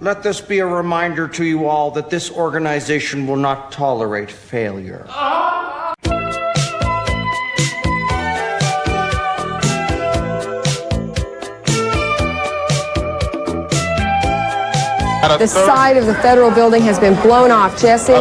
Let this be a reminder to you all that this organization will not tolerate failure. The side of the federal building has been blown off, Jesse.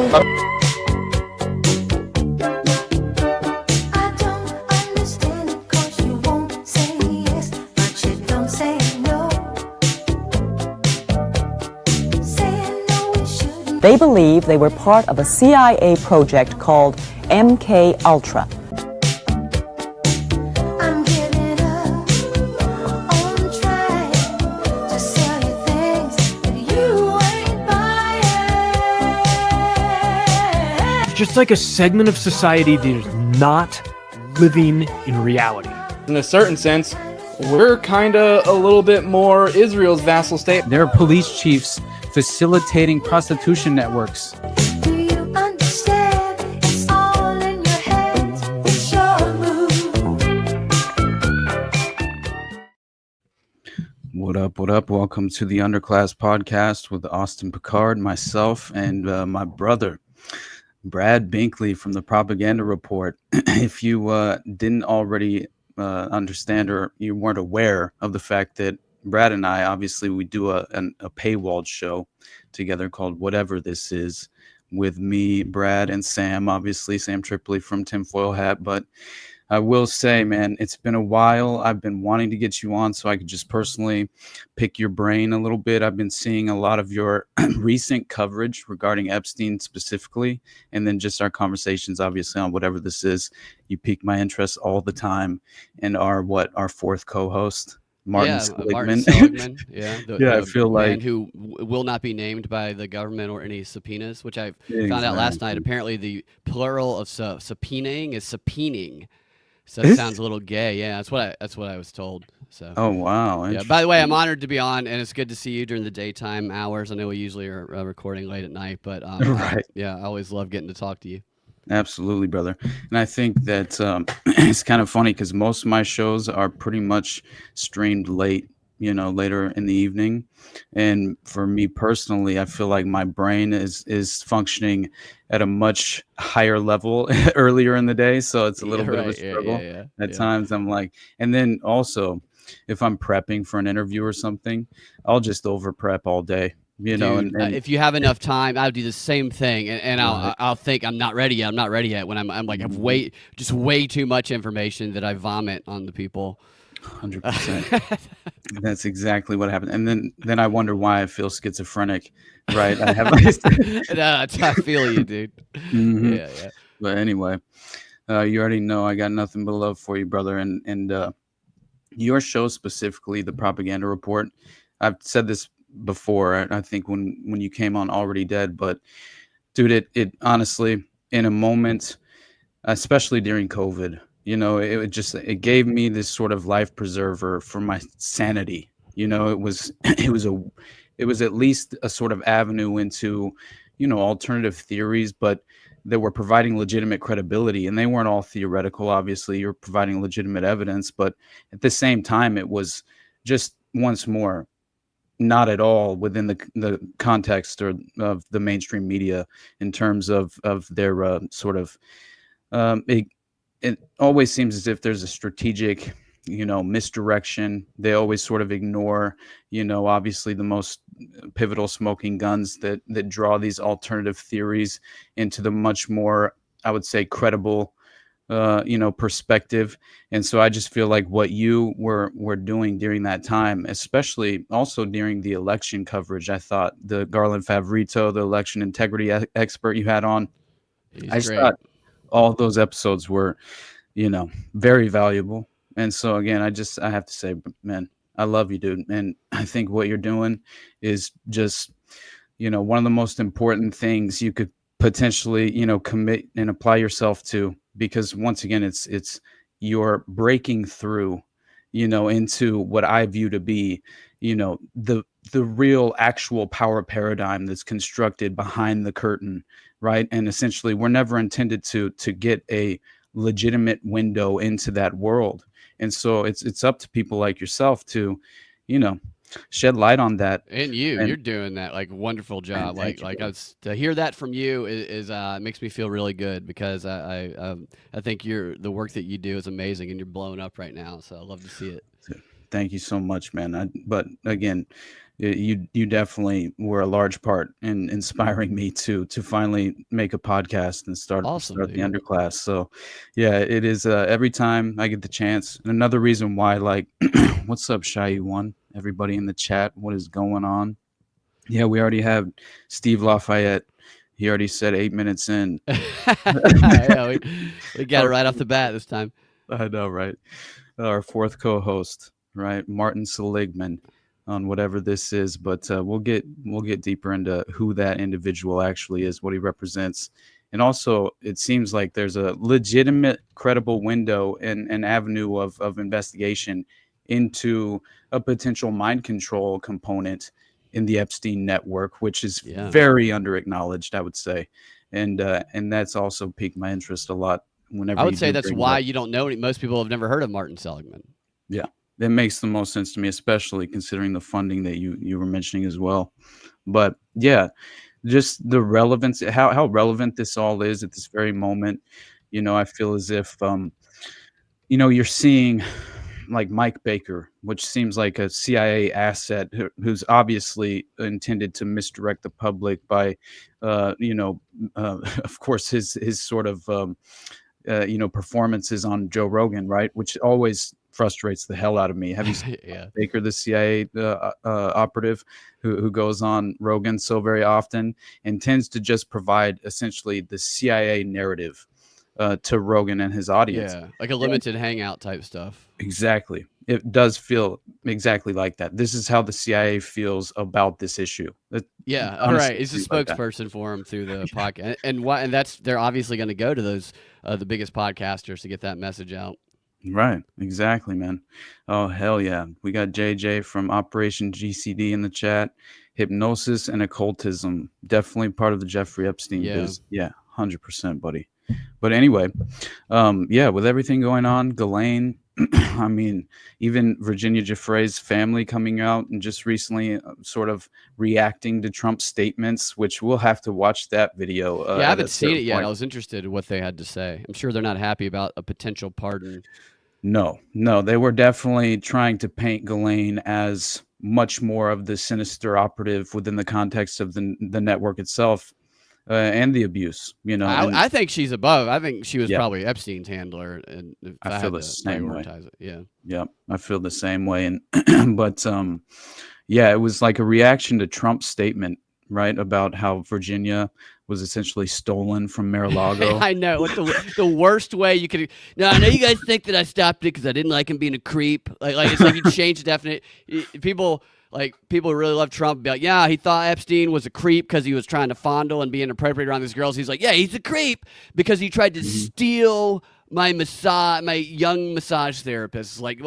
They believe they were part of a CIA project called MK Ultra. Just like a segment of society that is not living in reality. In a certain sense, we're kind of a little bit more Israel's vassal state. There are police chiefs facilitating prostitution networks. Do you understand? It's all in your head. It's your move. What up, what up? Welcome to the Underclass Podcast with Austin Picard, myself, and my brother, Brad Binkley from the Propaganda Report. If you didn't already understand or you weren't aware of the fact that Brad and I, obviously, we do a paywalled show together called Whatever This Is with me, Brad, and Sam, obviously, Sam Tripoli from Tinfoil Hat. But I will say, man, it's been a while. I've been wanting to get you on so I could just personally pick your brain a little bit. I've been seeing a lot of your recent coverage regarding Epstein specifically, and then just our conversations, obviously, on Whatever This Is. You pique my interest all the time and are our fourth co-host. Martin Seligman. I feel like man who will not be named by the government or any subpoenas, which I found out last night. Apparently, the plural of subpoenaing is subpoenaing, so it sounds a little gay. Yeah, that's what I was told. So. Oh wow! Yeah. By the way, I'm honored to be on, and it's good to see you during the daytime hours. I know we usually are recording late at night, but right. I always love getting to talk to you. Absolutely, brother. And I think that it's kind of funny because most of my shows are pretty much streamed late, later in the evening. And for me personally, I feel like my brain is functioning at a much higher level earlier in the day. So it's a little bit of a struggle. At times I'm like, and then also if I'm prepping for an interview or something, I'll just over prep all day. Dude, and if you have enough time, I'll do the same thing, and I'll think I'm not ready yet. When I'm like I've way too much information that I vomit on the people. 100%. That's exactly what happened, and then I wonder why I feel schizophrenic. Right? I have. I feel you, dude. Mm-hmm. Yeah. But anyway, you already know I got nothing but love for you, brother, and your show specifically, the Propaganda Report. I've said this before, I think when you came on Already Dead, but dude, it honestly, in a moment, especially during COVID, it gave me this sort of life preserver for my sanity. It was at least a sort of avenue into, alternative theories, but that were providing legitimate credibility, and they weren't all theoretical. Obviously, you're providing legitimate evidence, but at the same time, it was just once more not at all within the context of the mainstream media in terms of their sort of it always seems as if there's a strategic misdirection. They always sort of ignore obviously the most pivotal smoking guns that draw these alternative theories into the much more, I would say, credible perspective. And so I just feel like what you were doing during that time, especially also during the election coverage, I thought the Garland Favorito, the election integrity expert you had on, I just thought all those episodes were, very valuable. And so again, I have to say, man, I love you, dude. And I think what you're doing is just, one of the most important things you could potentially, commit and apply yourself to. Because once again, it's you're breaking through, into what I view to be, the real actual power paradigm that's constructed behind the curtain, right? And essentially, we're never intended to get a legitimate window into that world. And so it's up to people like yourself to, shed light on that. And you're doing that like wonderful job. To hear that from you is makes me feel really good, because I think the work that you do is amazing, and you're blowing up right now. So I love to see it. Thank you so much, man. But again, you definitely were a large part in inspiring me to finally make a podcast and start the underclass. So yeah, it is every time I get the chance. And another reason why, like, what's up, Shy One? Everybody in the chat, what is going on? Yeah, we already have Steve Lafayette. He already said 8 minutes in. Yeah, we got it right off the bat this time. I know, right? Our fourth co-host, right? Martin Seligman, on whatever this is, but we'll get deeper into who that individual actually is, what he represents. And also, it seems like there's a legitimate, credible window and an avenue of investigation into a potential mind control component in the Epstein network, which is very under-acknowledged, I would say. And that's also piqued my interest a lot. Whenever I would say that's why you don't know. Most people have never heard of Martin Seligman. Yeah, that makes the most sense to me, especially considering the funding that you were mentioning as well. But yeah, just the relevance, how relevant this all is at this very moment. You know, I feel as if, you're seeing like Mike Baker, which seems like a CIA asset who's obviously intended to misdirect the public by, of course, his sort of, performances on Joe Rogan, right? Which always frustrates the hell out of me. Have you seen Baker, the CIA operative who goes on Rogan so very often and tends to just provide essentially the CIA narrative to Rogan and his audience? Yeah, like a limited hangout type stuff. Exactly. It does feel exactly like that. This is how the CIA feels about this issue. Yeah, all right. He's a spokesperson for him through the podcast, and they're obviously going to go to those the biggest podcasters to get that message out. Right. Exactly, man. Oh, hell yeah. We got JJ from Operation GCD in the chat. Hypnosis and occultism, definitely part of the Jeffrey Epstein biz. Yeah, 100%, buddy. But anyway, with everything going on, Ghislaine, I mean, even Virginia Jeffrey's family coming out and just recently sort of reacting to Trump's statements, which we'll have to watch that video. I haven't seen it yet. I was interested in what they had to say. I'm sure they're not happy about a potential pardon. No, they were definitely trying to paint Ghislaine as much more of the sinister operative within the context of the network itself. And the abuse, I think she's above. I think she was probably Epstein's handler, and I feel the same way. Yeah, I feel the same way. And but it was like a reaction to Trump's statement, right, about how Virginia was essentially stolen from Mar-a-Lago. I know what the worst way you could. No, I know you guys think that I stopped it because I didn't like him being a creep. Like it's like you change the definite. People who really love Trump be like, yeah, he thought Epstein was a creep because he was trying to fondle and be inappropriate around these girls. He's like, yeah, he's a creep because he tried to steal my young massage therapist. Like,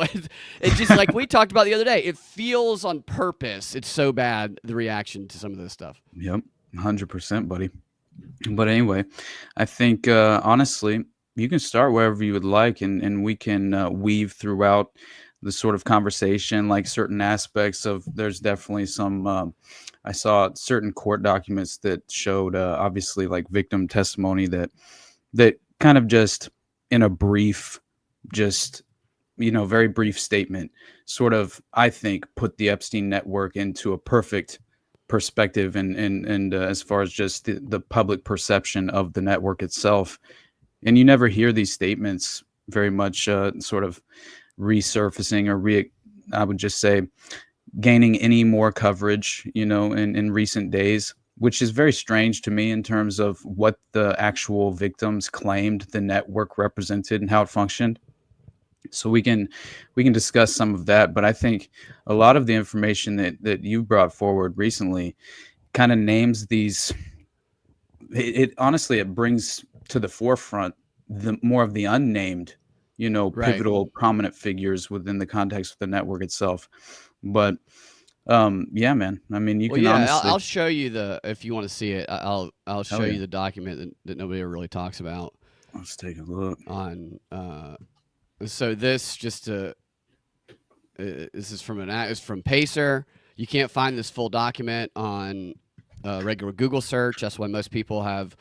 it's just like we talked about the other day. It feels on purpose. It's so bad, the reaction to some of this stuff. Yep, 100%, buddy. But anyway, I think honestly, you can start wherever you would like, and we can weave throughout the sort of conversation, like certain aspects of. There's definitely some. I saw certain court documents that showed, obviously, like victim testimony that kind of just in a brief, very brief statement, sort of, I think, put the Epstein network into a perfect perspective, and as far as just the public perception of the network itself. And you never hear these statements very much, sort of resurfacing or I would just say gaining any more coverage, in recent days, which is very strange to me in terms of what the actual victims claimed the network represented and how it functioned. So we can discuss some of that, but I think a lot of the information that you brought forward recently kind of names these. It honestly, it brings to the forefront the more of the unnamed, pivotal, prominent figures within the context of the network itself. But man, I mean, you can honestly. I'll show you if you want to see it. I'll show you the document that nobody ever really talks about. Let's take a look on. So this, just to This is from it's from Pacer. You can't find this full document on regular Google search. That's why most people have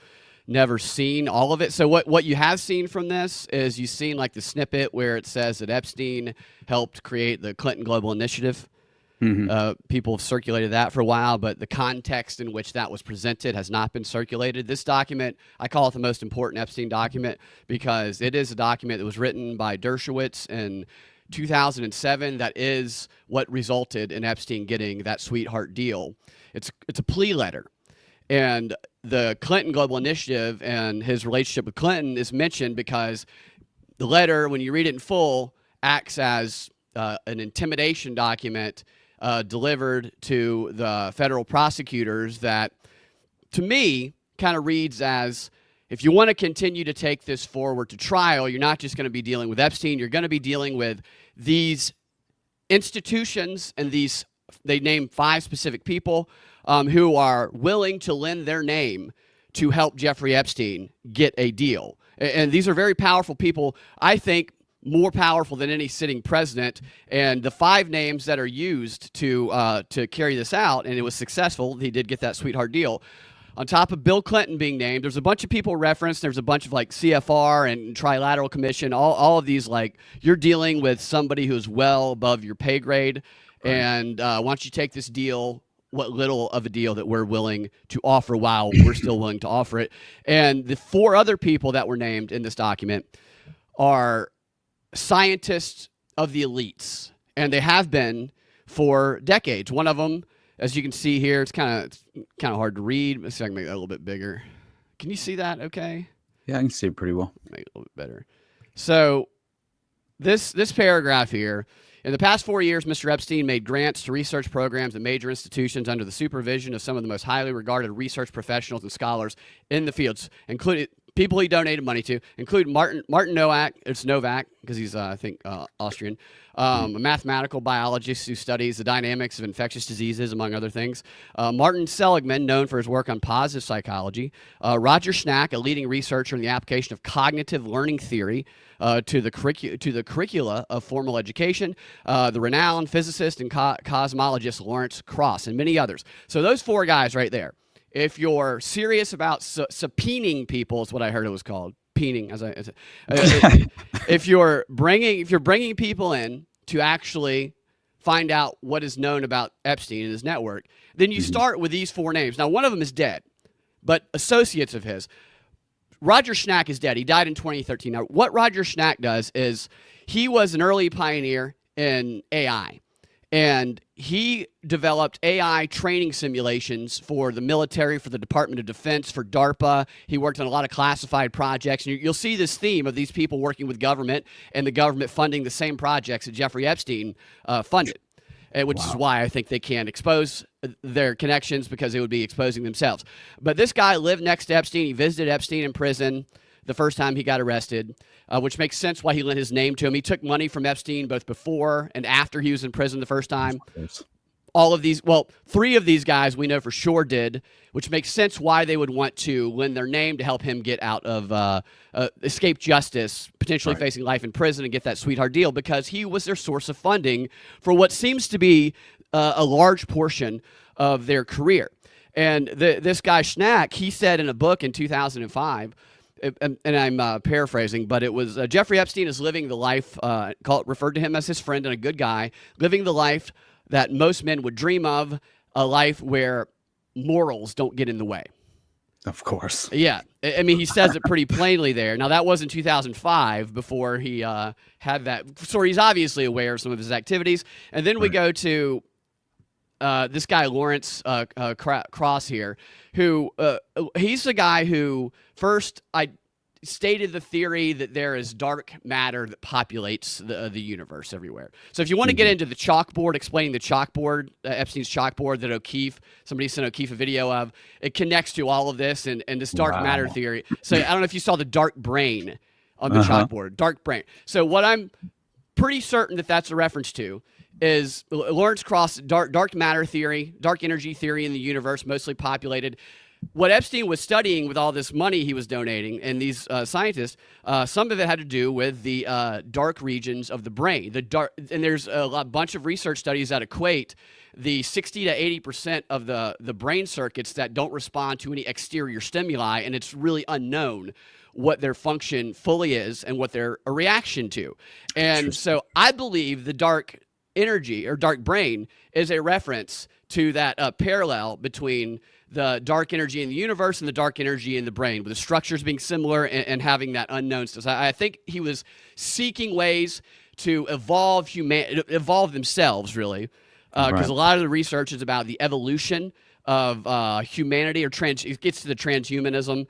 never seen all of it. So what you have seen from this is you've seen like the snippet where it says that Epstein helped create the Clinton Global Initiative. People have circulated that for a while, but the context in which that was presented has not been circulated. This document, I call it the most important Epstein document because it is a document that was written by Dershowitz in 2007. That is what resulted in Epstein getting that sweetheart deal. It's a plea letter. And the Clinton Global Initiative and his relationship with Clinton is mentioned because the letter, when you read it in full, acts as an intimidation document delivered to the federal prosecutors that, to me, kind of reads as, if you want to continue to take this forward to trial, you're not just going to be dealing with Epstein, you're going to be dealing with these institutions and these, they name 5 specific people who are willing to lend their name to help Jeffrey Epstein get a deal. And these are very powerful people, I think more powerful than any sitting president. And the 5 names that are used to carry this out, and it was successful, he did get that sweetheart deal. On top of Bill Clinton being named, there's a bunch of people referenced. There's a bunch of like CFR and Trilateral Commission, all of these, like, you're dealing with somebody who's well above your pay grade. Right. And why don't you take this deal, what little of a deal that we're willing to offer while we're still willing to offer it. And the 4 other people that were named in this document are scientists of the elites, and they have been for decades. One of them, as you can see here, it's kind of hard to read. Let's see if I can make that a little bit bigger. Can you see that okay? Yeah, I can see it pretty well. Make it a little bit better. So this paragraph here, in the past 4 years, Mr. Epstein made grants to research programs at major institutions under the supervision of some of the most highly regarded research professionals and scholars in the fields, including people he donated money to, include Martin Nowak. It's Novak because he's, I think, Austrian. A mathematical biologist who studies the dynamics of infectious diseases, among other things. Martin Seligman, known for his work on positive psychology. Roger Schnack, a leading researcher in the application of cognitive learning theory to the curricula of formal education. The renowned physicist and cosmologist Lawrence Krauss, and many others. So those 4 guys right there. If you're serious about subpoenaing people, is what I heard it was called. Peening, if you're bringing people in to actually find out what is known about Epstein and his network, then you start with these 4 names. Now, one of them is dead, but associates of his. Roger Schnack is dead. He died in 2013. Now, what Roger Schnack does is he was an early pioneer in AI. And he developed AI training simulations for the military, for the Department of Defense, for DARPA. He worked on a lot of classified projects. And you'll see this theme of these people working with government and the government funding the same projects that Jeffrey Epstein funded, which is why I think they can't expose their connections, because they would be exposing themselves. But this guy lived next to Epstein. He visited Epstein in prison the first time he got arrested, which makes sense why he lent his name to him. He took money from Epstein both before and after he was in prison the first time. All of these, 3 of these guys we know for sure did, which makes sense why they would want to lend their name to help him get out of, escape justice, potentially facing life in prison, and get that sweetheart deal, because he was their source of funding for what seems to be a large portion of their career. And this guy Schnack, he said in a book in 2005, and I'm paraphrasing, but it was Jeffrey Epstein is living the life, referred to him as his friend and a good guy, living the life that most men would dream of, a life where morals don't get in the way. Of course. Yeah. I mean, he says it pretty plainly there. Now, that was in 2005 before he had that. So he's obviously aware of some of his activities. And then we go to this guy, Lawrence Krauss here, who he's the guy who first stated the theory that there is dark matter that populates the universe everywhere. So if you want to get into the chalkboard, explaining the chalkboard, Epstein's chalkboard that somebody sent O'Keefe a video of, it connects to all of this and this dark matter theory. So I don't know if you saw the dark brain on the chalkboard, dark brain. So what I'm pretty certain that that's a reference to is Lawrence Krauss, dark matter theory, dark energy theory in the universe, mostly populated. what Epstein was studying with all this money he was donating and these scientists, some of it had to do with the dark regions of the brain. And there's a bunch of research studies that equate the 60 to 80% of the brain circuits that don't respond to any exterior stimuli, and it's really unknown what their function fully is and what they're a reaction to. And so I believe the dark energy or dark brain is a reference to that parallel between the dark energy in the universe and the dark energy in the brain, with the structures being similar and having that unknown stuff. I think he was seeking ways to evolve themselves, really, because a lot of the research is about the evolution of humanity, or it gets to the transhumanism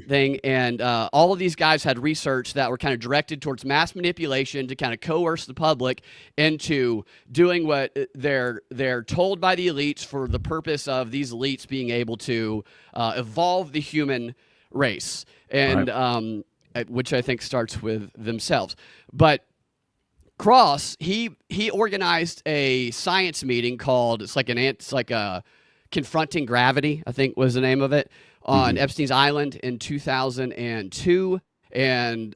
thing. And all of these guys had research that were kind of directed towards mass manipulation to kind of coerce the public into doing what they're told by the elites, for the purpose of these elites being able to evolve the human race, and which I think starts with themselves. But Cross, he organized a science meeting called, it's like a Confronting Gravity, I think was the name of it, on Epstein's Island in 2002. And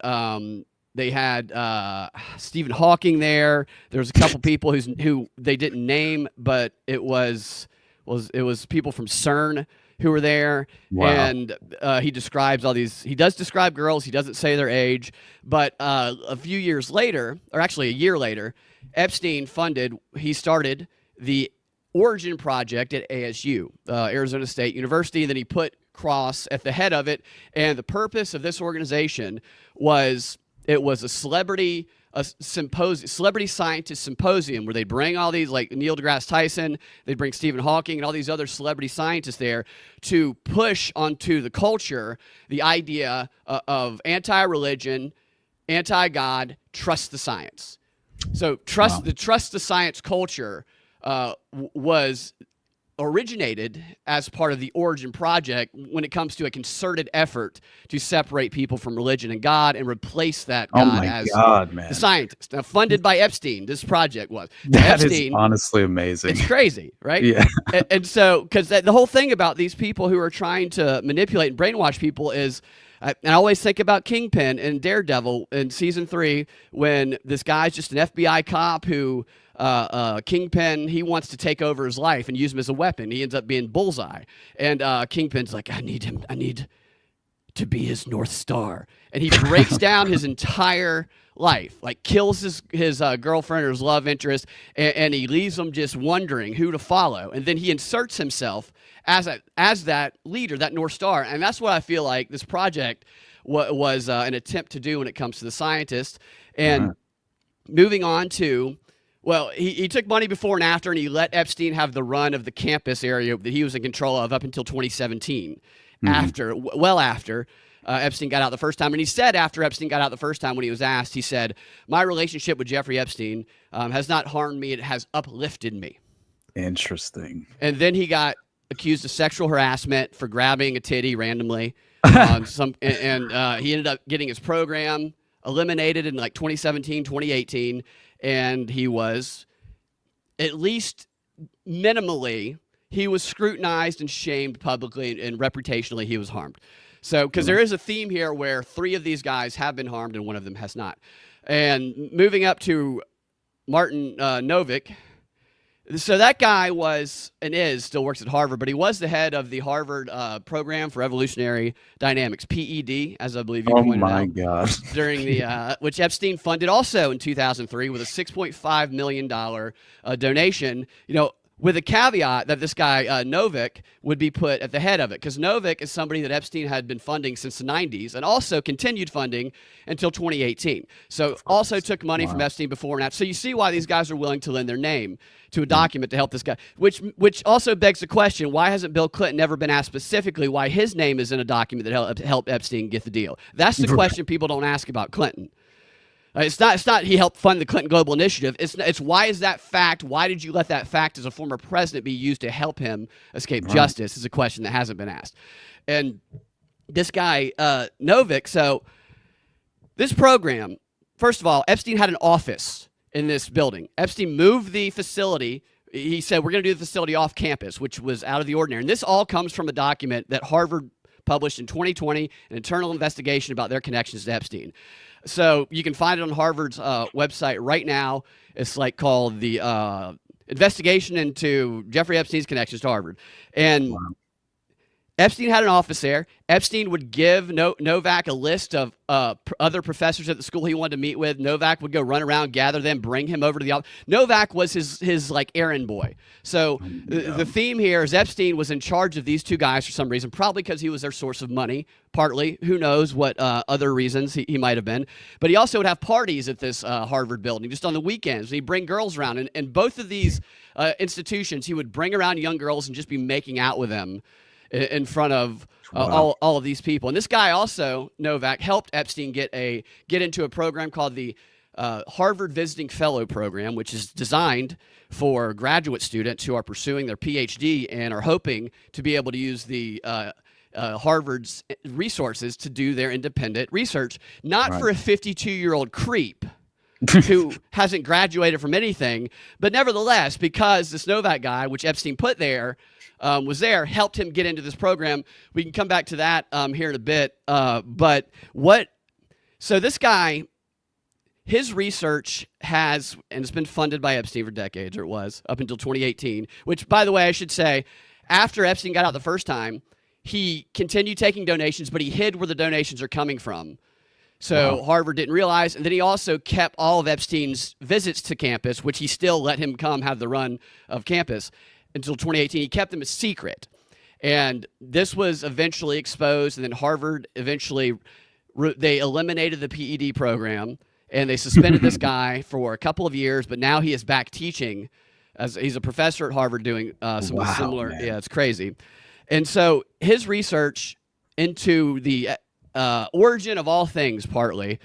they had Stephen Hawking there. There was a couple people who they didn't name, but it was people from CERN who were there. Wow. And he describes all these. He does describe girls. He doesn't say their age. But a few years later, or actually a year later, Epstein started the Origin Project at ASU, Arizona State University, and then he put Cross at the head of it. And the purpose of this organization was a celebrity scientist symposium, where they'd bring all these, like Neil deGrasse Tyson, they'd bring Stephen Hawking and all these other celebrity scientists there to push onto the culture the idea of anti-religion, anti-God, trust the science. So trust the science culture was originated as part of the Origin Project when it comes to a concerted effort to separate people from religion and God and replace that God as the scientist. Now, funded by Epstein, this project was. That is honestly amazing. It's crazy, right? Yeah. And so, because the whole thing about these people who are trying to manipulate and brainwash people is, and I always think about Kingpin and Daredevil in season 3, when this guy's just an FBI cop who Kingpin, he wants to take over his life and use him as a weapon. He ends up being Bullseye. And Kingpin's like, I need to be his North Star. And he breaks down his entire life, like kills his girlfriend or his love interest, and he leaves them just wondering who to follow. And then he inserts himself as that leader, that North Star. And that's what I feel like this project was an attempt to do when it comes to the scientists. And moving on to, well, he took money before and after, and he let Epstein have the run of the campus area that he was in control of up until 2017. After Epstein got out the first time. And he said after Epstein got out the first time, when he was asked, he said, my relationship with Jeffrey Epstein has not harmed me. It has uplifted me. Interesting. And then he got accused of sexual harassment for grabbing a titty randomly. He ended up getting his program eliminated in like 2017, 2018. And he was, at least minimally, he was scrutinized and shamed publicly, and reputationally he was harmed. So, because there is a theme here where 3 of these guys have been harmed and 1 of them has not. And moving up to Martin Novick. So that guy still works at Harvard, but he was the head of the Harvard program for evolutionary dynamics, PED, as I believe you pointed out. Oh my God! During the which Epstein funded also in 2003 with a $6.5 million donation. With a caveat that this guy, Novick, would be put at the head of it, because Novick is somebody that Epstein had been funding since the 90s and also continued funding until 2018. So also took money from Epstein before and after. So you see why these guys are willing to lend their name to a document to help this guy, which also begs the question, why hasn't Bill Clinton ever been asked specifically why his name is in a document that helped Epstein get the deal? That's the question people don't ask about Clinton. It's not he helped fund the Clinton Global Initiative. It's why is that fact? Why did you let that fact as a former president be used to help him escape justice? Is a question that hasn't been asked. And this guy, Novick, so this program, first of all, Epstein had an office in this building. Epstein moved the facility he said, we're going to do the facility off campus, which was out of the ordinary. And this all comes from a document that Harvard published in 2020, an internal investigation about their connections to Epstein. So you can find it on Harvard's website right now. It's like called the investigation into Jeffrey Epstein's connections to Harvard. And Epstein had an office there. Epstein would give Novak a list of other professors at the school he wanted to meet with. Novak would go run around, gather them, bring him over to the office. Novak was his like errand boy. So the theme here is Epstein was in charge of these two guys for some reason, probably because he was their source of money, partly. Who knows what other reasons he might have been. But he also would have parties at this Harvard building just on the weekends. He'd bring girls around. And both of these institutions, he would bring around young girls and just be making out with them in front of all of these people. And this guy also, Novak, helped Epstein get into a program called the Harvard Visiting Fellow Program, which is designed for graduate students who are pursuing their PhD and are hoping to be able to use the Harvard's resources to do their independent research, not for a 52-year-old creep who hasn't graduated from anything, but nevertheless, because this Novak guy, which Epstein put there, was there, helped him get into this program. We can come back to that here in a bit. So this guy, his research has, and it's been funded by Epstein for decades, or it was, up until 2018, which, by the way, I should say, after Epstein got out the first time, he continued taking donations, but he hid where the donations are coming from. So Harvard didn't realize, and then he also kept all of Epstein's visits to campus, which he still let him come have the run of campus until 2018. He kept them a secret. And this was eventually exposed, and then Harvard eventually, they eliminated the PED program, and they suspended this guy for a couple of years, but now he is back teaching. As he's a professor at Harvard doing some similar, yeah, it's crazy. And so his research into the origin of all things, partly,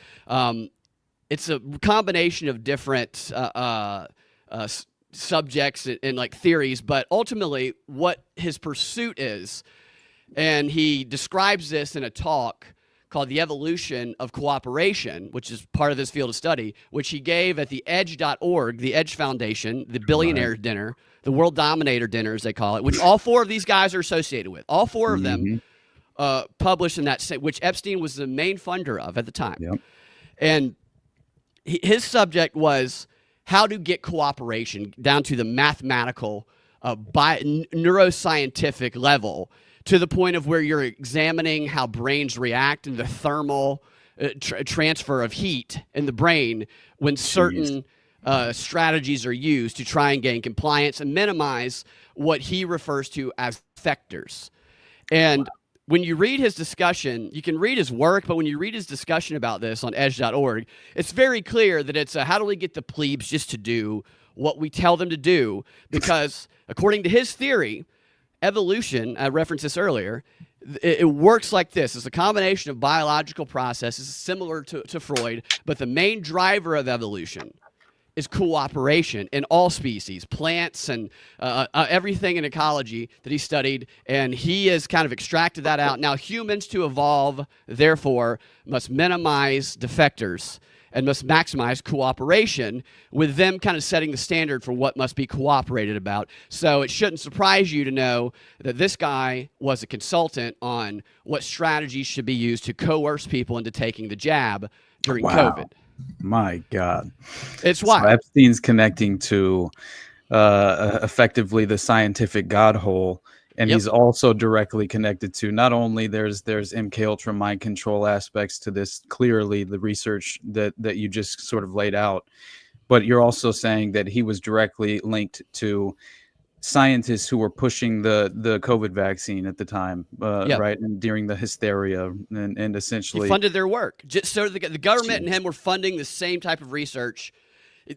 it's a combination of different subjects and like theories, but ultimately what his pursuit is, and he describes this in a talk called The Evolution of Cooperation, which is part of this field of study, which he gave at the edge.org, the Edge Foundation, the Billionaire Dinner, the World Dominator Dinner, as they call it, which all four of these guys are associated with. All four of them published in that, which Epstein was the main funder of at the time. Yep. And his subject was how to get cooperation down to the mathematical, neuroscientific level, to the point of where you're examining how brains react and the thermal transfer of heat in the brain when certain strategies are used to try and gain compliance and minimize what he refers to as effectors. And when you read his discussion, you can read his work, but when you read his discussion about this on edge.org, it's very clear that it's how do we get the plebes just to do what we tell them to do? Because according to his theory, evolution, I referenced this earlier, it works like this. It's a combination of biological processes similar to Freud, but the main driver of evolution is cooperation in all species, plants and everything in ecology that he studied, and he has kind of extracted that out. Now, humans to evolve, therefore, must minimize defectors and must maximize cooperation, with them kind of setting the standard for what must be cooperated about. So it shouldn't surprise you to know that this guy was a consultant on what strategies should be used to coerce people into taking the jab during COVID. My God. It's wild. So Epstein's connecting to effectively the scientific God hole. And he's also directly connected to not only there's MK Ultra mind control aspects to this, clearly the research that you just sort of laid out, but you're also saying that he was directly linked to scientists who were pushing the COVID vaccine at the time, right? And during the hysteria, and essentially he funded their work. Just so the government and him were funding the same type of research,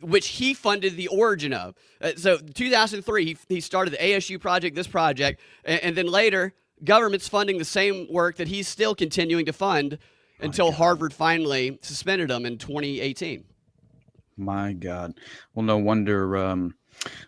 which he funded the origin of. So 2003, he started the ASU project, this project, and then later, government's funding the same work that he's still continuing to fund until Harvard finally suspended him in 2018. My God. Well, no wonder.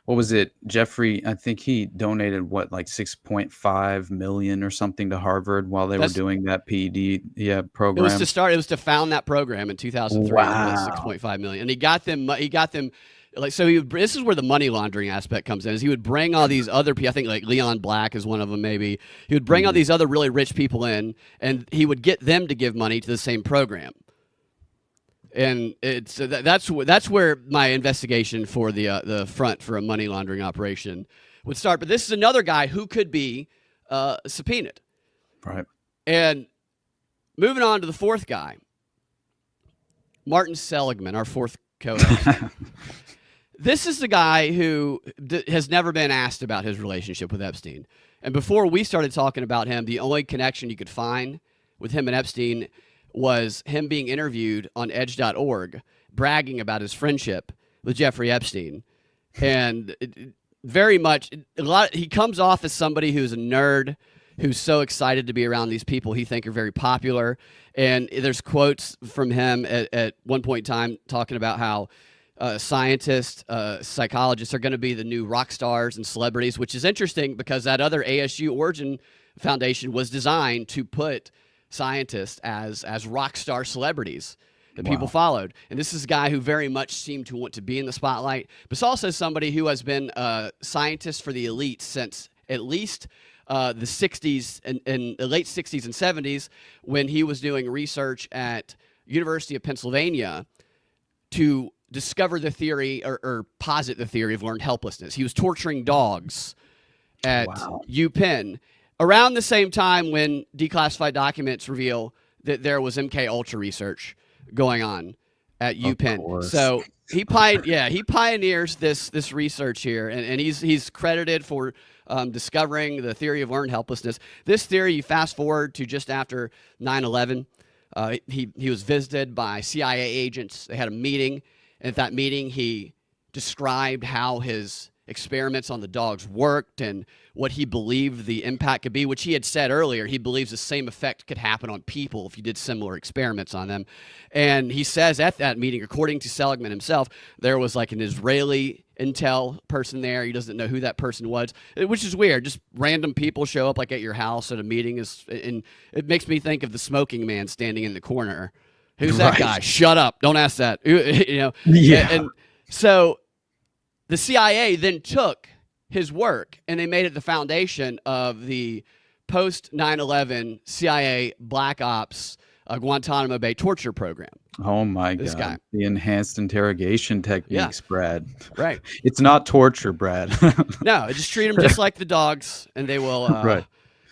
What was it? Jeffrey, I think he donated like 6.5 million or something to Harvard while they were doing that PED program. It was to found that program in 2003. Wow. 6.5 million. And he got them like, so this is where the money laundering aspect comes in. Is he would bring all these other people, I think like Leon Black is one of them maybe. He would bring all these other really rich people in, and he would get them to give money to the same program. And that's where my investigation for the front for a money laundering operation would start. But this is another guy who could be subpoenaed. Right. And moving on to the fourth guy, Martin Seligman, our fourth co-host. This is the guy who has never been asked about his relationship with Epstein. And before we started talking about him, the only connection you could find with him and Epstein was him being interviewed on edge.org, bragging about his friendship with Jeffrey Epstein. And very much, he comes off as somebody who's a nerd, who's so excited to be around these people he think are very popular. And there's quotes from him at one point in time talking about how scientists, psychologists are going to be the new rock stars and celebrities, which is interesting because that other ASU Origin Foundation was designed to put scientists as rock star celebrities that people followed. And this is a guy who very much seemed to want to be in the spotlight, but it's also somebody who has been a scientist for the elite since at least the 60s and the late 60s and 70s, when he was doing research at University of Pennsylvania to discover the theory or posit the theory of learned helplessness. He was torturing dogs at UPenn around the same time when declassified documents reveal that there was MK Ultra research going on at UPenn. So he pioneers this research here, and he's credited for discovering the theory of learned helplessness. This theory, you fast forward to just after 9/11, he was visited by CIA agents. They had a meeting. And at that meeting, he described how his experiments on the dogs worked and what he believed the impact could be, which he had said earlier. He believes the same effect could happen on people if you did similar experiments on them. And he says at that meeting, according to Seligman himself, there was like an Israeli intel person there. He doesn't know who that person was, which is weird. Just random people show up like at your house at a meeting, and it makes me think of the smoking man standing in the corner. Who's that guy? Shut up. Don't ask that. You know? Yeah. And so the CIA then took his work and they made it the foundation of the post 9/11 CIA Black Ops Guantanamo Bay torture program. Oh my God. This guy. The enhanced interrogation techniques, Brad. Right. It's not torture, Brad. No, just treat them just like the dogs and they will. Right.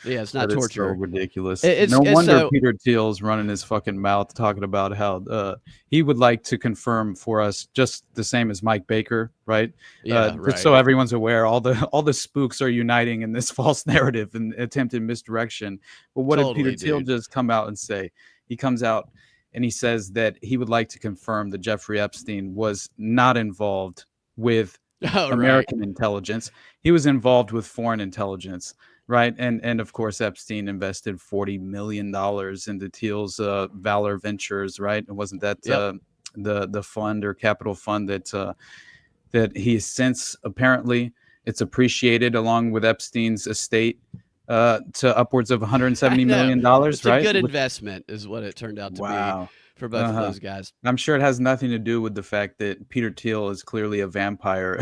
Yeah, it's not That is torture. so ridiculous. It's no wonder so, Peter Thiel's running his fucking mouth talking about how he would like to confirm for us, just the same as Mike Baker, right? Yeah, right. Just so everyone's aware, all the spooks are uniting in this false narrative and attempted misdirection. But what did Peter Thiel just come out and say? He comes out and he says that he would like to confirm that Jeffrey Epstein was not involved with American intelligence. He was involved with foreign intelligence. Right. And of course, Epstein invested $40 million into Thiel's Valor Ventures. Right. And wasn't that the fund or capital fund that he since apparently it's appreciated along with Epstein's estate to upwards of $170 million. It's right. A good investment is what it turned out to be for both of those guys. I'm sure it has nothing to do with the fact that Peter Thiel is clearly a vampire.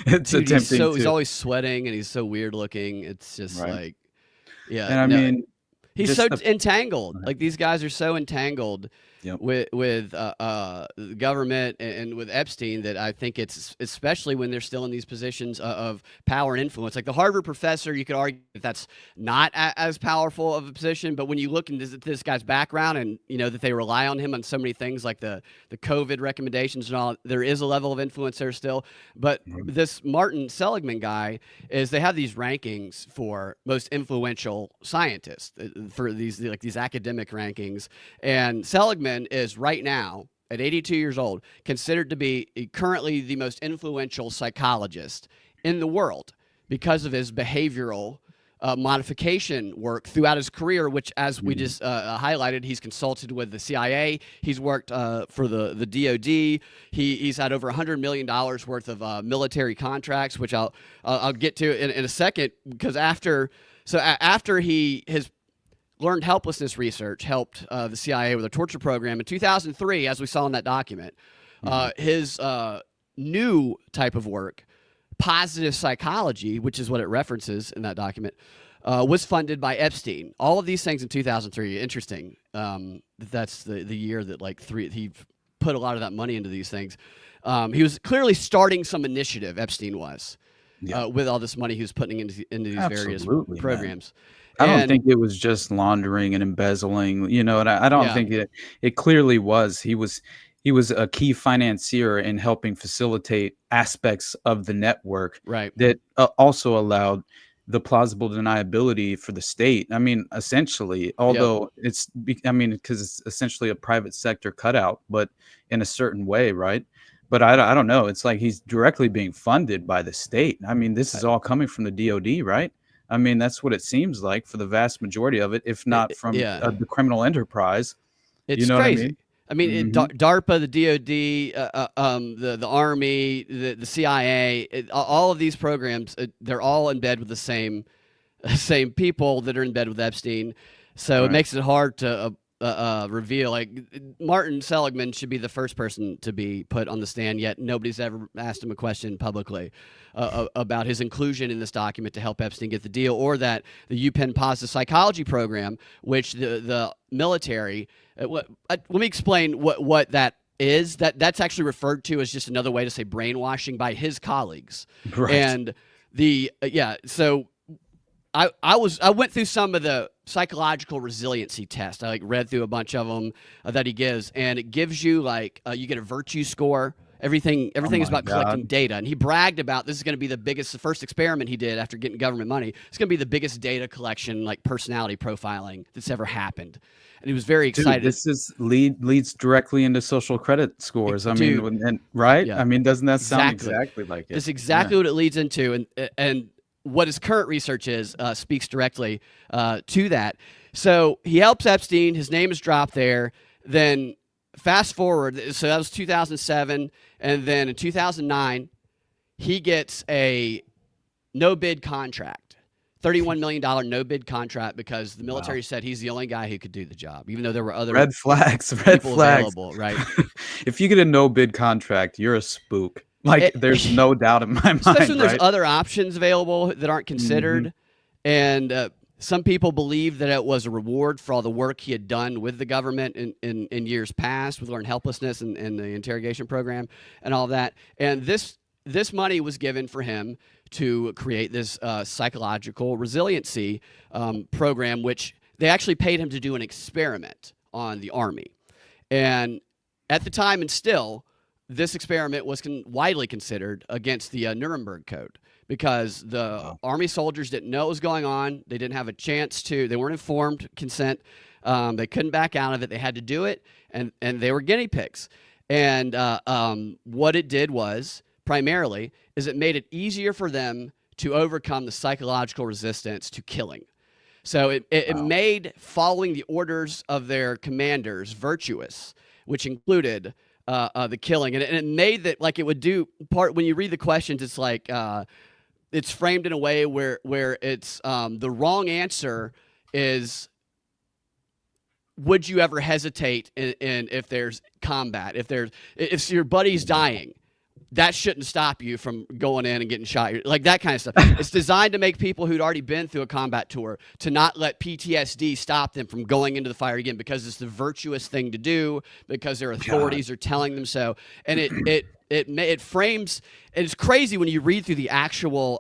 Dude, he's always sweating and he's so weird looking. It's just like, yeah. And I mean, he's so entangled. Like these guys are so entangled with the government and with Epstein that I think it's especially when they're still in these positions of power and influence. Like the Harvard professor, you could argue that that's not as powerful of a position, but when you look into this guy's background and you know that they rely on him on so many things like the COVID recommendations and all, there is a level of influence there still. But this Martin Seligman guy they have these rankings for most influential scientists for these academic rankings, and Seligman is right now at 82 years old considered to be currently the most influential psychologist in the world because of his behavioral modification work throughout his career, which, as we just highlighted, he's consulted with the CIA. He's worked for the DOD. He's had over $100 million worth of military contracts, which I'll get to in a second, because after his learned helplessness research helped the CIA with a torture program in 2003, as we saw in that document. His new type of work, positive psychology, which is what it references in that document, was funded by Epstein. All of these things in 2003. Interesting. That's the year that he put a lot of that money into these things. He was clearly starting some initiative. Epstein was with all this money he was putting into these various programs. I don't think it was just laundering and embezzling, and I don't think it clearly was. He was a key financier in helping facilitate aspects of the network that also allowed the plausible deniability for the state. I mean, essentially, although because it's essentially a private sector cutout, but in a certain way, right? But I don't know. It's like he's directly being funded by the state. I mean, this is all coming from the DOD, right? I mean, that's what it seems like for the vast majority of it, if not from the criminal enterprise. It's crazy. I mean, DARPA, the DOD, the Army, the CIA, all of these programs, they're all in bed with the same people that are in bed with Epstein. So it makes it hard to reveal. Like Martin Seligman should be the first person to be put on the stand, yet nobody's ever asked him a question publicly about his inclusion in this document to help Epstein get the deal, or that the UPenn positive psychology program, which the military. Let me explain what that is. That's actually referred to as just another way to say brainwashing by his colleagues. Right. And so I went through some of the psychological resiliency tests. I read through a bunch of them that he gives, and it gives you you get a virtue score. Everything is about collecting data. And he bragged about this is going to be the first experiment he did after getting government money. It's going to be the biggest data collection, personality profiling that's ever happened. And he was very excited. Dude, this leads directly into social credit scores. I mean, right? Yeah. I mean, doesn't that sound exactly like it? It's exactly what it leads into. And what his current research is speaks directly to that. So he helps Epstein. His name is dropped there. Then fast forward. So that was 2007. And then in 2009, he gets a no-bid contract. $31 million no-bid contract because the military said he's the only guy who could do the job, even though there were other red flags available, right? If you get a no-bid contract, you're a spook. There's no doubt in my mind. Especially when there's other options available that aren't considered. And some people believe that it was a reward for all the work he had done with the government in years past with learned helplessness and the interrogation program and all that. And this money was given for him to create this psychological resiliency program, which they actually paid him to do an experiment on the Army. And at the time and still, this experiment was widely considered against the Nuremberg Code because the Army soldiers didn't know what was going on. They didn't have a chance to. They weren't informed consent. They couldn't back out of it. They had to do it, and they were guinea pigs. And what it did was, primarily, is it made it easier for them to overcome the psychological resistance to killing. So it made following the orders of their commanders virtuous, which included the killing. And it made that it would do part when you read the questions, it's it's framed in a way where it's the wrong answer is, would you ever hesitate in if there's combat, if your buddy's dying? That shouldn't stop you from going in and getting shot. That kind of stuff. It's designed to make people who'd already been through a combat tour to not let PTSD stop them from going into the fire again because it's the virtuous thing to do because their authorities are telling them so. And it frames. And it's crazy when you read through the actual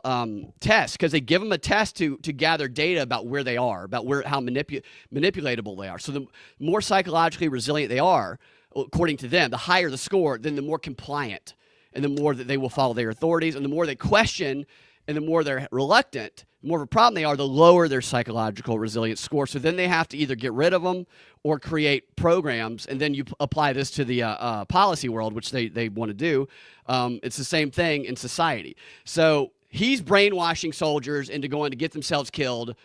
test because they give them a test to gather data about where they are, about how manipulatable they are. So the more psychologically resilient they are, according to them, the higher the score, then the more compliant. And the more that they will follow their authorities, and the more they question, and the more they're reluctant, the more of a problem they are, the lower their psychological resilience score. So then they have to either get rid of them or create programs, and then you apply this to the policy world, which they want to do. It's the same thing in society. So he's brainwashing soldiers into going to get themselves killed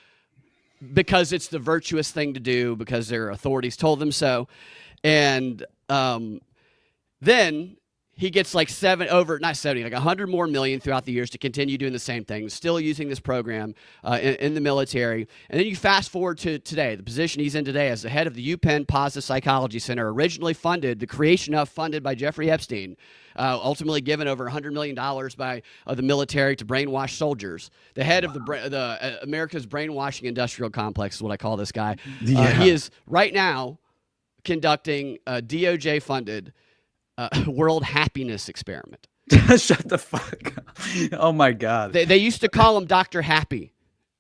because it's the virtuous thing to do, because their authorities told them so. And then he gets like not 70, like 100 more million throughout the years to continue doing the same thing, still using this program in the military. And then you fast forward to today, the position he's in today as the head of the UPenn Positive Psychology Center, originally funded by Jeffrey Epstein, ultimately given over $100 million by the military to brainwash soldiers. The head of the America's brainwashing industrial complex is what I call this guy. He is right now conducting a DOJ-funded world happiness experiment. Shut the fuck up. Oh my God. They used to call him Dr. Happy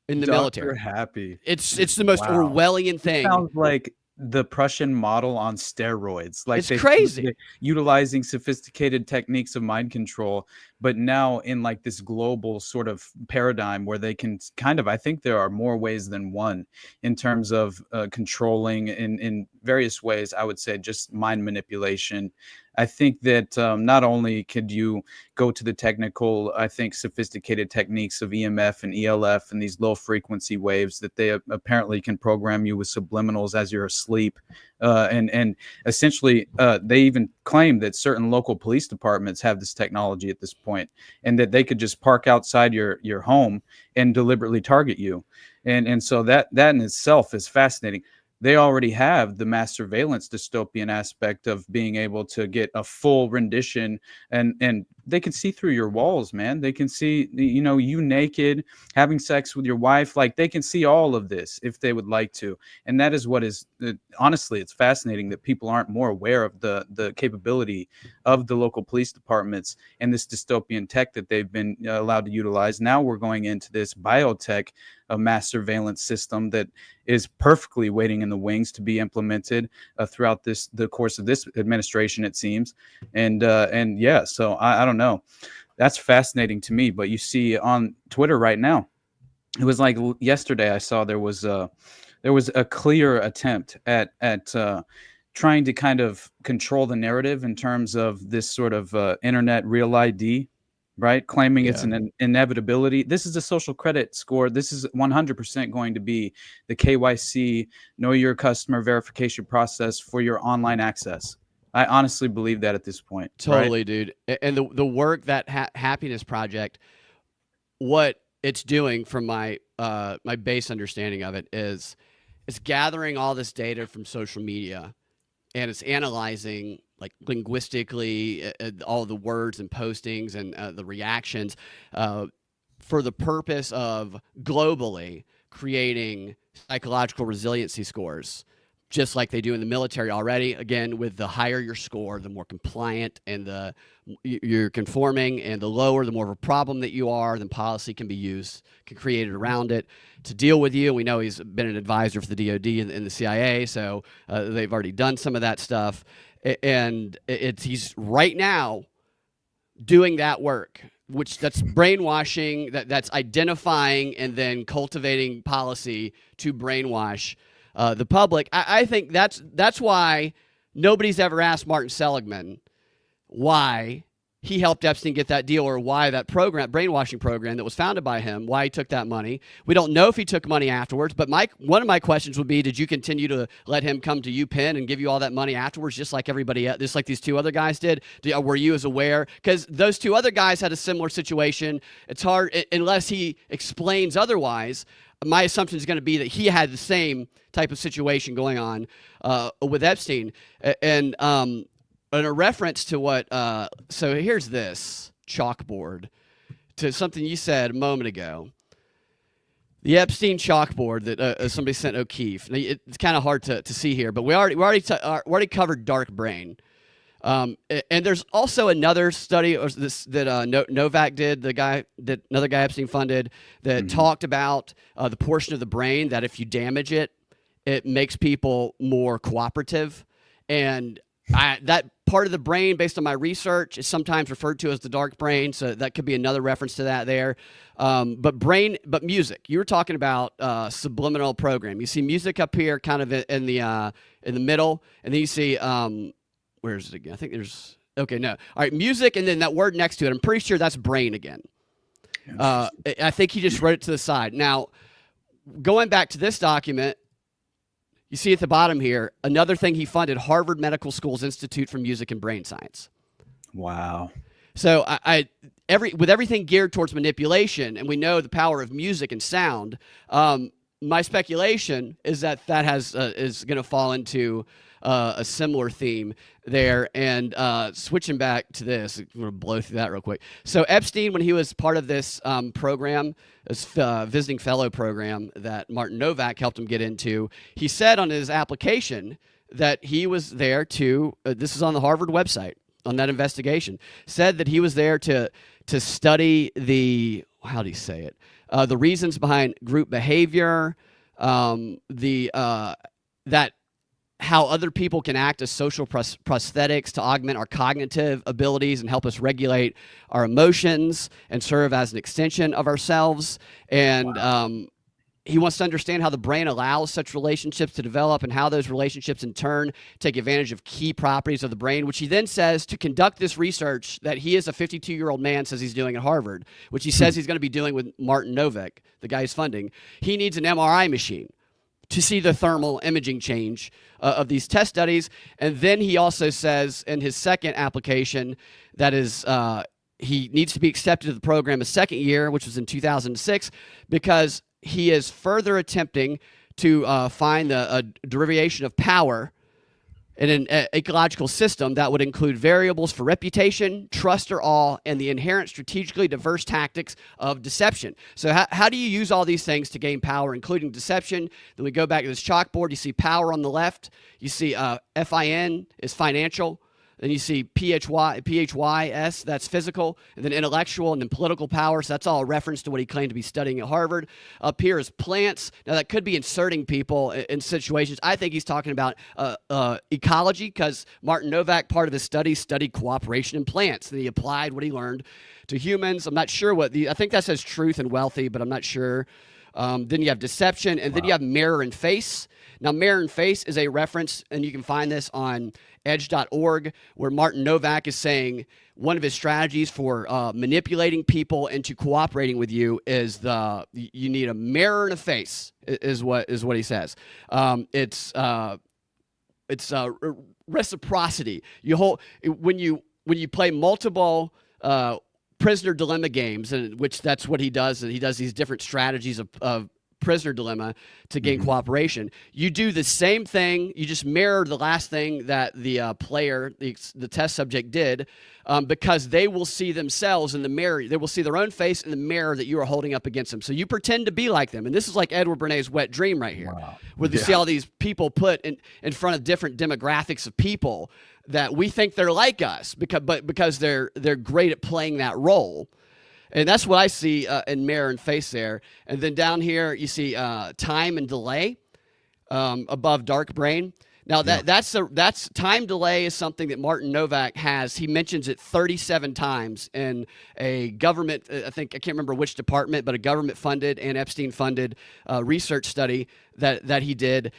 in the military. Dr. Happy. It's the most Orwellian thing. It sounds like the Prussian model on steroids. Like it's crazy. Utilizing sophisticated techniques of mind control, but now in like this global sort of paradigm where they can kind of, I think there are more ways than one in terms of controlling in various ways. I would say just mind manipulation. I think that not only could you go to the technical, I think sophisticated techniques of EMF and ELF and these low frequency waves that they apparently can program you with subliminals as you're asleep. And essentially, they even claim that certain local police departments have this technology at this point, and that they could just park outside your home and deliberately target you. And so that in itself is fascinating. They already have the mass surveillance dystopian aspect of being able to get a full rendition, and they can see through your walls, man. They can see, you naked, having sex with your wife. Like, they can see all of this if they would like to. And that is what is, honestly, it's fascinating that people aren't more aware of the capability of the local police departments and this dystopian tech that they've been allowed to utilize. Now we're going into this biotech, a mass surveillance system that is perfectly waiting in the wings to be implemented throughout the course of this administration, it seems. And yeah, so I don't know. That's fascinating to me. But you see on Twitter right now, it was like yesterday I saw there was a clear attempt at trying to kind of control the narrative in terms of this sort of internet real ID, right? Claiming it's an inevitability. This is a social credit score. This is 100% going to be the KYC, know your customer verification process for your online access. I honestly believe that at this point. Totally, right? dude. And the work that Happiness Project, what it's doing from my my base understanding of it is it's gathering all this data from social media, and it's analyzing like linguistically all the words and postings and the reactions for the purpose of globally creating psychological resiliency scores, just like they do in the military already. Again, with the higher your score, the more compliant and you're conforming, and the lower, the more of a problem that you are, then policy can be used, can create it around it to deal with you. We know he's been an advisor for the DOD and the CIA, so they've already done some of that stuff. And he's right now doing that work, that's brainwashing, that's identifying and then cultivating policy to brainwash the public. I think that's why nobody's ever asked Martin Seligman why he helped Epstein get that deal, or why that brainwashing program that was founded by him, why he took that money. We don't know if he took money afterwards, but one of my questions would be, did you continue to let him come to UPenn and give you all that money afterwards, just like everybody else, just like these two other guys did? Were you as aware? Because those two other guys had a similar situation. It's hard, unless he explains otherwise. My assumption is going to be that he had the same type of situation going on with Epstein. And a reference to what, so here's this chalkboard to something you said a moment ago. The Epstein chalkboard that somebody sent O'Keefe. Now, it's kind of hard to see here, but we already covered dark brain. And there's also another study that Novak did, another guy Epstein funded, that talked about the portion of the brain that if you damage it, it makes people more cooperative. And that part of the brain, based on my research, is sometimes referred to as the dark brain. So that could be another reference to that there. But music. You were talking about subliminal program. You see music up here, kind of in the middle, and then you see where is it again? I think there's no. All right, music, and then that word next to it. I'm pretty sure that's brain again. I think he just wrote it to the side. Now, going back to this document. You see at the bottom here, another thing he funded, Harvard Medical School's Institute for Music and Brain Science. Wow. So with everything geared towards manipulation, and we know the power of music and sound. My speculation is that is going to fall into a similar theme there. And switching back to this, I'm going to blow through that real quick. So Epstein, when he was part of this program, this visiting fellow program that Martin Novak helped him get into, he said on his application that he was there to, this is on the Harvard website, on that investigation, said that he was there to study the, how do you say it? The reasons behind group behavior, that how other people can act as social prosthetics to augment our cognitive abilities and help us regulate our emotions and serve as an extension of ourselves. And he wants to understand how the brain allows such relationships to develop and how those relationships in turn take advantage of key properties of the brain, which he then says to conduct this research that he is a 52-year-old man says he's doing at Harvard, which he says he's going to be doing with Martin Novak, the guy he's funding. He needs an MRI machine to see the thermal imaging change of these test studies. And then he also says in his second application that is he needs to be accepted to the program a second year, which was in 2006, because he is further attempting to find a derivation of power in an ecological system that would include variables for reputation, trust or awe, and the inherent strategically diverse tactics of deception. So how do you use all these things to gain power, including deception? Then we go back to this chalkboard. You see power on the left. You see FIN is financial. Then you see PHYS, that's physical, and then intellectual, and then political power. So that's all a reference to what he claimed to be studying at Harvard. Up here is plants. Now, that could be inserting people in situations. I think he's talking about ecology, because Martin Novak, part of his study, studied cooperation in plants. And he applied what he learned to humans. I'm not sure I think that says truth and wealthy, but I'm not sure. Then you have deception, and then you have mirror and face. Now, mirror and face is a reference, and you can find this on edge.org, where Martin Novak is saying one of his strategies for manipulating people into cooperating with you is you need a mirror and a face, is what he says. It's reciprocity. When you play multiple prisoner dilemma games, and which that's what he does, and he does these different strategies of prisoner dilemma to gain cooperation. You do the same thing. You just mirror the last thing that the player, the test subject did, because they will see themselves in the mirror. They will see their own face in the mirror that you are holding up against them. So you pretend to be like them. And this is like Edward Bernays' wet dream right here, where you see all these people put in front of different demographics of people that we think they're like us, because they're great at playing that role. And that's what I see in mirror and face there. And then down here, you see time and delay above dark brain. Now, that's time delay is something that Martin Novak has. He mentions it 37 times in a government, I can't remember which department, but a government-funded and Epstein-funded research study that he did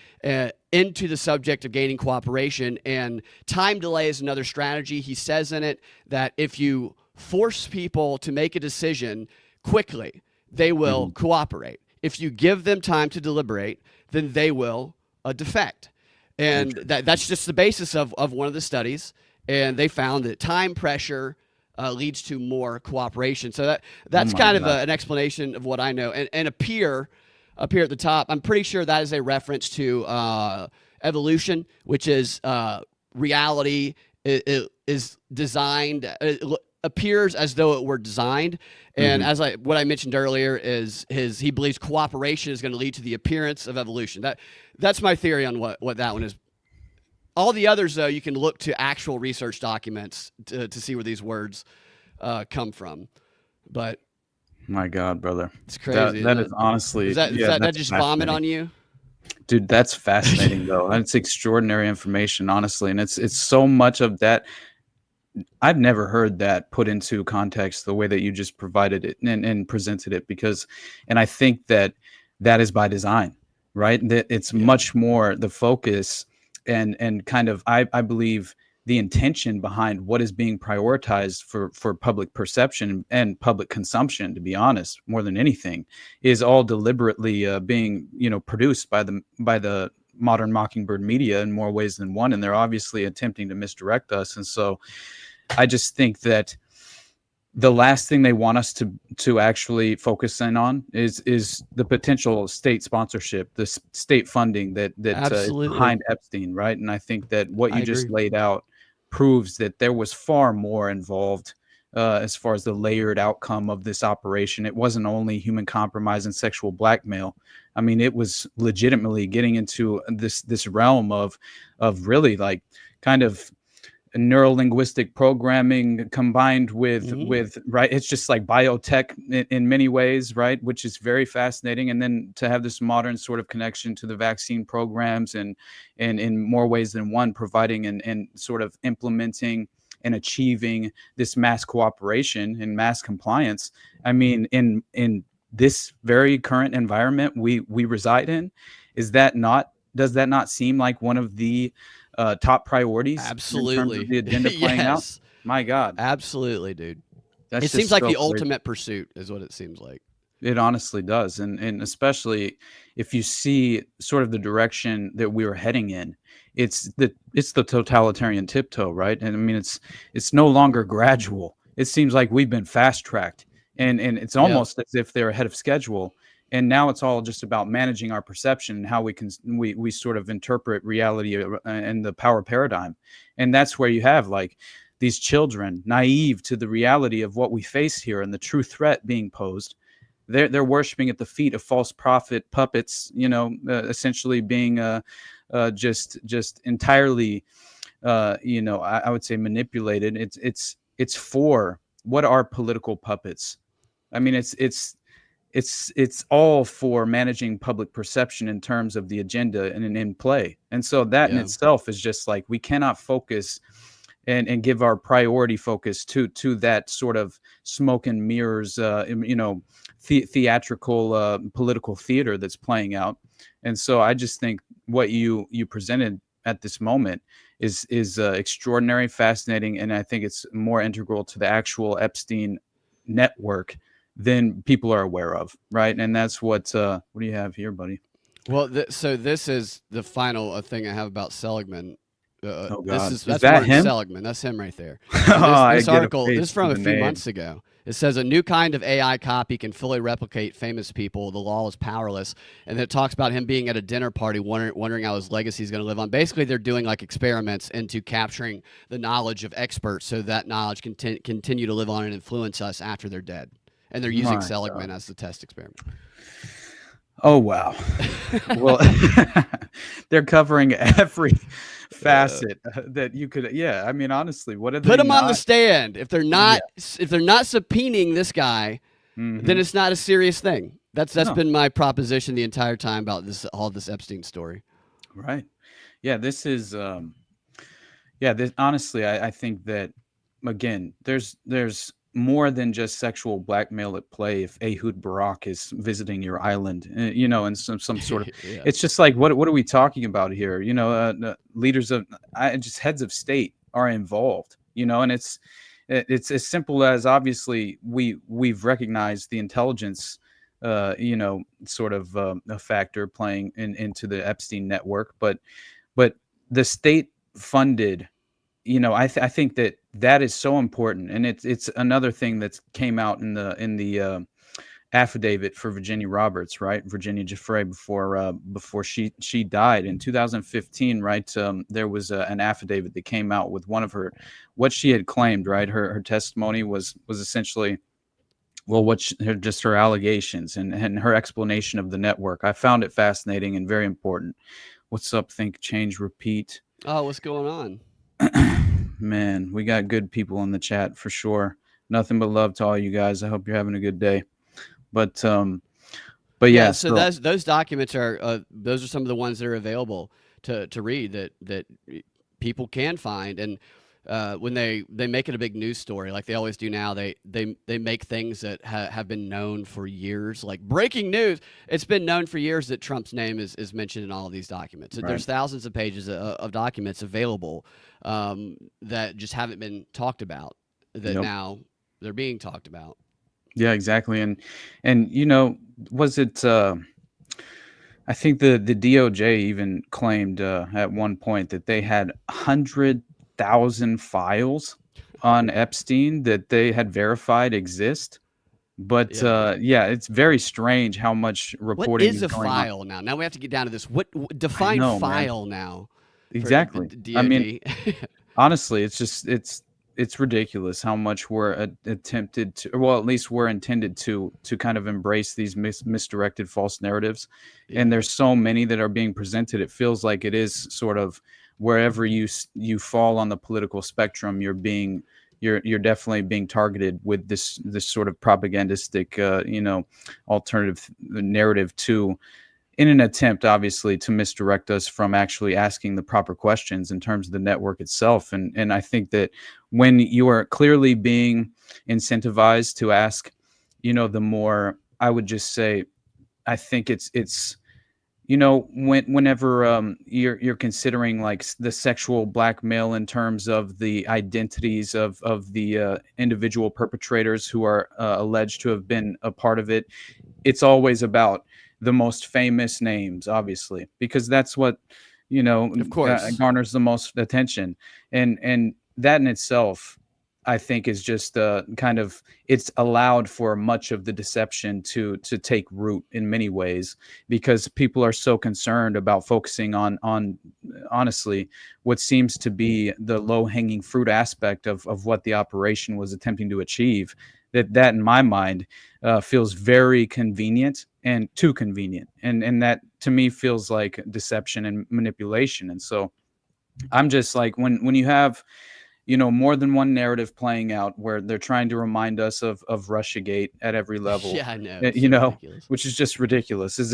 into the subject of gaining cooperation. And time delay is another strategy. He says in it that if you force people to make a decision quickly, they will cooperate. If you give them time to deliberate, then they will defect. And that's just the basis of one of the studies. And they found that time pressure leads to more cooperation. So that's kind of an explanation of what I know. And up here at the top, I'm pretty sure that is a reference to evolution, which is reality is designed. Appears as though it were designed, and what I mentioned earlier is he believes cooperation is going to lead to the appearance of evolution. That's my theory on what that one is. All the others, though, you can look to actual research documents to see where these words come from. But my God, brother, it's crazy. That is honestly, is that just vomit on you? Dude, that's fascinating though. That's extraordinary information, honestly, and it's so much of that. I've never heard that put into context the way that you just provided it and presented it, and I think that is by design, right? That it's much more the focus and kind of, I believe the intention behind what is being prioritized for public perception and public consumption, to be honest, more than anything, is all deliberately being, produced by the modern Mockingbird media in more ways than one. And they're obviously attempting to misdirect us. And so I just think that the last thing they want us to actually focus in on is the potential state sponsorship, the state funding that is Absolutely. behind Epstein, right? And I think that what I you just agree. laid out proves that there was far more involved as far as the layered outcome of this operation. It wasn't only human compromise and sexual blackmail. I mean, it was legitimately getting into this realm of really like kind of neurolinguistic programming combined with right, it's just like biotech in many ways, right, which is very fascinating. And then to have this modern sort of connection to the vaccine programs and in more ways than one, providing and sort of implementing and achieving this mass cooperation and mass compliance. I mean, in this very current environment we reside in, does that not seem like one of the top priorities Absolutely. in terms of the agenda playing out? Yes. My God. Absolutely, dude. That's It seems just like so the crazy. ultimate pursuit is what it seems like. It honestly does. And especially if you see sort of the direction that we were heading in, it's the totalitarian tiptoe, right? And I mean, it's no longer gradual. It seems like we've been fast tracked and it's almost as if they're ahead of schedule. And now it's all just about managing our perception and how we sort of interpret reality and the power paradigm. And that's where you have like these children naive to the reality of what we face here and the true threat being posed. They're worshiping at the feet of false prophet puppets, essentially being just entirely, I would say manipulated. It's for what are political puppets. I mean, it's all for managing public perception in terms of the agenda and in play. And so that in itself is just like, we cannot focus and give our priority focus to that sort of smoke and mirrors, theatrical political theater that's playing out. And so I just think what you presented at this moment is extraordinary, fascinating, and I think it's more integral to the actual Epstein network than people are aware of, right? And that's what do you have here, buddy? Well, so this is the final thing I have about Seligman. Oh God, that's is that Martin him? Seligman. That's him right there. I This get a article face this is from for a the few name. months ago. It says a new kind of AI copy can fully replicate famous people. The law is powerless, and it talks about him being at a dinner party, wondering how his legacy is going to live on. Basically, they're doing like experiments into capturing the knowledge of experts, so that knowledge can continue to live on and influence us after they're dead. And they're using My Seligman as the test experiment. Oh wow. Well, they're covering every facet that you could. Yeah, I mean, honestly, what did Put they him on the not- stand. If they're not subpoenaing this guy, then it's not a serious thing. That's No. been my proposition the entire time about all this Epstein story. Right. Yeah, this is this honestly, I think that again, there's more than just sexual blackmail at play if Ehud Barak is visiting your island, and some sort of Yeah. it's just like what are we talking about here? Leaders of just heads of state are involved, and it's as simple as obviously we've recognized the intelligence sort of a factor playing into the Epstein network, but the state funded, I think that is so important, and it's another thing that came out in the affidavit for Virginia Roberts, right? Virginia Jafrey before she died in 2015, right? There was an affidavit that came out with what she had claimed, right? Her testimony was essentially, well, just her allegations and her explanation of the network. I found it fascinating and very important. What's up? Think, change, repeat. Oh, what's going on? Man, we got good people in the chat for sure. Nothing but love to all you guys. I hope you're having a good day. But yeah. So those documents are those are some of the ones that are available to read that people can find. And when they make it a big news story, like they always do now, they make things that have been known for years, like breaking news. It's been known for years that Trump's name is mentioned in all of these documents. Right. There's thousands of pages of documents available that just haven't been talked about, that now they're being talked about. Yeah, exactly. And was it I think the DOJ even claimed at one point that they had 100,000 files on Epstein that they had verified exist. But yeah, it's very strange how much What reporting is a going on. file now? Now we have to get down to this. What I define know, man. file now? For Exactly. DOD. I mean, honestly, it's ridiculous how much we're attempted to, well, at least we're intended to kind of embrace these misdirected false narratives. And there's so many that are being presented. It feels like it is sort of wherever you fall on the political spectrum, you're definitely being targeted with this sort of propagandistic, alternative narrative in an attempt, obviously, to misdirect us from actually asking the proper questions in terms of the network itself. And I think that when you are clearly being incentivized to ask, the more, I would just say, I think it's whenever you're considering like the sexual blackmail in terms of the identities of the individual perpetrators who are alleged to have been a part of it, it's always about the most famous names, obviously, because that's what Of course. garners the most attention, and that in itself, I think, is just kind of, it's allowed for much of the deception to take root in many ways, because people are so concerned about focusing on honestly what seems to be the low-hanging fruit aspect of what the operation was attempting to achieve, that in my mind feels very convenient and too convenient, and that to me feels like deception and manipulation. And so I'm just like, when you have more than one narrative playing out where they're trying to remind us of Russiagate at every level, Yeah, I know. It's so ridiculous. which is just ridiculous, as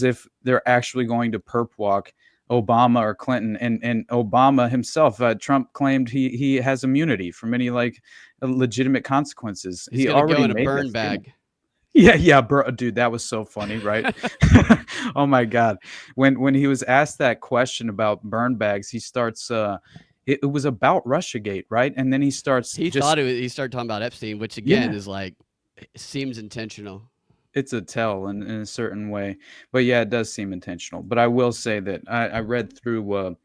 if they're actually going to perp walk Obama or Clinton, and Obama himself. Trump claimed he has immunity from any legitimate consequences. He's He gonna already go in a made burn that bag. statement. Yeah, bro, dude, that was so funny, right? Oh my God, when he was asked that question about burn bags, he starts. It was about Russiagate, right? And then he starts. He started talking about Epstein, which again is like, seems intentional. It's a tell in a certain way, but yeah, it does seem intentional. But I will say that I read through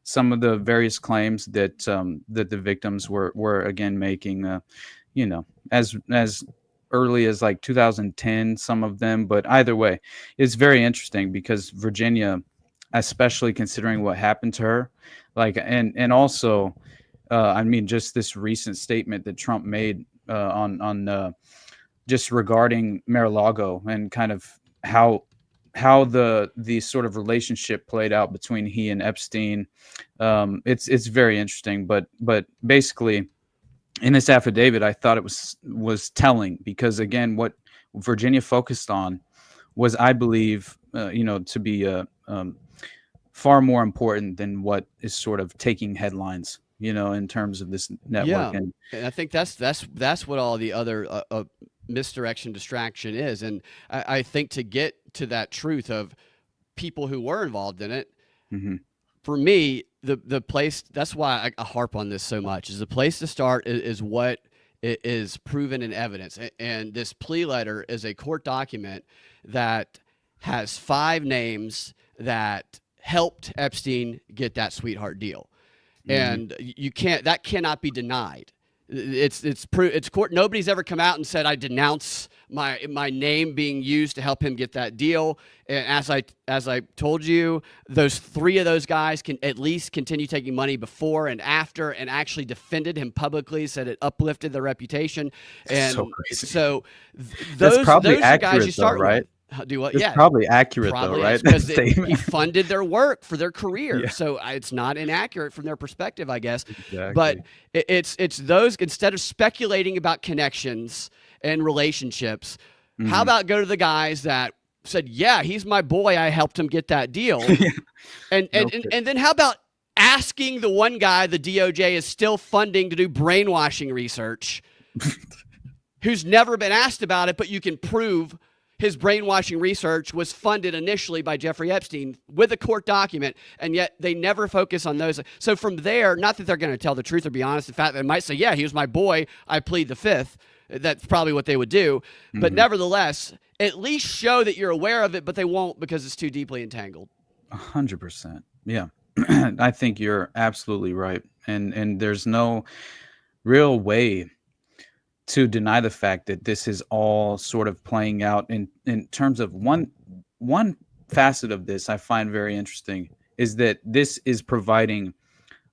some of the various claims that that the victims were again making, as early as like 2010, some of them. But either way, it's very interesting because Virginia, especially considering what happened to her, and also, I mean, just this recent statement that Trump made on just regarding Mar-a-Lago, and kind of how the sort of relationship played out between he and Epstein. It's very interesting, but basically, in this affidavit, I thought it was telling, because again, what Virginia focused on was, I believe, to be far more important than what is sort of taking headlines, in terms of this network. Yeah, and I think that's what all the other misdirection, distraction is. And I think to get to that truth of people who were involved in it, for me, the place, that's why I harp on this so much, is the place to start is what is proven in evidence. And this plea letter is a court document that has 5 names that helped Epstein get that sweetheart deal. And that cannot be denied. It's court. Nobody's ever come out and said, I denounce my name being used to help him get that deal. And as I told you, those 3 of those guys can at least continue taking money before and after, and actually defended him publicly, said it uplifted their reputation. And so crazy. so That's probably those accurate, guys you start though, right? with. Do what? It's Yeah, probably accurate, probably though, right? because he funded their work for their career, Yeah. so it's not inaccurate from their perspective, I guess. Exactly. But it's those, instead of speculating about connections and relationships, how about go to the guys that said, "Yeah, he's my boy. I helped him get that deal," and then how about asking the one guy the DOJ is still funding to do brainwashing research, who's never been asked about it, but you can prove his brainwashing research was funded initially by Jeffrey Epstein with a court document, and yet they never focus on those. So from there, not that they're going to tell the truth or be honest, in fact, they might say, yeah, he was my boy, I plead the 5th. That's probably what they would do. But nevertheless, at least show that you're aware of it, but they won't, because it's too deeply entangled. 100%. Yeah. I think you're absolutely right. And there's no, real way to deny the fact that this is all sort of playing out in terms of one facet of this I find very interesting is that this is providing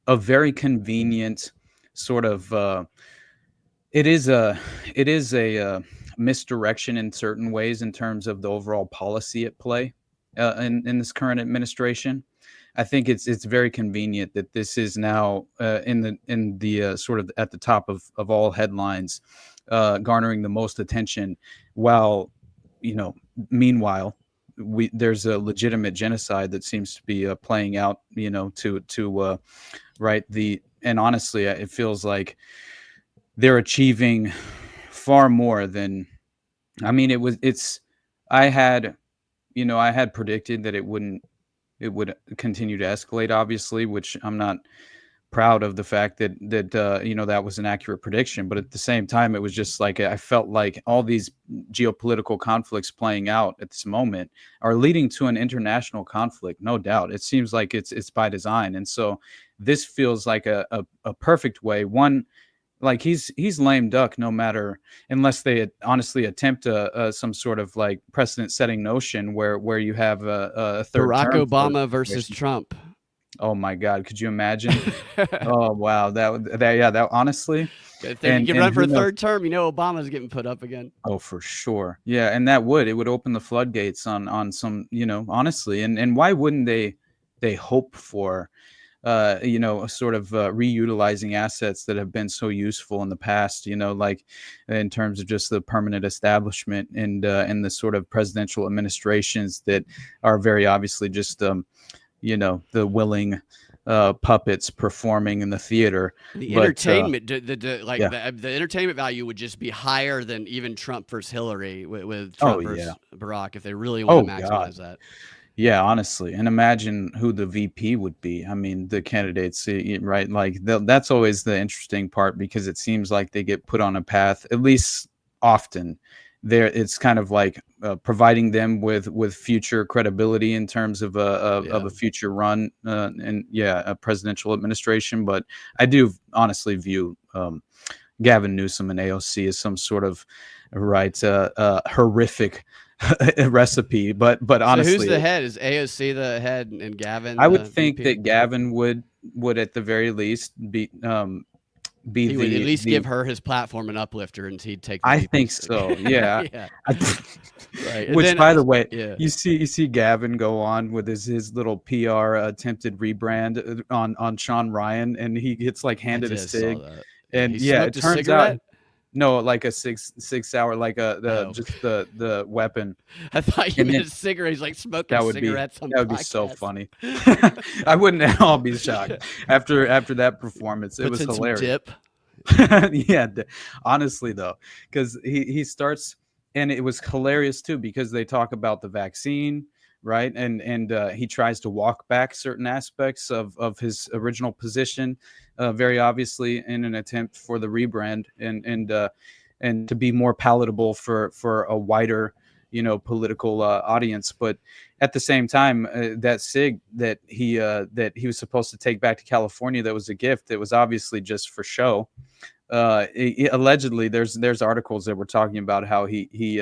a very convenient sort of it is a misdirection in certain ways in terms of the overall policy at play in this current administration. I think it's very convenient that this is now in the sort of at the top of all headlines, garnering the most attention, while meanwhile there's a legitimate genocide that seems to be playing out, to right and honestly, it feels like they're achieving far more than, I mean, I had predicted that it would continue to escalate, obviously, which I'm not proud of the fact that that was an accurate prediction. But at the same time, it was just like, I felt like all these geopolitical conflicts playing out at this moment are leading to an international conflict, no doubt. It seems like it's by design. And so this feels like a perfect way. One, like he's lame duck, no matter, unless they honestly attempt some sort of like precedent setting notion where you have a third Barack term Obama versus Trump. Oh my God, could you imagine? Oh wow, that honestly, if they can run for a third term, Obama's getting put up again. Oh, for sure. Yeah, and it would open the floodgates on some, honestly, and why wouldn't they hope for sort of reutilizing assets that have been so useful in the past, like in terms of just the permanent establishment and the sort of presidential administrations that are very obviously just, the willing puppets performing in the theater. The entertainment, the entertainment value would just be higher than even Trump versus Hillary with Trump versus Barack if they really want to maximize that. Yeah, honestly. And imagine who the VP would be. I mean, the candidates, right? Like that's always the interesting part, because it seems like they get put on a path, at least often. It's kind of like providing them with future credibility in terms of a future run a presidential administration. But I do honestly view Gavin Newsom and AOC as some sort of horrific recipe, but honestly, so who's the head? Is AOC the head and Gavin? I would think that Gavin would at the very least be he would at least give her his platform and uplifter, and he'd take. I think so. Yeah. Yeah. Right. Which, by the way, you see Gavin go on with his little PR attempted rebrand on Sean Ryan, and he gets like handed a cig, and it turns out. No, like a 6 hour, like just the weapon. I thought you meant a cigarette. He's like smoking cigarettes. That would be so funny. I wouldn't at all be shocked after that performance. It was hilarious. Dip. Yeah, honestly though, because he starts, and it was hilarious too, because they talk about the vaccine, right? And he tries to walk back certain aspects of his original position, very obviously in an attempt for the rebrand and to be more palatable for a wider, political audience. But at the same time, that cig that he was supposed to take back to California, that was a gift. That was obviously just for show. Allegedly, there's articles that were talking about how he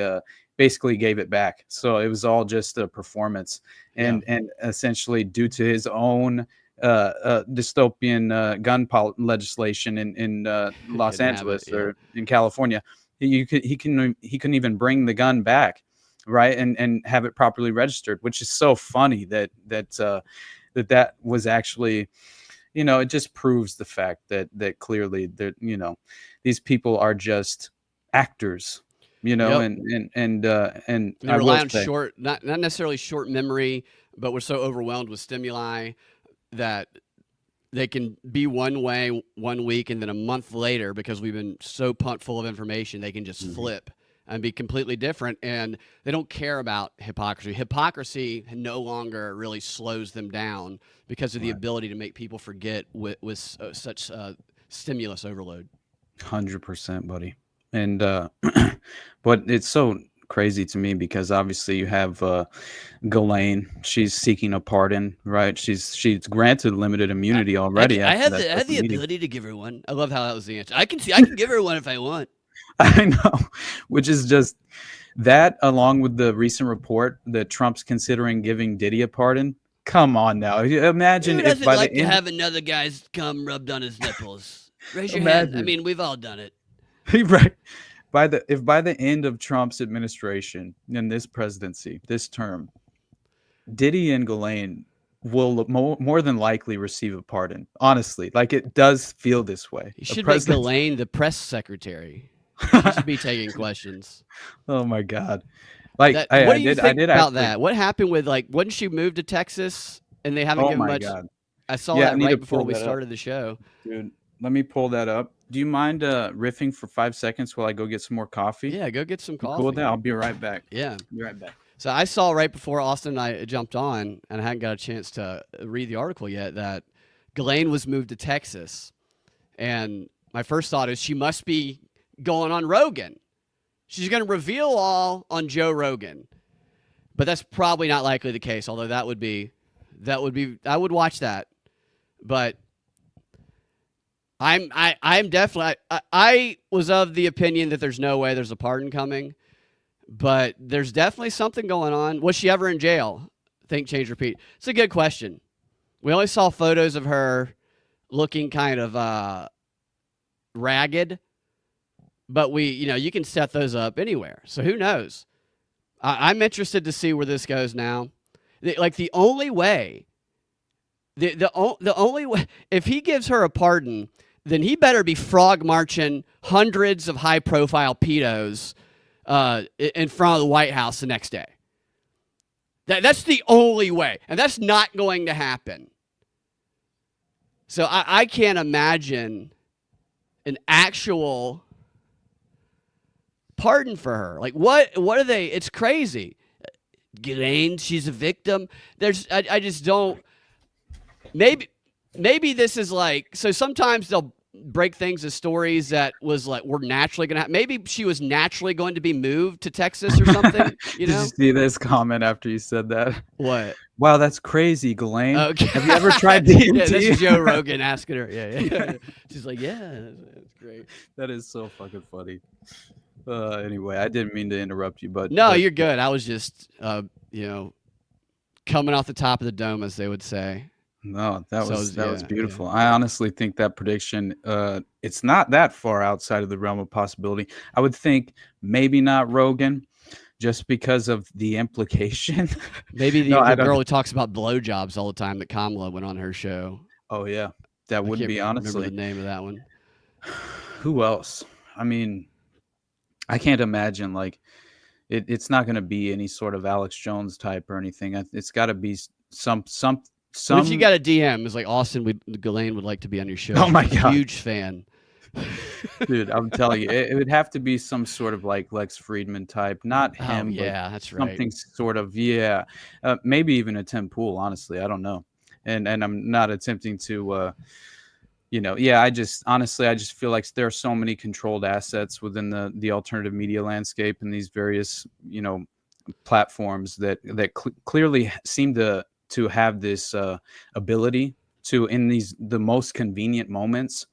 basically gave it back. So it was all just a performance, and essentially due to his own dystopian gun legislation in Los Angeles or in California, he couldn't even bring the gun back, right, and have it properly registered, which is so funny that was actually, it just proves the fact that clearly that these people are just actors. And they rely on short, not necessarily short memory, but we're so overwhelmed with stimuli that they can be one way 1 week, and then a month later, because we've been so pumped full of information, they can just flip and be completely different. And they don't care about hypocrisy. Hypocrisy no longer really slows them down because of the ability to make people forget with such stimulus overload. 100%, buddy. And but it's so crazy to me because obviously you have Ghislaine. She's seeking a pardon, right? She's granted limited immunity already. I after have that social media. ability to give her one. I love how that was the answer. I can give her one if I want. I know, which is just that, along with the recent report that Trump's considering giving Diddy a pardon. Come on now, imagine Who if doesn't by like the to end, have another guy's cum rubbed on his nipples? Raise your hand. I Imagine. mean, we've all done it. right, by the end of Trump's administration in this presidency, this term, Diddy and Ghislaine will more than likely receive a pardon. Honestly, like it does feel this way. You should make Ghislaine the press secretary. She should be taking questions. Oh my God. Like What I do you did think about actually, that? What happened with wouldn't she move to Texas and they haven't oh given my much? God, I saw Yeah, I that need to right before pull we that up. started the show. dude. Let me pull that up. Do you mind riffing for 5 seconds while I go get some more coffee? Yeah, go get some You coffee. cool with that? I'll be right back. Yeah. Be right back. So I saw right before Austin and I jumped on, and I hadn't got a chance to read the article yet, that Ghislaine was moved to Texas. And my first thought is she must be going on Rogan. She's going to reveal all on Joe Rogan. But that's probably not likely the case, although that would be I would watch that. But I'm definitely I was of the opinion that there's no way there's a pardon coming. But there's definitely something going on. Was she ever in jail? Think, change, repeat. It's a good question. We only saw photos of her looking kind of ragged, but you can set those up anywhere. So who knows? I'm interested to see where this goes now. The only way, the only way, if he gives her a pardon, then he better be frog marching hundreds of high profile pedos in front of the White House the next day. That's the only way, and that's not going to happen. So I can't imagine an actual pardon for her. Like what are they? It's crazy. Ghislaine, she's a victim. I just don't. Maybe this is like, so sometimes they'll break things as stories that was like were naturally gonna happen. Maybe she was naturally going to be moved to Texas or something. Did you see this comment after you said that? What? Wow, that's crazy, Ghislaine. Okay. Have you ever tried DMT? Yeah, this is Joe Rogan asking her. Yeah. She's like, yeah, that's great. That is so fucking funny. Anyway, I didn't mean to interrupt you, but No, you're good. I was just, coming off the top of the dome, as they would say. No, that was yeah, beautiful. I honestly think that prediction, it's not that far outside of the realm of possibility. I would think maybe not Rogan, just because of the implication. Maybe the girl who talks about blowjobs all the time that Kamala went on her show. Oh yeah, that would be honestly. Remember the name of that one? Who else? I mean, I can't imagine like it's not going to be any sort of Alex Jones type or anything. It's got to be some. What if you got a DM? It's like, Austin, Ghislaine would like to be on your show. Oh my God. Huge fan. Dude, I'm telling you, it would have to be some sort of like Lex Friedman type, not him. Yeah, that's right. Something sort of, maybe even a Tim Pool. Honestly, I don't know, and I'm not attempting to, I just feel like there are so many controlled assets within the alternative media landscape and these various platforms that clearly seem to have this ability to, in the most convenient moments,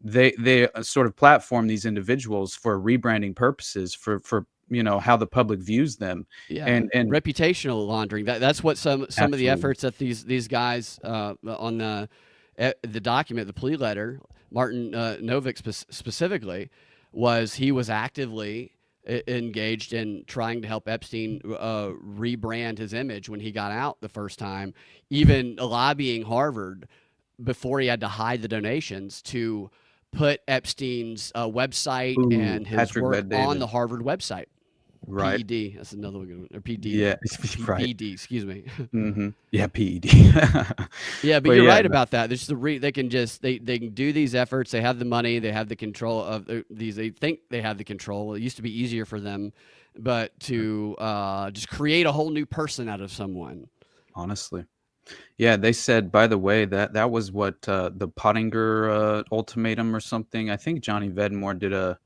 they sort of platform these individuals for rebranding purposes, for how the public views them. Yeah, and reputational laundering. That's what some of the efforts that these guys on the document, the plea letter, Martin Novick specifically, he was actively engaged in trying to help Epstein rebrand his image when he got out the first time, even lobbying Harvard before he had to hide the donations to put Epstein's website and his Patrick work Bet-David. on the Harvard website. Right. PED. That's another one. Or PD. Yeah, right. PED, excuse me. Mm-hmm. Yeah, PED. Yeah, but you're right about that. There's they can do these efforts. They have the money. They have the control of these. They think they have the control. It used to be easier for them, but to just create a whole new person out of someone. Honestly. Yeah, they said, by the way, that was what the Pottinger ultimatum or something. I think Johnny Vedmore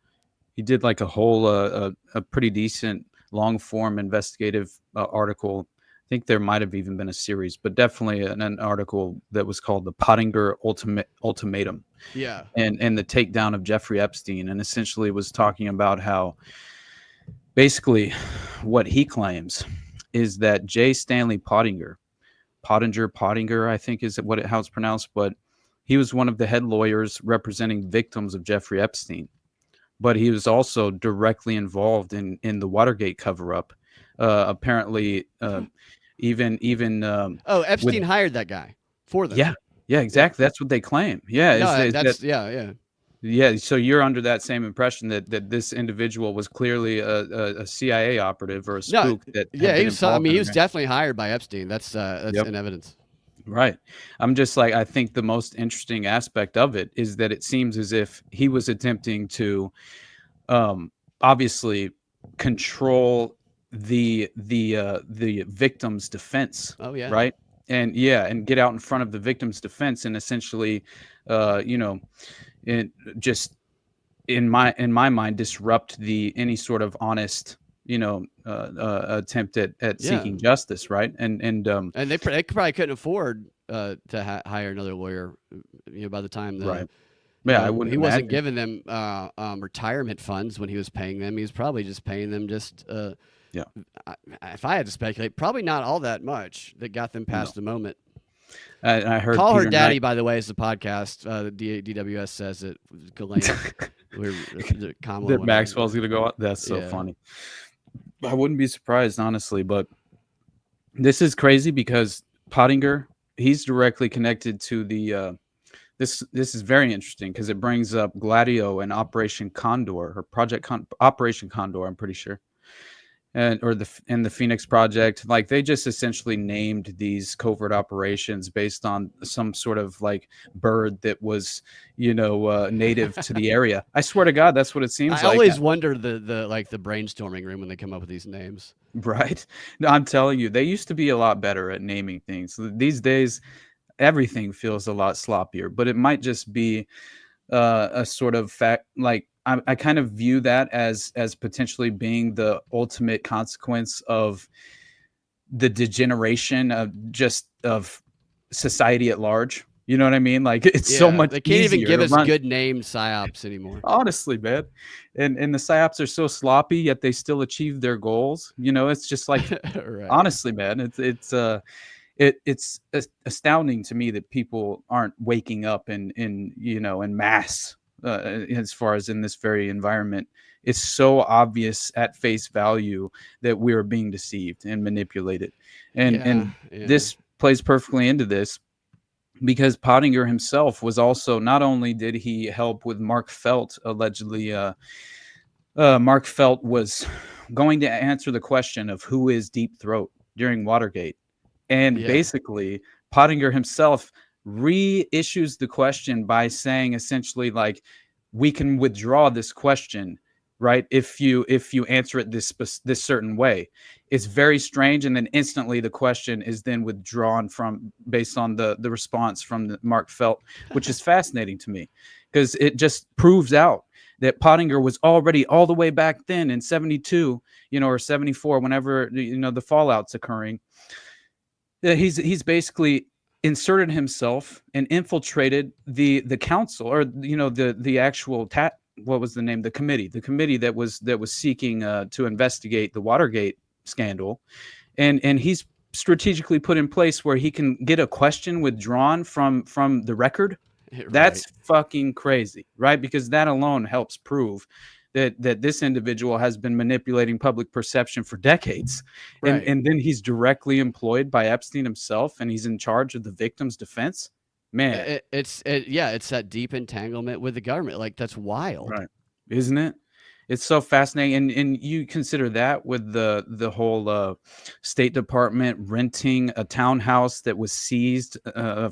did like a whole a pretty decent long form investigative article. I think there might have even been a series, but definitely an article that was called the Pottinger Ultimatum. Yeah. And the takedown of Jeffrey Epstein, and essentially was talking about how basically what he claims is that J. Stanley Pottinger, I think is how it's pronounced, but he was one of the head lawyers representing victims of Jeffrey Epstein. But he was also directly involved in the Watergate cover-up. Apparently, even Epstein hired that guy for them. Yeah, exactly. That's what they claim. Yeah, No, yeah. So you're under that same impression that this individual was clearly a CIA operative or a spook. He was definitely hired by Epstein. That's in evidence. Right. I'm just like, I think the most interesting aspect of it is that it seems as if he was attempting to obviously control the victim's defense. Oh yeah. Right. And get out in front of the victim's defense and essentially just in my mind disrupt any sort of honest attempt at seeking justice, right? And they probably couldn't afford to hire another lawyer, by the time right. Yeah, I wouldn't. He wasn't giving them retirement funds when he was paying them. He was probably just paying them if I had to speculate, probably not all that much that got them past the moment. I heard Call Peter Her Daddy, Knight. by the way, is the podcast. DWS says it. Ghislaine, that Maxwell's going to go out. That's so funny. I wouldn't be surprised, honestly, but this is crazy because Pottinger, he's directly connected to the this is very interesting because it brings up Gladio and Operation Condor, or Operation Condor, I'm pretty sure. And the Phoenix Project, like they just essentially named these covert operations based on some sort of like bird that was, native to the area. I swear to God, that's what it seems like. I always wonder the brainstorming room when they come up with these names. Right? No, I'm telling you, they used to be a lot better at naming things. These days, everything feels a lot sloppier. But it might just be a sort of fact, like. I kind of view that as potentially being the ultimate consequence of the degeneration of society at large. You know what I mean? Like it's so much. They can't even give us run. good named psyops anymore. Honestly, man, and the psyops are so sloppy, yet they still achieve their goals. It's just like, right. Honestly, man, it's astounding to me that people aren't waking up in mass. As far as in this very environment, it's so obvious at face value that we are being deceived and manipulated. And this plays perfectly into this because Pottinger himself was also, not only did he help with Mark Felt, allegedly, Mark Felt was going to answer the question of who is Deep Throat during Watergate. And basically, Pottinger himself reissues the question by saying essentially like, we can withdraw this question, right? If you answer it this certain way. It's very strange. And then instantly the question is then withdrawn based on the response from Mark Felt, which is fascinating to me because it just proves out that Pottinger was already all the way back then in 72, or 74, whenever, the fallout's occurring. He's basically inserted himself and infiltrated the council, or the actual what was the name, the committee that was seeking to investigate the Watergate scandal, and he's strategically put in place where he can get a question withdrawn from the record. Right. That's fucking crazy, right? Because that alone helps prove that this individual has been manipulating public perception for decades. Right. And then he's directly employed by Epstein himself, and he's in charge of the victim's defense. Man, it's that deep entanglement with the government. Like, that's wild. Right. Isn't it? It's so fascinating. And you consider that with the whole State Department renting a townhouse that was seized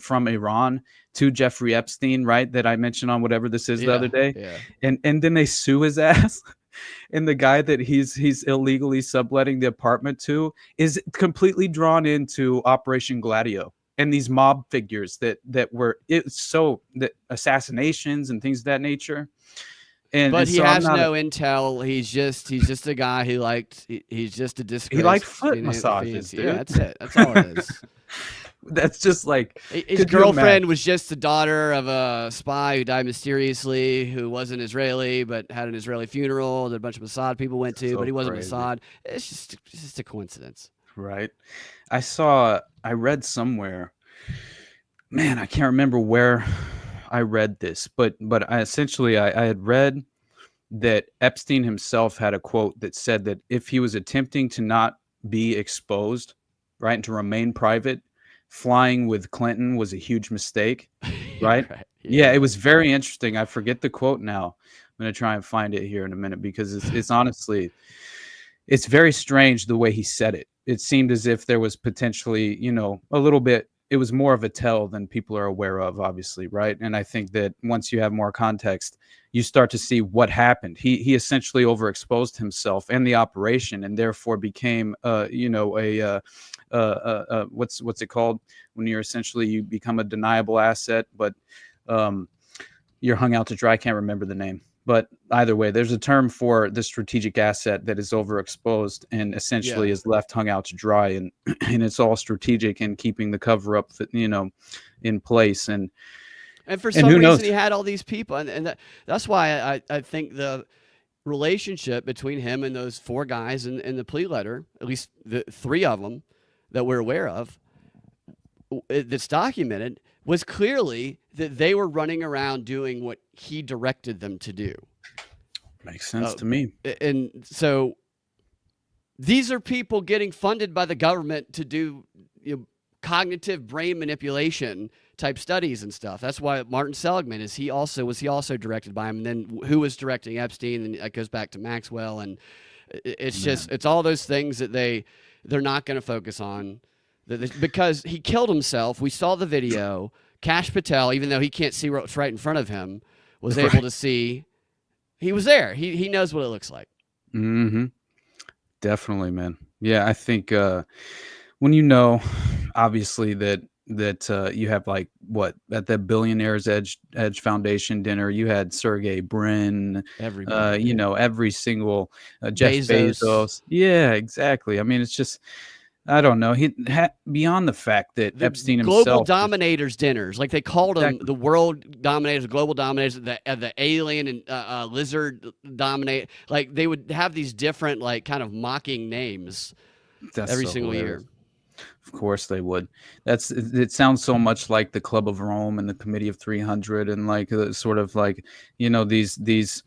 from Iran to Jeffrey Epstein, right? That I mentioned on whatever this is the other day. Yeah. And then they sue his ass. And the guy that he's illegally subletting the apartment to is completely drawn into Operation Gladio and these mob figures that were that assassinations and things of that nature. But he so I'm has not no intel. He's just a guy who he's just a disgrace. he liked foot massages, dude. Yeah, that's it. That's all it is. That's just like His girlfriend was just the daughter of a spy who died mysteriously, who wasn't Israeli but had an Israeli funeral that a bunch of Mossad people went to, So but he wasn't crazy. Mossad. It's just a coincidence. Right. I read somewhere, man, I can't remember where I read this, but I had read that Epstein himself had a quote that said that if he was attempting to not be exposed, right, and to remain private, flying with Clinton was a huge mistake, right? Right. Yeah, it was very interesting. I forget the quote now. I'm going to try and find it here in a minute because it's honestly, it's very strange the way he said it. It seemed as if there was potentially, a little bit, it was more of a tell than people are aware of, obviously, right? And I think that once you have more context, you start to see what happened. He essentially overexposed himself and the operation, and therefore became, what's it called when you become a deniable asset, but you're hung out to dry. I can't remember the name. But either way, there's a term for the strategic asset that is overexposed and essentially is left hung out to dry, and it's all strategic in keeping the cover up, in place. And for some reason, he had all these people, and that's why I think the relationship between him and those four guys in the plea letter, at least the three of them that we're aware of, that's documented, was clearly that they were running around doing what he directed them to do. Makes sense to me. And so these are people getting funded by the government to do cognitive brain manipulation type studies and stuff. That's why Martin Seligman was he also directed by him, and then who was directing Epstein, and it goes back to Maxwell, and it's all those things that they're not going to focus on. Because he killed himself. We saw the video. Kash Patel, even though he can't see what's right in front of him, was able to see. He was there. He knows what it looks like. Mm-hmm. Definitely, man. Yeah, I think when obviously that you have like at the Billionaires Edge Foundation dinner, you had Sergey Brin, every single Jeff Bezos. Yeah, exactly. I mean, it's just. I don't know. Beyond the fact that Epstein himself, global dominators dinners, like they called them, the world dominators, global dominators, the alien and lizard dominate. Like they would have these different, like kind of mocking names every single year. Of course they would. It sounds so much like the Club of Rome and the Committee of 300, and like sort of like these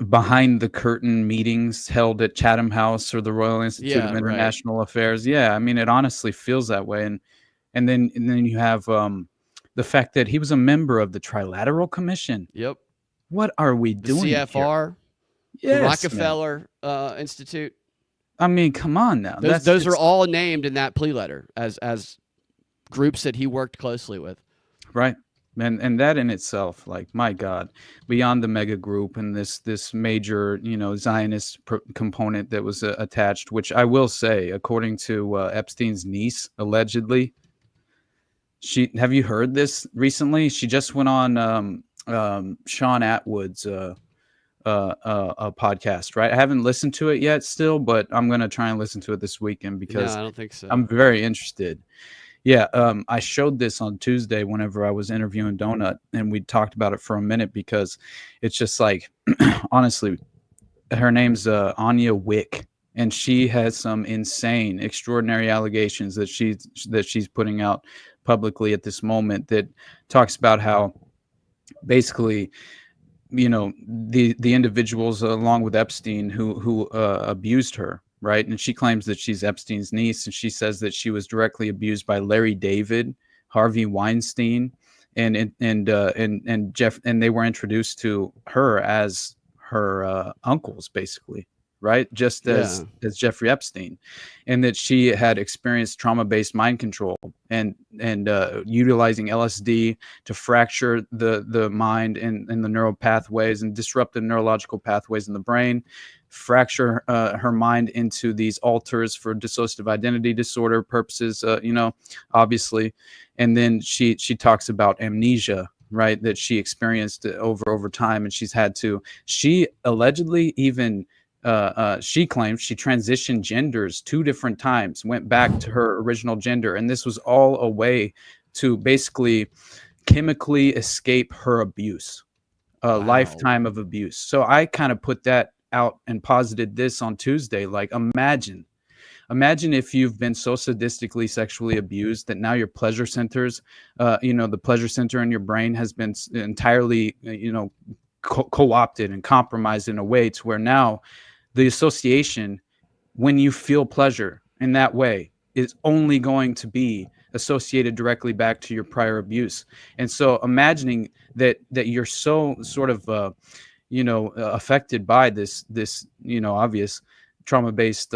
behind the curtain meetings held at Chatham House or the Royal Institute of International Affairs. Yeah, I mean, it honestly feels that way. And then you have the fact that he was a member of the Trilateral Commission. Yep. What are we doing? The CFR, yes, the Rockefeller Institute. I mean, come on now. Those are all named in that plea letter as groups that he worked closely with. Right. And that in itself, like, my God, beyond the mega group and this major, Zionist component that was attached, which I will say, according to Epstein's niece, allegedly, have you heard this recently? She just went on Sean Atwood's a podcast, right? I haven't listened to it yet still, but I'm going to try and listen to it this weekend because I don't think so. I'm very interested. Yeah, I showed this on Tuesday whenever I was interviewing Donut, and we talked about it for a minute because it's just like, honestly, her name's Anya Wick, and she has some insane, extraordinary allegations that she's putting out publicly at this moment that talks about how basically, the individuals along with Epstein who abused her. Right. And she claims that she's Epstein's niece, and she says that she was directly abused by Larry David, Harvey Weinstein, and Jeff, and they were introduced to her as her uncles, basically. Right. Just as Jeffrey Epstein, and that she had experienced trauma-based mind control and utilizing LSD to fracture the mind and the neural pathways and disrupt the neurological pathways in the brain, fracture her mind into these alters for dissociative identity disorder purposes, obviously. And then she talks about amnesia, right, that she experienced over time, and she allegedly even she claims she transitioned genders 2 different times, went back to her original gender, and this was all a way to basically chemically escape her abuse, a lifetime of abuse. So I kind of put that out and posited this on Tuesday. Like, imagine if you've been so sadistically sexually abused that now your pleasure centers, the pleasure center in your brain has been entirely, co-opted and compromised in a way to where now the association, when you feel pleasure in that way, is only going to be associated directly back to your prior abuse. And so imagining that you're so sort of, affected by this, obvious trauma-based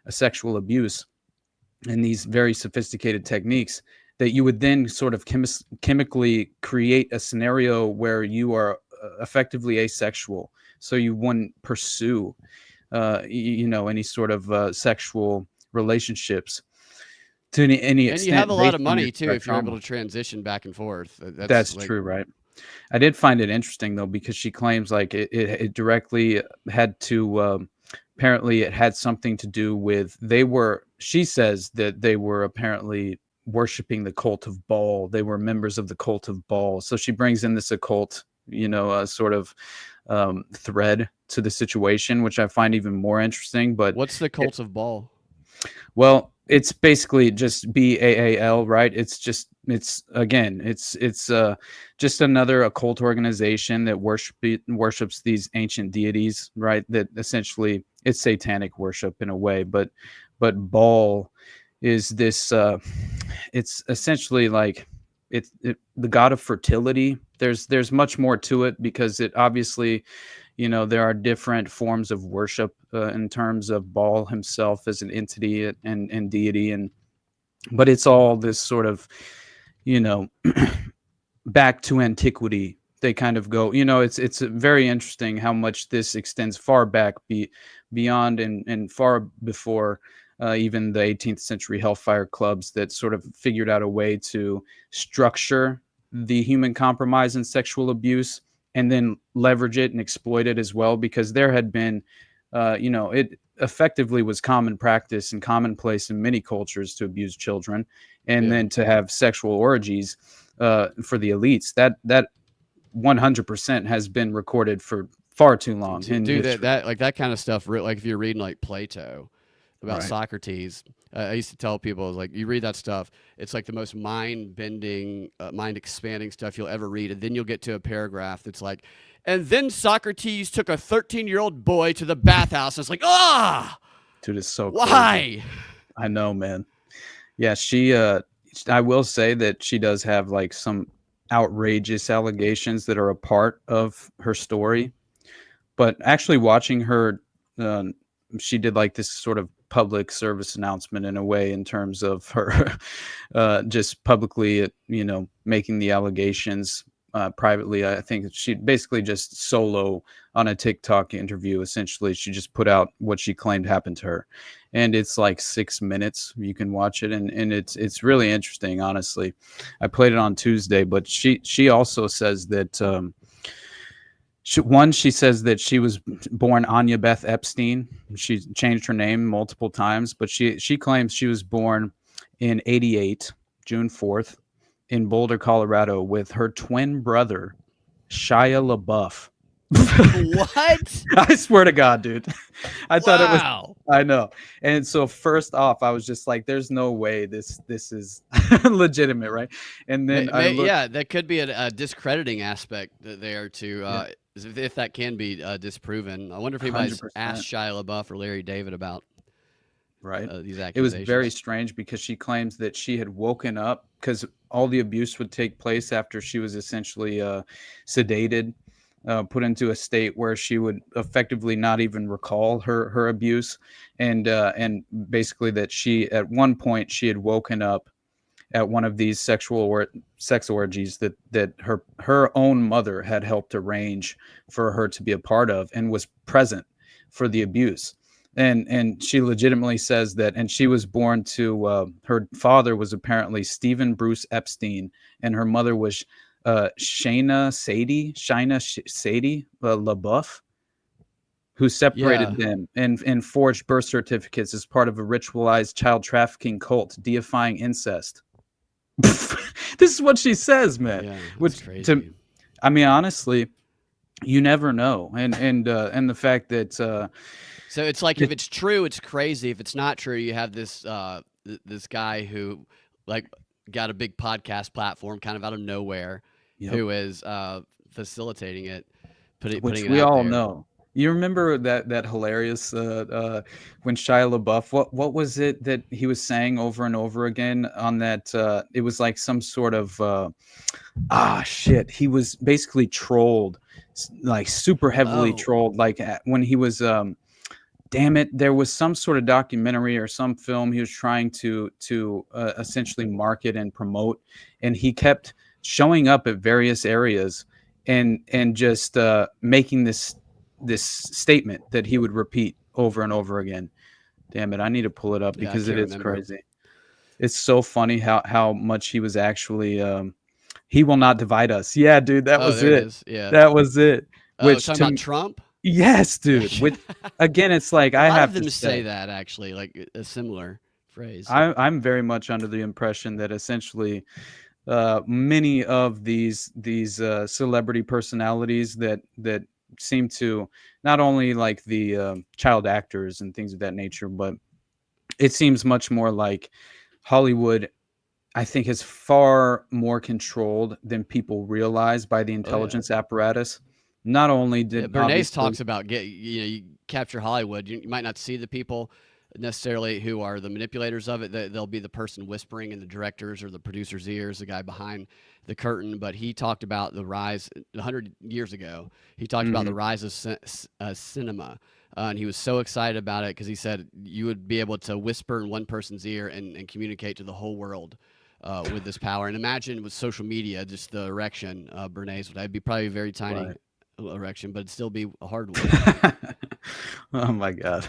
sexual abuse and these very sophisticated techniques, that you would then sort of chemically create a scenario where you are effectively asexual. So you wouldn't pursue, any sort of sexual relationships to any extent. And you have a lot of money too if you're trauma. able to transition back and forth. That's true, right? I did find it interesting though, because she claims like it directly had to. Apparently, it had something to do with she says that they were apparently worshiping the cult of Baal. They were members of the cult of Baal. So she brings in this occult, sort of thread to the situation, which I find even more interesting. But what's the cult of Baal? Well, it's basically just BAAL, right? It's just another occult organization that worships these ancient deities, right? That essentially it's satanic worship in a way, but Baal is this. It's essentially like it's the god of fertility. There's much more to it because it obviously, there are different forms of worship in terms of Baal himself as an entity and deity, but it's all this sort of, back to antiquity. They kind of go, it's very interesting how much this extends far back beyond and far before even the 18th century hellfire clubs that sort of figured out a way to structure the human compromise and sexual abuse and then leverage it and exploit it as well, because there had been, it effectively was common practice and commonplace in many cultures to abuse children and then to have sexual orgies for the elites. That 100% has been recorded for far too long. Dude, that kind of stuff, like if you're reading like Plato about Socrates, I used to tell people, I was like, you read that stuff, it's like the most mind-bending, mind-expanding stuff you'll ever read. And then you'll get to a paragraph that's like, and then Socrates took a 13-year-old boy to the bathhouse. And it's like, dude, it's so why? Crazy. I know, man. Yeah, I will say that she does have like some outrageous allegations that are a part of her story. But actually watching her, she did like this sort of public service announcement in a way in terms of her just publicly, making the allegations privately. I think she basically just solo on a TikTok interview. Essentially, she just put out what she claimed happened to her, and it's like 6 minutes. You can watch it, and it's really interesting. Honestly, I played it on Tuesday, but she also says that she says that she was born Anya Beth Epstein. She changed her name multiple times, but she claims she was born in '88, June 4th, in Boulder, Colorado, with her twin brother, Shia LaBeouf. What? I swear to God, dude. I thought it was. Wow. I know. And so first off, I was just like, "There's no way this is legitimate, right?" And then that could be a discrediting aspect there to if that can be disproven. I wonder if anybody's 100%. asked Shia LaBeouf or Larry David about these accusations. It was very strange because she claims that she had woken up because all the abuse would take place after she was essentially sedated, put into a state where she would effectively not even recall her abuse, and basically that she at one point she had woken up at one of these sex orgies that her own mother had helped arrange for her to be a part of and was present for the abuse. And she legitimately says that, and she was born to her father was apparently Stephen Bruce Epstein, and her mother was Shayna Sadie LaBeouf, who separated them and forged birth certificates as part of a ritualized child trafficking cult, deifying incest. This is what she says, man. Yeah, Which crazy. I mean, honestly, you never know, and the fact that so it's like if it's true, it's crazy. If it's not true, you have this this guy who like got a big podcast platform kind of out of nowhere, who is facilitating it, which putting it we out all there. know. You remember that hilarious when Shia LaBeouf, what was it that he was saying over and over again on that? It was like some sort of shit. He was basically trolled, like super heavily trolled. Like when he was damn it, there was some sort of documentary or some film he was trying to essentially market and promote, and he kept showing up at various areas and just making this statement that he would repeat over and over again. Damn it, I need to pull it up because it is crazy. It's so funny how much he was actually he will not divide us. Yeah, dude, that was it. Yeah, that was it. Which talking about Trump? Yes, dude. With again, it's like a I lot have of them to say that actually, like a similar phrase. I'm very much under the impression that essentially many of these celebrity personalities that seem to not only like the child actors and things of that nature, but it seems much more like Hollywood, I think, is far more controlled than people realize by the intelligence apparatus. Not only did Bernays talks about you capture Hollywood, you might not see the people necessarily who are the manipulators of it. They'll be the person whispering in the directors or the producer's ears, the guy behind the curtain. But he talked about the rise 100 years ago. He talked about the rise of cinema. And he was so excited about it because he said you would be able to whisper in one person's ear and communicate to the whole world with this power. And imagine with social media, just the erection, Bernays would be probably very tiny erection, but it'd still be a hard one. Oh my God.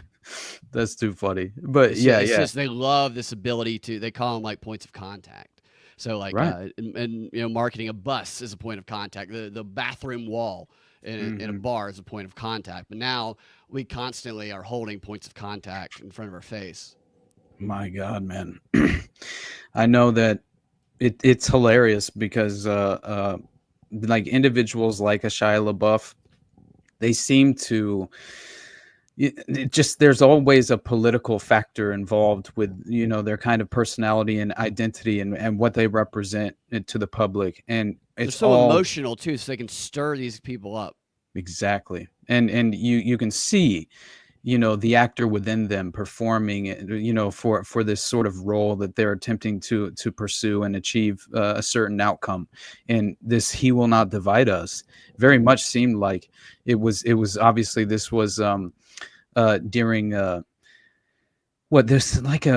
That's too funny. But it's just they love this ability to, they call them like points of contact. So like, and marketing a bus is a point of contact. The bathroom wall in a bar is a point of contact. But now we constantly are holding points of contact in front of our face. My God, man. I know that it's hilarious because like individuals like a Shia LaBeouf, they seem to there's always a political factor involved with their kind of personality and identity and what they represent to the public, and it's so all emotional too, so they can stir these people up. Exactly. And you can see the actor within them performing for this sort of role that they're attempting to pursue and achieve a certain outcome. And this "he will not divide us" very much seemed like it was obviously this was during there's like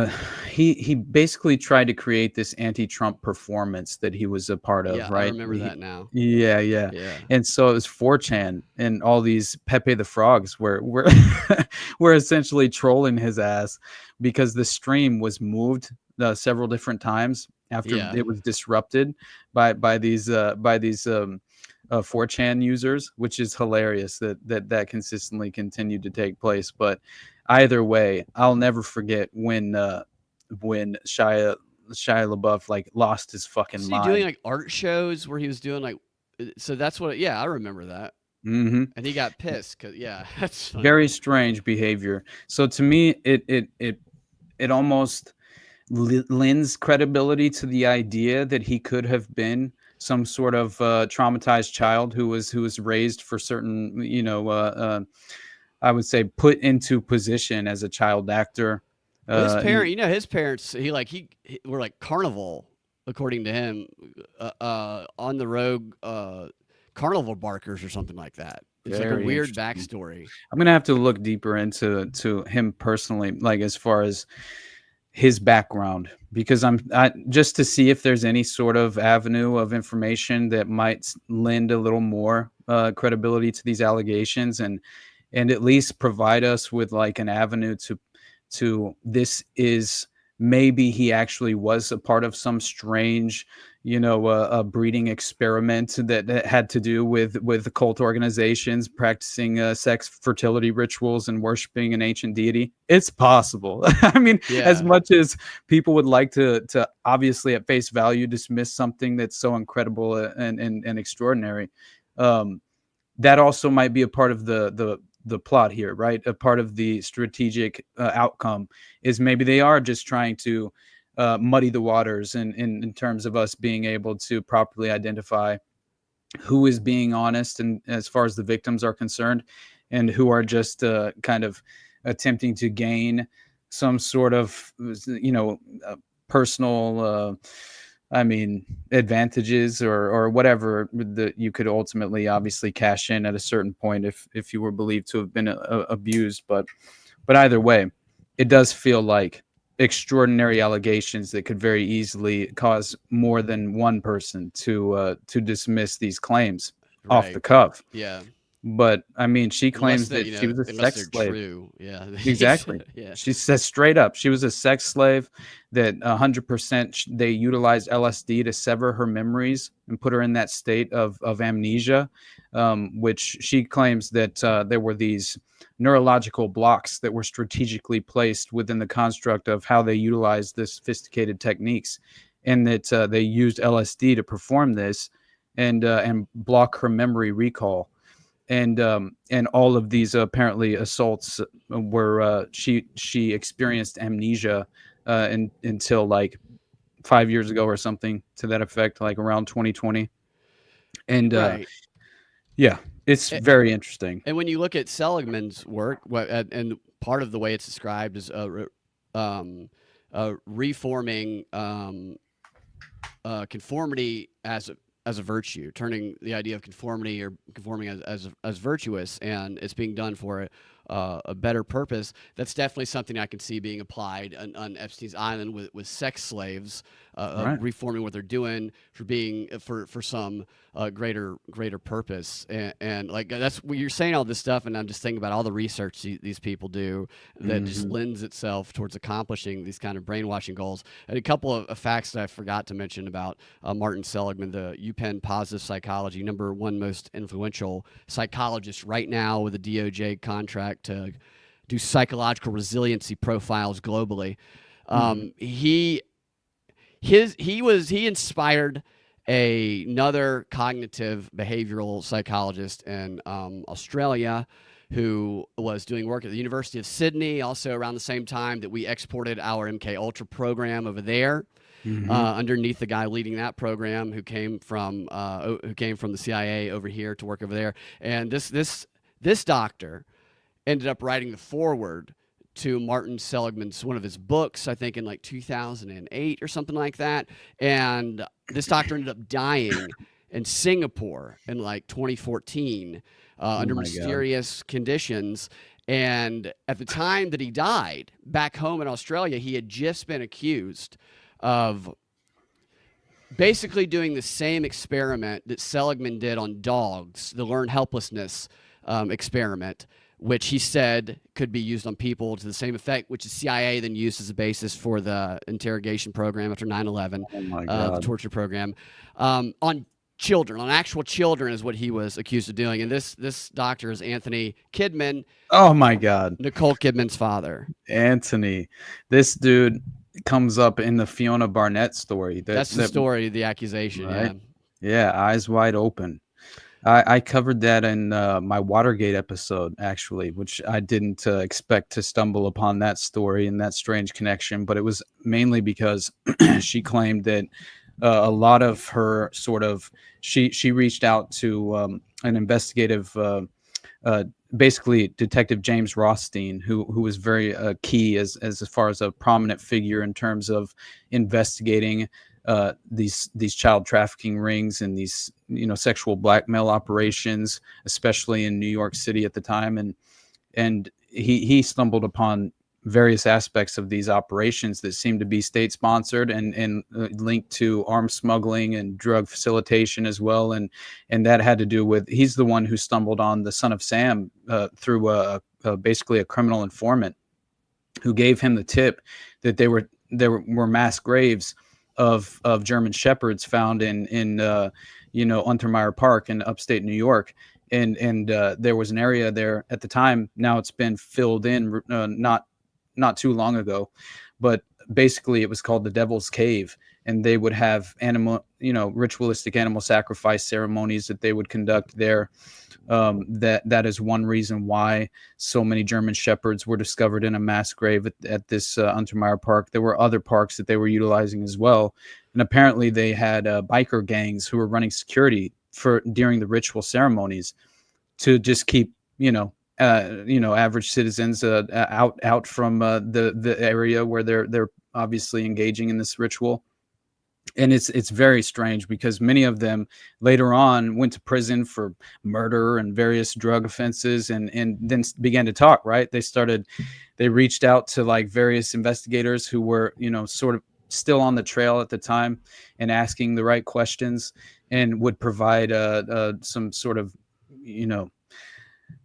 he basically tried to create this anti-Trump performance that he was a part of, right? I remember that now. Yeah. And so it was 4chan and all these Pepe the Frogs were essentially trolling his ass because the stream was moved several different times after it was disrupted by these 4chan users, which is hilarious that consistently continued to take place. But either way, I'll never forget when Shia LaBeouf like lost his fucking mind. Doing like art shows where he was doing like, so that's what. I remember that. Mm-hmm. And he got pissed because that's funny. Very strange behavior. So to me, it almost lends credibility to the idea that he could have been some sort of traumatized child who was raised for certain, I would say put into position as a child actor. His parents, he were like carnival, according to him, on the road carnival barkers or something like that. It's like a weird backstory. I'm gonna have to look deeper into him personally, like as far as his background, because I'm just to see if there's any sort of avenue of information that might lend a little more credibility to these allegations and at least provide us with like an avenue to this is maybe he actually was a part of some strange, a breeding experiment that had to do with occult organizations practicing sex fertility rituals and worshiping an ancient deity. It's possible. I mean, as much as people would like to obviously at face value dismiss something that's so incredible and extraordinary, that also might be a part of the plot here, right? A part of the strategic outcome is maybe they are just trying to muddy the waters in terms of us being able to properly identify who is being honest and as far as the victims are concerned, and who are just kind of attempting to gain some sort of personal advantages or whatever that you could ultimately obviously cash in at a certain point if you were believed to have been abused. But either way, it does feel like extraordinary allegations that could very easily cause more than one person to dismiss these claims off the cuff. Yeah. But I mean, she claims that she was a sex slave. True. Yeah. Exactly. Yeah. She says straight up she was a sex slave, that 100% they utilized LSD to sever her memories and put her in that state of amnesia, which she claims that there were these neurological blocks that were strategically placed within the construct of how they utilized the sophisticated techniques, and that they used LSD to perform this and block her memory recall. And all of these apparently assaults were she experienced amnesia until like 5 years ago or something to that effect, like around 2020. And yeah, it's very interesting. And when you look at Seligman's work, and part of the way it's described is reforming conformity as a virtue, turning the idea of conformity or conforming as virtuous, and it's being done for a better purpose. That's definitely something I can see being applied on Epstein's Island with sex slaves, reforming what they're doing for some greater purpose. And like that's what you're saying, all this stuff, and I'm just thinking about all the research these people do that just lends itself towards accomplishing these kind of brainwashing goals. And a couple of facts that I forgot to mention about Martin Seligman, the UPenn positive psychology #1 most influential psychologist right now with a DOJ contract to do psychological resiliency profiles globally. He inspired another cognitive behavioral psychologist in Australia who was doing work at the University of Sydney, also around the same time that we exported our MK Ultra program over there. Underneath the guy leading that program, who came from the CIA over here to work over there. And this doctor ended up writing the foreword to Martin Seligman's one of his books, I think in like 2008 or something like that. And this doctor ended up dying in Singapore in like 2014 under mysterious conditions. And at the time that he died, back home in Australia, he had just been accused of basically doing the same experiment that Seligman did on dogs, the learned helplessness experiment, which he said could be used on people to the same effect, which the CIA then used as a basis for the interrogation program after 9/11, the torture program, on children, on actual children, is what he was accused of doing. And this doctor is Anthony Kidman. Oh my God. Nicole Kidman's father. Anthony. This dude comes up in the Fiona Barnett story. That's the story, the accusation, right? Yeah, Eyes Wide Open. I covered that in my Watergate episode, actually, which I didn't expect to stumble upon that story and that strange connection. But it was mainly because she claimed that a lot of her she reached out to an investigative, basically Detective James Rothstein, who was very key as far as a prominent figure in terms of investigating these child trafficking rings and these sexual blackmail operations, especially in New York City at the time, and he stumbled upon various aspects of these operations that seemed to be state sponsored and linked to arms smuggling and drug facilitation as well, and that had to do with, he's the one who stumbled on the Son of Sam through basically a criminal informant who gave him the tip that there were mass graves of German shepherds found in Untermeyer Park in upstate New York. And there was an area there at the time. Now it's been filled in not too long ago, but basically it was called the Devil's Cave, and they would have ritualistic animal sacrifice ceremonies that they would conduct there. That is one reason why so many German shepherds were discovered in a mass grave at this Untermeyer Park. There were other parks that they were utilizing as well, and apparently they had biker gangs who were running security during the ritual ceremonies to just keep average citizens out from the area where they're obviously engaging in this ritual. And it's very strange because many of them later on went to prison for murder and various drug offenses, and then began to talk, right? They reached out to like various investigators who were, sort of still on the trail at the time and asking the right questions, and would provide some sort of,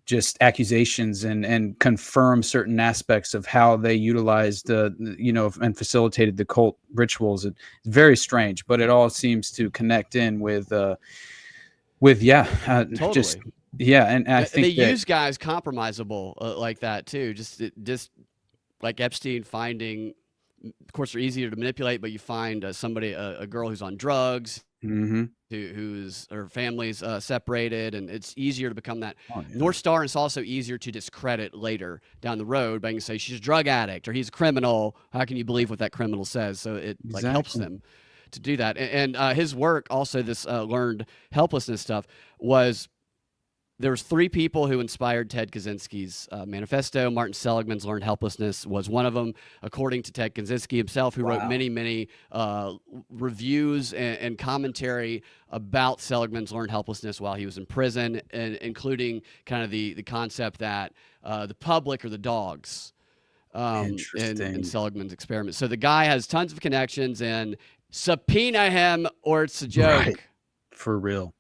just accusations and confirm certain aspects of how they utilized, and facilitated the cult rituals. It's very strange, but it all seems to connect in with totally. And I think they use guys compromisable like that too. Just like Epstein finding, of course, they're easier to manipulate, but you find somebody, a girl who's on drugs, who's her family's separated, and it's easier to become that North Star. And it's also easier to discredit later down the road by saying she's a drug addict or he's a criminal. How can you believe what that criminal says? So it helps them to do that. And his work also, this learned helplessness stuff, was there was 3 people who inspired Ted Kaczynski's manifesto. Martin Seligman's Learned Helplessness was one of them, according to Ted Kaczynski himself, who wrote many reviews and commentary about Seligman's Learned Helplessness while he was in prison, and including kind of the concept that the public are the dogs in Seligman's experiment. So the guy has tons of connections, and subpoena him or it's a joke. Right. For real.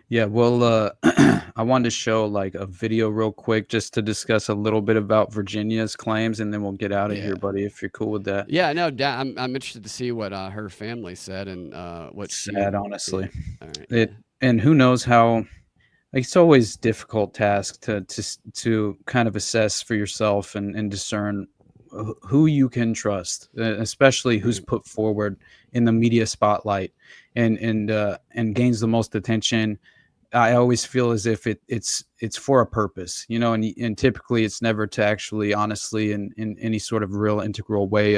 Yeah, well, I wanted to show like a video real quick just to discuss a little bit about Virginia's claims, and then we'll get out of here, buddy, if you're cool with that. Yeah, no, I'm interested to see what her family said and what sad, honestly. All right. And who knows how, like, it's always a difficult task to kind of assess for yourself and discern who you can trust, especially who's put forward in the media spotlight and gains the most attention. I always feel as if it's for a purpose, and typically it's never to actually honestly in any sort of real integral way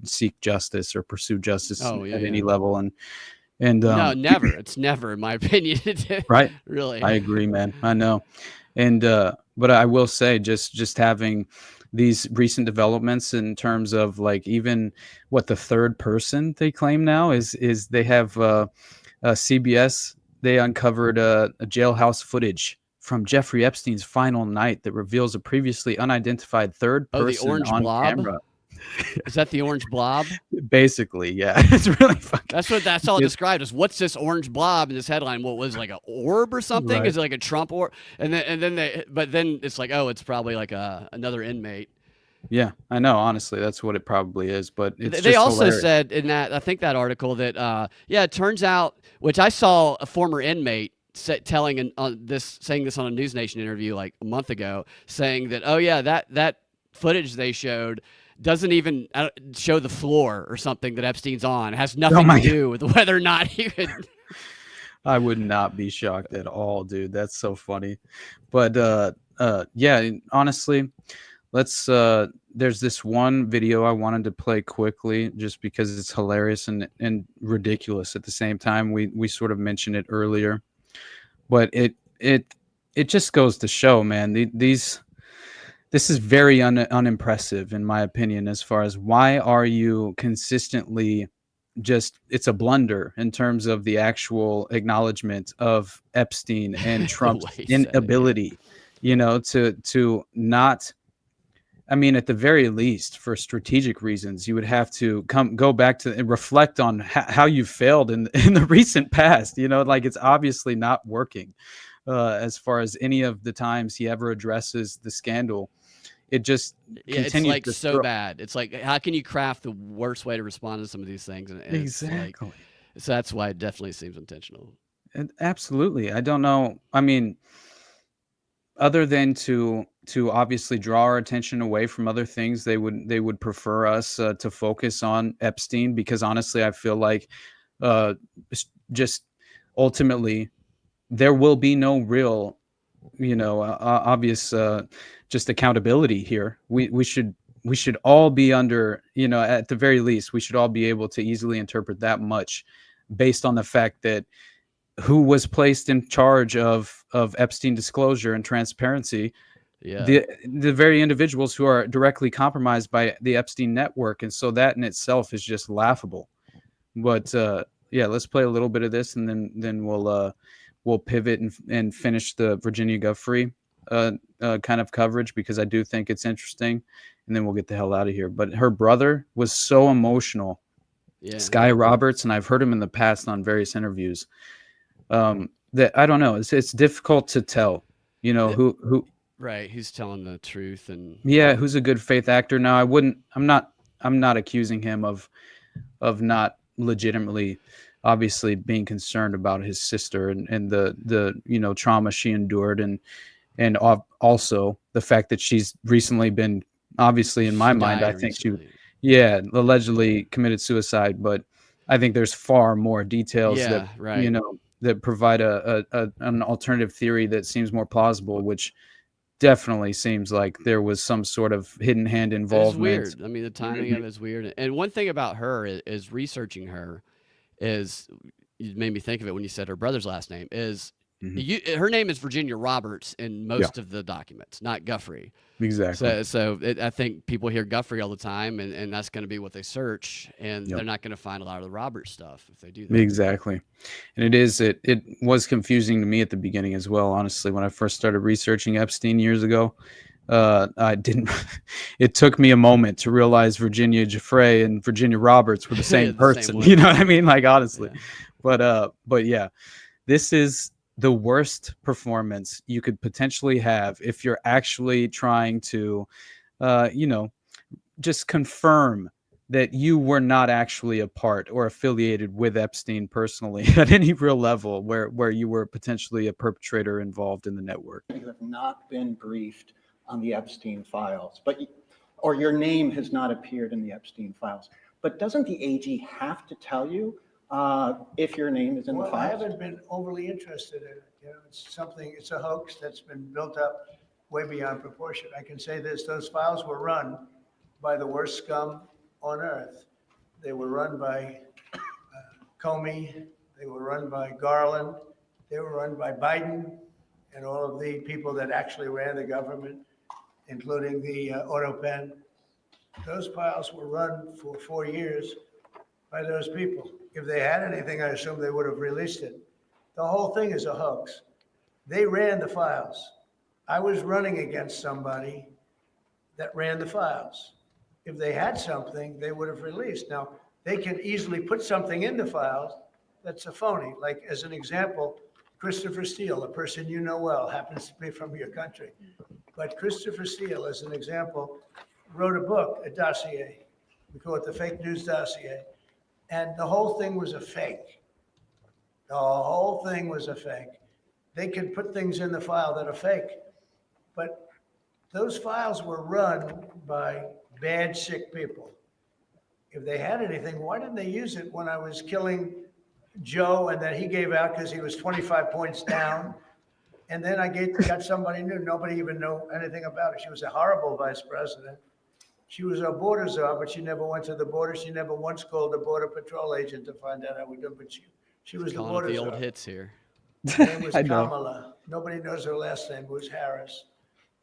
seek justice or pursue justice at any level. And no, never. It's never, in my opinion. Right. Really. I agree, man. I know. And but I will say just having these recent developments in terms of like even what the third person they claim now is they have CBS. They uncovered a jailhouse footage from Jeffrey Epstein's final night that reveals a previously unidentified third person the orange on blob? camera. Is that the orange blob? Basically, yeah. It's really fucking. That's all it described as. What's this orange blob in this headline? What was it, like an orb or something? Right. Is it like a Trump orb? And then it's like, oh, it's probably like another inmate. Yeah, I know. Honestly, that's what it probably is. But it's they just also hilarious. said in that, I think that article that it turns out, which I saw a former inmate saying this on a News Nation interview like a month ago, saying that that footage they showed doesn't even show the floor or something that Epstein's on. It has nothing to do with whether or not he could. I would not be shocked at all, dude. That's so funny. But yeah, honestly, let's there's this one video I wanted to play quickly just because it's hilarious and ridiculous at the same time. We sort of mentioned it earlier, but it just goes to show, man, this is very unimpressive in my opinion, as far as why are you consistently it's a blunder in terms of the actual acknowledgement of Epstein and Trump's inability, to not. I mean, at the very least, for strategic reasons, you would have to go back to and reflect on how you failed in the recent past. Like it's obviously not working as far as any of the times he ever addresses the scandal. it just Yeah, it's continues like to so bad. It's like, how can you craft the worst way to respond to some of these things? And it's like, exactly. so that's why it definitely seems intentional. Absolutely. I don't know. I mean, other than to obviously draw our attention away from other things, they would prefer us to focus on Epstein, because honestly, I feel like uh, just ultimately there will be no real, obvious just accountability here. We should all be under, at the very least, we should all be able to easily interpret that much based on the fact that who was placed in charge of Epstein disclosure and transparency, Yeah. the very individuals who are directly compromised by the Epstein network. And so that in itself is just laughable. But yeah, let's play a little bit of this, and then we'll pivot and finish the Virginia Giuffre kind of coverage, because I do think it's interesting, and then we'll get the hell out of here. But her brother was so emotional, Yeah. Sky Roberts, and I've heard him in the past on various interviews. That I don't know. It's difficult to tell, who Right. Who's telling the truth? And yeah, who's a good faith actor. Now, I'm not accusing him of not legitimately, obviously, being concerned about his sister and the trauma she endured, and also the fact that she's recently been, obviously, in my mind, I think recently. allegedly committed suicide. But I think there's far more details that right. that provide an alternative theory that seems more plausible, which definitely seems like there was some sort of hidden hand It's involvement. weird. I mean, the timing of it is weird. And one thing about her is researching her is, you made me think of it when you said her brother's last name is, her name is Virginia Roberts in most of the documents, not Guffrey. Exactly. I think people hear Guffrey all the time, and that's going to be what they search, and they're not going to find a lot of the Roberts stuff if they do that. Exactly. And it was confusing to me at the beginning as well, honestly, when I first started researching Epstein years ago. It took me a moment to realize Virginia Jafrey and Virginia Roberts were the same person. one. You know what I mean? Like, honestly. Yeah. But yeah, this is the worst performance you could potentially have if you're actually trying to, just confirm that you were not actually a part or affiliated with Epstein personally at any real level where you were potentially a perpetrator involved in the network. You have not been briefed on the Epstein files, or your name has not appeared in the Epstein files. But doesn't the AG have to tell you if your name is in the files? I haven't been overly interested in it. It's a hoax that's been built up way beyond proportion. I can say this: those files were run by the worst scum on earth. They were run by Comey. They were run by Garland. They were run by Biden and all of the people that actually ran the government, including the auto pen. Those files were run for 4 years by those people. If they had anything, I assume they would have released it. The whole thing is a hoax. They ran the files. I was running against somebody that ran the files. If they had something, they would have released. Now, they can easily put something in the files that's a phony. Like, as an example, Christopher Steele, a person you know well, happens to be from your country. But Christopher Steele, as an example, wrote a book, a dossier. We call it the fake news dossier. And the whole thing was a fake. The whole thing was a fake. They can put things in the file that are fake. But those files were run by bad, sick people. If they had anything, why didn't they use it when I was killing Joe and then he gave out because he was 25 points down? And then I got somebody new. Nobody even knew anything about it. She was a horrible vice president. She was a border czar, but she never went to the border. She never once called a border patrol agent to find out how we did. But she was the border czar. The old hits here. Her name was Kamala. Nobody knows her last name. It was Harris,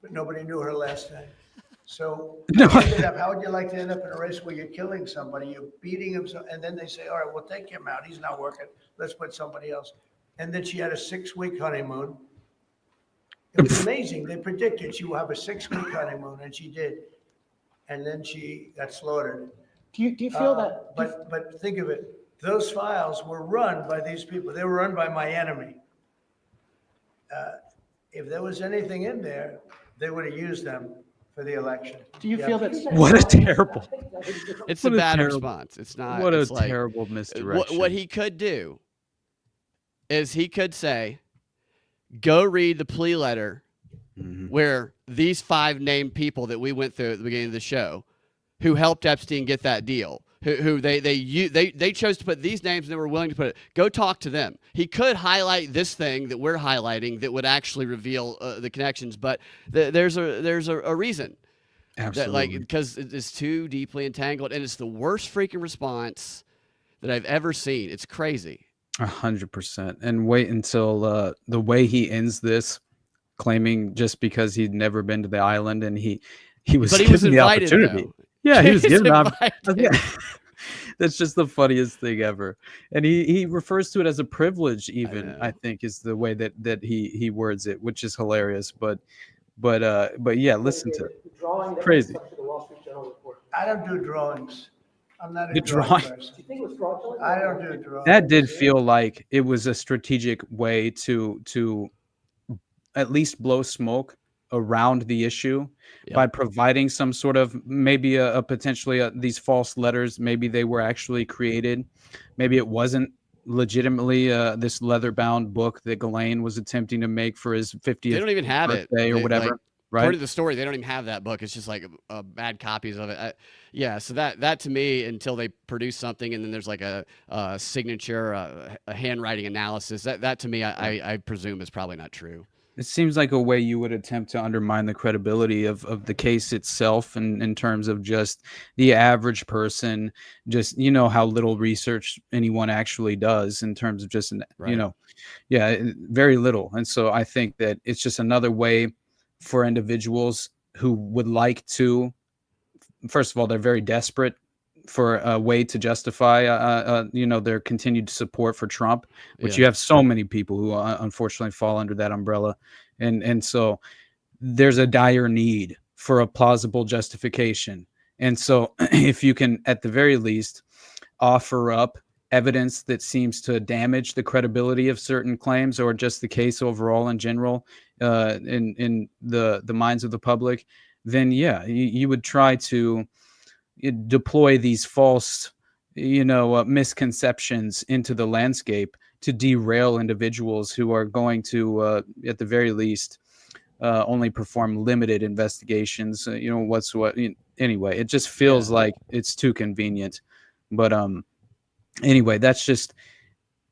but nobody knew her last name. So how would you like to end up in a race where you're killing somebody, you're beating him, and then they say, all right, we'll take him out. He's not working. Let's put somebody else. And then she had a 6-week honeymoon. It was amazing. They predicted she will have a 6-week honeymoon, and she did. And then she got slaughtered. Do you feel that? But think of it. Those files were run by these people. They were run by my enemy. If there was anything in there, they would have used them. for the election. Do you feel that? What a terrible. It's What a a bad terrible- response. It's not. What a it's like, terrible misdirection. What he could do is he could say, go read the plea letter where these 5 named people that we went through at the beginning of the show who helped Epstein get that deal, who they chose to put these names and they were willing to put it. Go talk to them. He could highlight this thing that we're highlighting that would actually reveal the connections, but there's a reason. Absolutely. That, because it's too deeply entangled, and it's the worst freaking response that I've ever seen. It's crazy. 100%. And wait until the way he ends this, claiming just because he'd never been to the island and he was But he was given the invited, opportunity. though. Yeah, he was He's given invited. yeah. That's just the funniest thing ever. And he refers to it as a privilege, even, I think, is the way that he words it, which is hilarious. But yeah, listen to it. Crazy. I don't do drawings. I'm not a The drawing drawing- person. I don't do drawings. That did feel like it was a strategic way to at least blow smoke around the issue by providing some sort of maybe a potentially these false letters. Maybe they were actually created. Maybe it wasn't legitimately this leather-bound book that Ghislaine was attempting to make for his 50th They don't even have it. birthday or They- whatever. like, right? According to the story, they don't even have that book. It's just like bad copies of it. Yeah, so that to me, until they produce something and then there's like a signature, a handwriting analysis, that to me, I presume is probably not true. It seems like a way you would attempt to undermine the credibility of the case itself, and in terms of just the average person, just, how little research anyone actually does in terms of just, very little. And so I think that it's just another way for individuals who would like to, first of all, they're very desperate for a way to justify, their continued support for Trump, which you have so many people who unfortunately fall under that umbrella. And so there's a dire need for a plausible justification. And so if you can, at the very least, offer up evidence that seems to damage the credibility of certain claims or just the case overall in general, in the minds of the public, then you would try to deploy these false, misconceptions into the landscape to derail individuals who are going to, at the very least, only perform limited investigations. Anyway, it just feels like it's too convenient. But anyway, that's just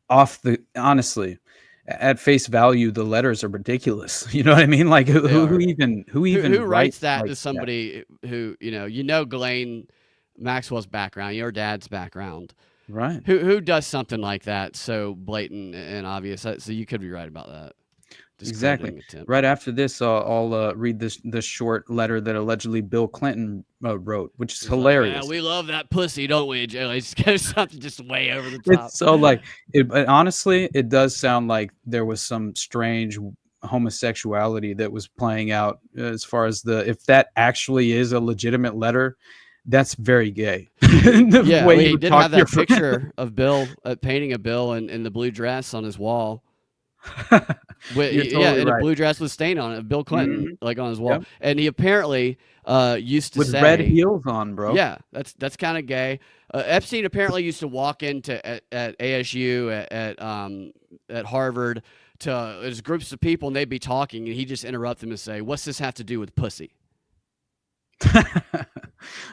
honestly, at face value, the letters are ridiculous. You know what I mean? Like who even writes that like to somebody who Ghislaine Maxwell's background, your dad's background, right? Who does something like that so blatant and obvious? So you could be right about that. Exactly. Right after this, I'll read the short letter that allegedly Bill Clinton wrote, which is hilarious. Like, we love that pussy, don't we, Joe? It's something just way over the top. It's so honestly, it does sound like there was some strange homosexuality that was playing out as far as if that actually is a legitimate letter. That's very gay. He did have that picture of Bill painting a Bill in the blue dress on his wall. In a blue dress with stain on it, Bill Clinton, like on his wall. Yep. And he apparently used to with say, red heels on, bro. Yeah, that's kind of gay. Epstein apparently used to walk into at ASU at Harvard to there's groups of people and they'd be talking and he'd just interrupt them and say, "What's this have to do with pussy?"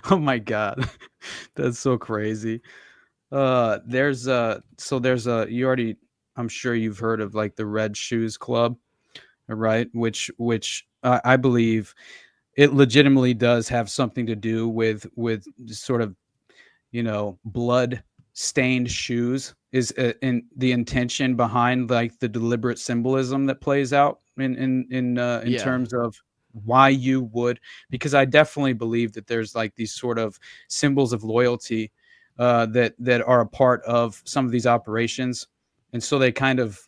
Oh my God, that's so crazy. There's you already, I'm sure you've heard of like the Red Shoes Club, right? Which I believe it legitimately does have something to do with sort of, blood stained shoes is in the intention behind like the deliberate symbolism that plays out in terms of why you would, because I definitely believe that there's like these sort of symbols of loyalty that are a part of some of these operations. And so they kind of,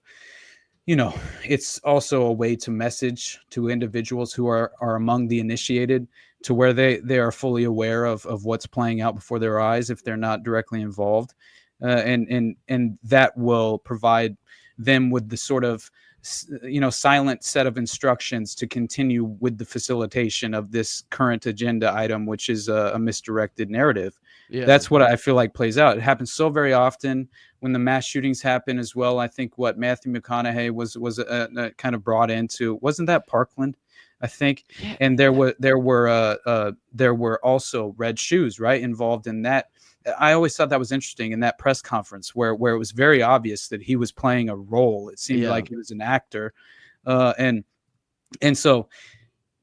it's also a way to message to individuals who are among the initiated to where they are fully aware of what's playing out before their eyes if they're not directly involved. And that will provide them with the sort of silent set of instructions to continue with the facilitation of this current agenda item, which is a misdirected narrative. Yeah. That's what I feel like plays out. It happens so very often when the mass shootings happen as well. I think what Matthew McConaughey was kind of brought into, wasn't that Parkland, I think? Yeah. And there were also red shoes, right, involved in that. I always thought that was interesting in that press conference where it was very obvious that he was playing a role. It seemed like he was an actor. And so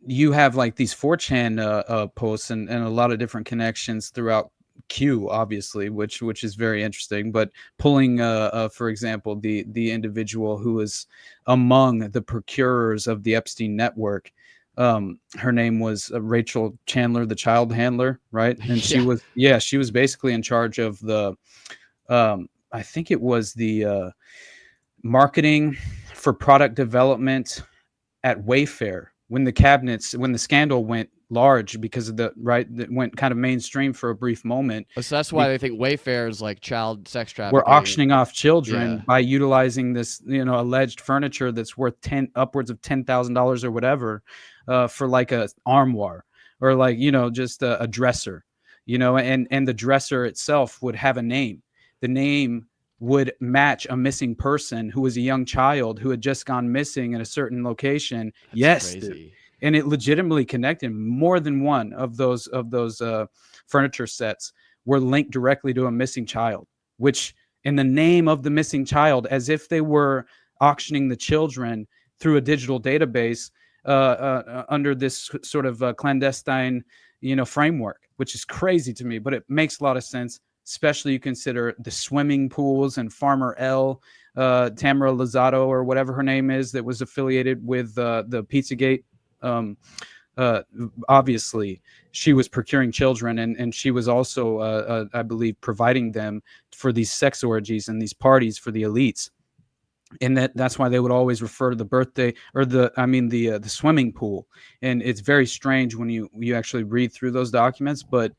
you have like these 4chan posts and a lot of different connections throughout Q, obviously, which is very interesting. But pulling, for example, the individual who was among the procurers of the Epstein network, her name was Rachel Chandler, the child handler, right? And she was basically in charge of the, I think it was the marketing for product development at Wayfair when the scandal went large because of that went kind of mainstream for a brief moment. So that's why they think Wayfair is like child sex trafficking. We're auctioning off children by utilizing this, alleged furniture that's worth upwards of $10,000 or whatever, for like a armoire or like, just a dresser, and the dresser itself would have a name. The name would match a missing person who was a young child who had just gone missing in a certain location. That's crazy. And it legitimately connected. More than one of those furniture sets were linked directly to a missing child, which in the name of the missing child, as if they were auctioning the children through a digital database under this sort of clandestine, framework, which is crazy to me, but it makes a lot of sense, especially you consider the swimming pools and Farmer L, Tamara Lozado or whatever her name is, that was affiliated with the Pizzagate. Obviously she was procuring children and she was also I believe providing them for these sex orgies and these parties for the elites, and that's why they would always refer to the birthday or the swimming pool. And it's very strange when you actually read through those documents. But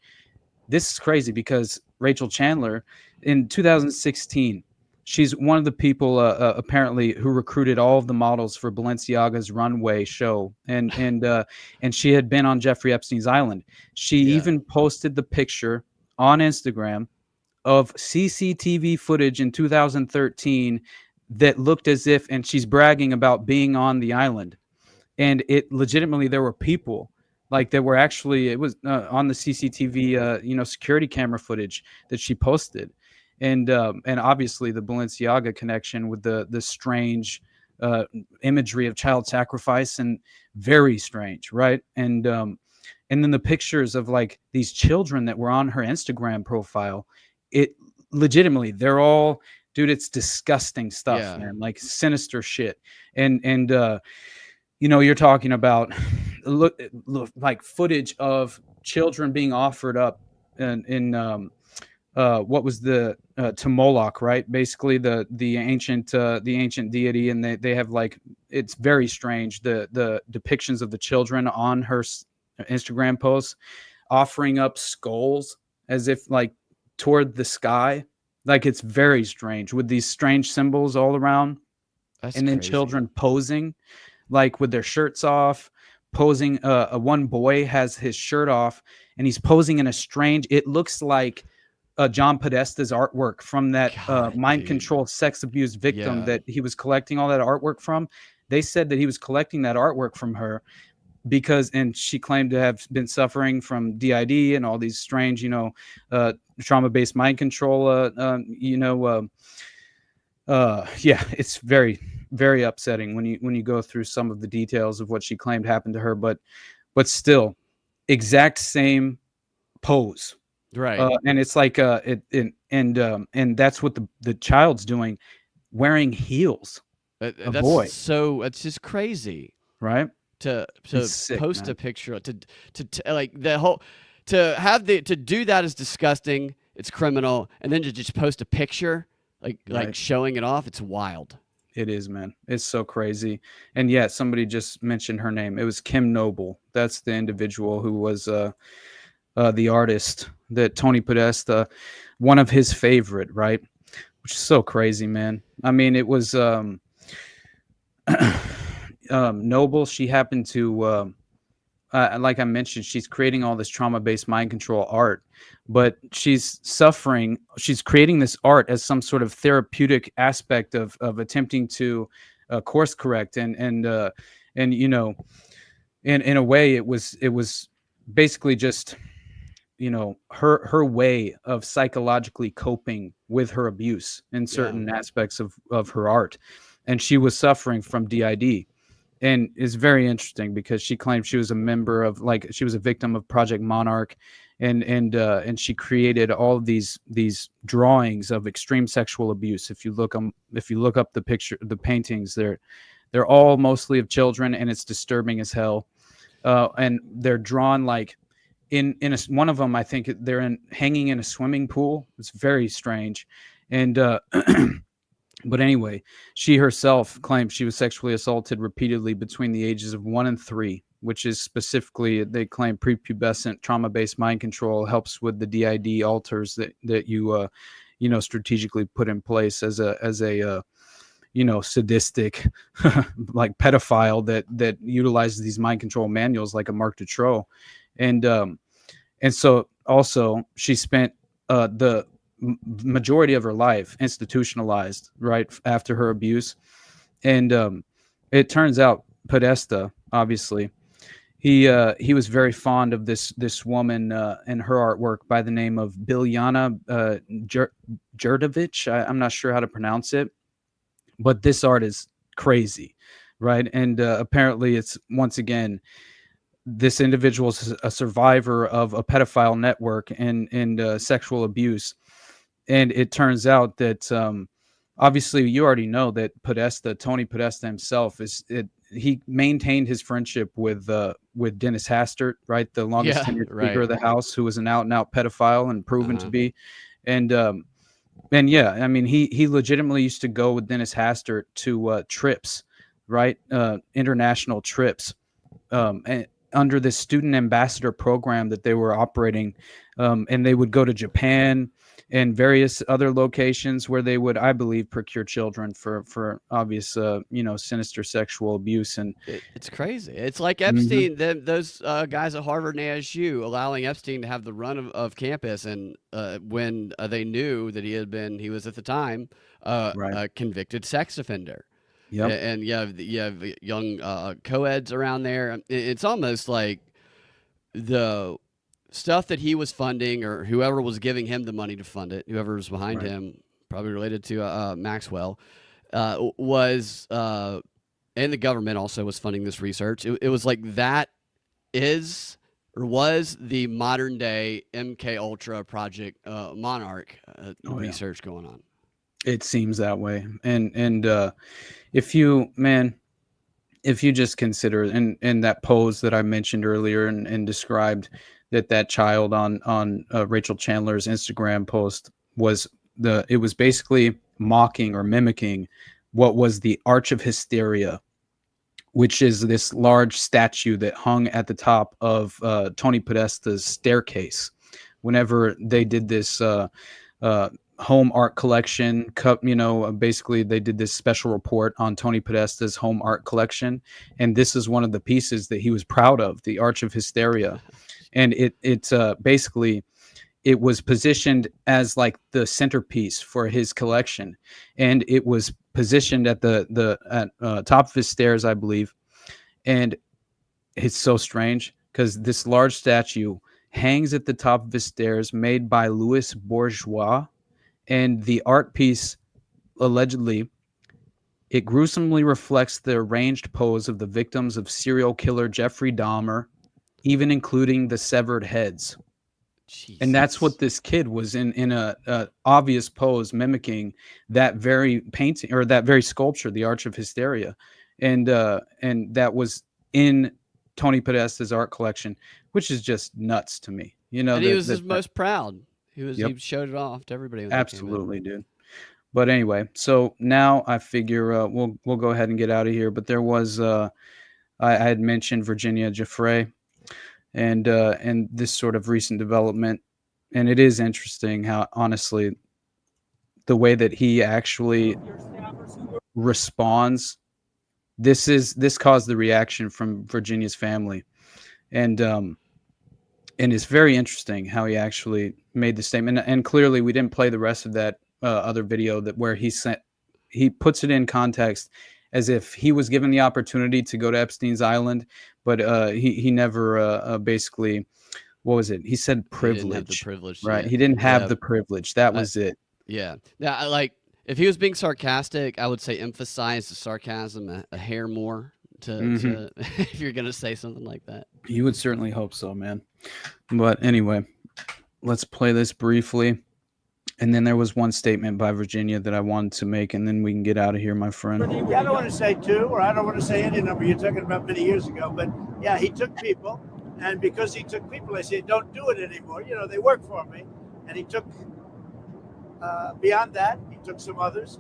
this is crazy because Rachel Chandler in 2016, she's one of the people apparently who recruited all of the models for Balenciaga's runway show, and she had been on Jeffrey Epstein's island. She even posted the picture on Instagram of CCTV footage in 2013 that looked as if, and she's bragging about being on the island, and it legitimately there were people. Like there were actually, it was on the CCTV, security camera footage that she posted. And obviously the Balenciaga connection with the strange imagery of child sacrifice, and very strange, right? And then the pictures of like these children that were on her Instagram profile, it legitimately, they're all, dude, it's disgusting stuff, man, like sinister shit. And you're talking about look like footage of children being offered up in what was the to Moloch, right? Basically the ancient deity, and they have like, it's very strange the depictions of the children on her Instagram posts offering up skulls as if like toward the sky. Like it's very strange with these strange symbols all around. That's and then crazy. Children posing like with their shirts off, posing. One boy has his shirt off and he's posing in a strange, it looks like John Podesta's artwork from that mind control sex abuse victim that he was collecting all that artwork from. They said that he was collecting that artwork from her because, and she claimed to have been suffering from DID and all these strange, trauma-based mind control, it's very, very upsetting when you go through some of the details of what she claimed happened to her, but still exact same pose. Right. And it's like, and that's what the child's doing, wearing heels. That's boy. So it's just crazy. Right. To sick, post man. a picture to like the whole, to do that is disgusting. It's criminal. And then to just post a picture, like showing it off. It's wild. It is, man. It's so crazy. And yeah, somebody just mentioned her name. It was Kim Noble. That's the individual who was the artist that Tony Podesta, one of his favorite, right? which is so crazy, man. I mean, it was Noble. She happened to, like I mentioned, she's creating all this trauma-based mind control art, but she's suffering. She's creating this art as some sort of therapeutic aspect of attempting to course correct, and you know, in a way, it was basically just, you know, her way of psychologically coping with her abuse in certain aspects of her art, and she was suffering from DID. And it's very interesting because she claimed she was a member of, like, she was a victim of Project Monarch, and she created all of these drawings of extreme sexual abuse. If you look up the paintings, they're all mostly of children, and it's disturbing as hell. And they're drawn like one of them, I think they're hanging in a swimming pool. It's very strange, and but anyway, she herself claimed she was sexually assaulted repeatedly between the ages of 1 and 3, which is specifically, they claim, prepubescent trauma-based mind control helps with the DID alters that you you know, strategically put in place as a you know, sadistic like pedophile that utilizes these mind control manuals like a Marc Dutroux. And so also she spent the majority of her life institutionalized right after her abuse. And it turns out Podesta, obviously, he was very fond of this woman and her artwork by the name of Biljana Jurdovic. I'm not sure how to pronounce it, but this art is crazy, right? And apparently it's, once again, this individual is a survivor of a pedophile network and sexual abuse. And it turns out that obviously you already know that Tony Podesta himself he maintained his friendship with Dennis Hastert, right? The longest tenured Speaker of the House, who was an out and out pedophile and proven to be. And yeah, I mean, he legitimately used to go with Dennis Hastert to trips, right? International trips, and under this student ambassador program that they were operating. And they would go to Japan and various other locations where they would, I believe, procure children for obvious, you know, sinister sexual abuse. And it's crazy. It's like Epstein, those guys at Harvard and ASU allowing Epstein to have the run of campus. And when they knew that he was at the time a convicted sex offender. Yep. And you have young co-eds around there. It's almost like the stuff that he was funding, or whoever was giving him the money to fund it, whoever was behind him, probably related to Maxwell, was, and the government also was funding this research. It was like that was the modern day MK Ultra Project Monarch research going on. It seems that way. And if you just consider in that pose that I mentioned earlier and described, that child on Rachel Chandler's Instagram post was basically mocking or mimicking what was the Arch of Hysteria, which is this large statue that hung at the top of Tony Podesta's staircase whenever they did this home art collection. You know, basically they did this special report on Tony Podesta's home art collection, and this is one of the pieces that he was proud of, the Arch of Hysteria. And it basically, it was positioned as like the centerpiece for his collection, and it was positioned at the top of his stairs, I believe. And it's so strange because this large statue hangs at the top of his stairs, made by Louis Bourgeois, and the art piece, allegedly, it gruesomely reflects the arranged pose of the victims of serial killer Jeffrey Dahmer, even including the severed heads. Jesus. And that's what this kid was in a obvious pose, mimicking that very painting or that very sculpture, the Arch of Hysteria. And that was in Tony Podesta's art collection, which is just nuts to me. You know, and he was most proud. He showed it off to everybody. Absolutely, dude. But anyway, so now I figure we'll go ahead and get out of here. But there was I had mentioned Virginia Jafrey and this sort of recent development, and it is interesting how, honestly, the way that he actually responds, this caused the reaction from Virginia's family, and it's very interesting how he actually made the statement. And clearly, we didn't play the rest of that other video where he puts it in context as if he was given the opportunity to go to Epstein's island, but he never basically, what was it? He said privilege. He didn't have the privilege, right? yeah. He didn't have the privilege. That was it. Yeah. Like if he was being sarcastic, I would say emphasize the sarcasm a hair more to if you're gonna say something like that. You would certainly hope so, man. But anyway, let's play this briefly. And then there was one statement by Virginia that I wanted to make, and then we can get out of here, my friend. Yeah, I don't want to say 2, or I don't want to say any number you're talking about many years ago, but yeah, he took people, and because he took people, I said, don't do it anymore. You know, they work for me. And he took, beyond that, he took some others.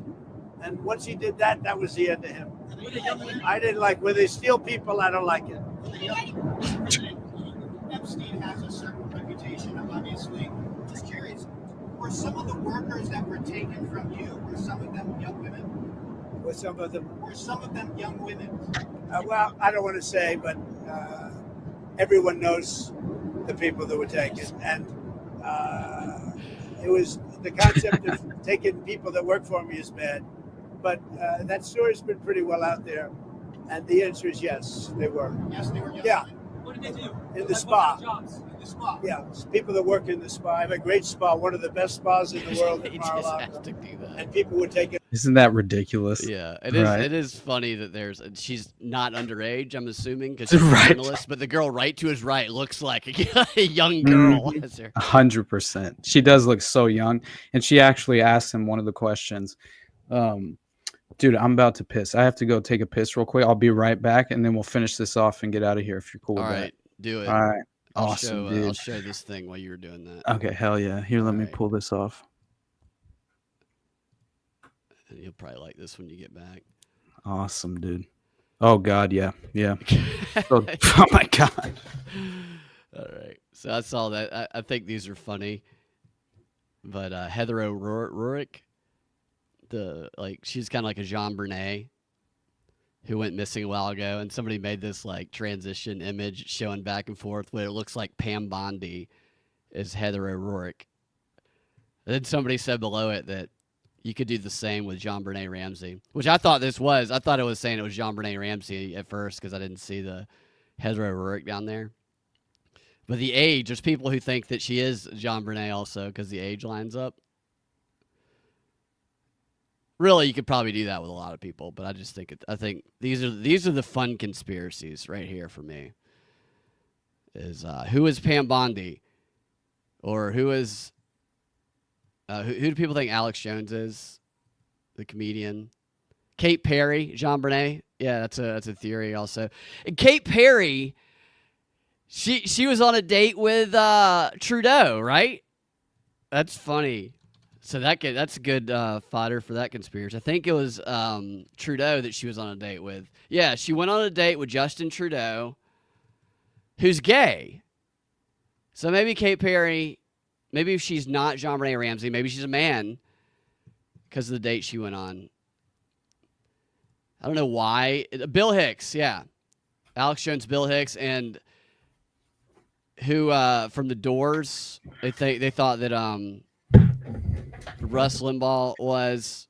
And once he did that, that was the end of him. I didn't like, when they steal people, I don't like it. Epstein has a certain reputation, obviously. Just curious, were some of the workers that were taken from you, were some of them young women? Were some of them young women? Well, I don't want to say, but everyone knows the people that were taken. And it was the concept of taking people that work for me is bad. But that story's been pretty well out there. And the answer is yes, they were. Yes, they were. Yeah. What did they do? In the spa. Jobs in the spa. Yeah, people that work in the spa. I have a great spa, one of the best spas in the world in Mar-a-Lago. And people would take it. Isn't that ridiculous? Yeah, it is. Right. It is funny that she's not underage. I'm assuming because she's a journalist, but the girl right to his right looks like a young girl. 100%. She does look so young, and she actually asked him one of the questions. Dude, I'm about to piss. I have to go take a piss real quick. I'll be right back, and then we'll finish this off and get out of here if you're cool with that. All right, do it. All right. Awesome, dude. I'll show this thing while you were doing that. Okay, hell yeah. Here, let me pull this off. And you'll probably like this when you get back. Awesome, dude. Oh, God, yeah. Yeah. Oh, my God. All right. So I saw that. I think these are funny. But Heather O'Rourke, she's kind of like a Jean Bernet who went missing a while ago, and somebody made this like transition image showing back and forth where it looks like Pam Bondi is Heather O'Rourke. And then somebody said below it that you could do the same with Jean Bernet Ramsey, which I thought this was. I thought it was saying it was Jean Bernet Ramsey at first because I didn't see the Heather O'Rourke down there. But the age, there's people who think that she is Jean Bernet also because the age lines up. Really, you could probably do that with a lot of people, but I just think I think these are the fun conspiracies right here for me. Is who is Pam Bondi, or who is who do people think Alex Jones is, the comedian? Kate Perry, Jean Bernet, yeah, that's a theory also. And Kate Perry, she was on a date with Trudeau, right? That's funny. So that's good fodder for that conspiracy. I think it was Trudeau that she was on a date with. Yeah, she went on a date with Justin Trudeau, who's gay. So maybe Kate Perry, maybe if she's not Jean Bernet Ramsey, maybe she's a man because of the date she went on. I don't know why. Bill Hicks, yeah. Alex Jones, Bill Hicks, and who from The Doors, they thought that Russ Limbaugh was.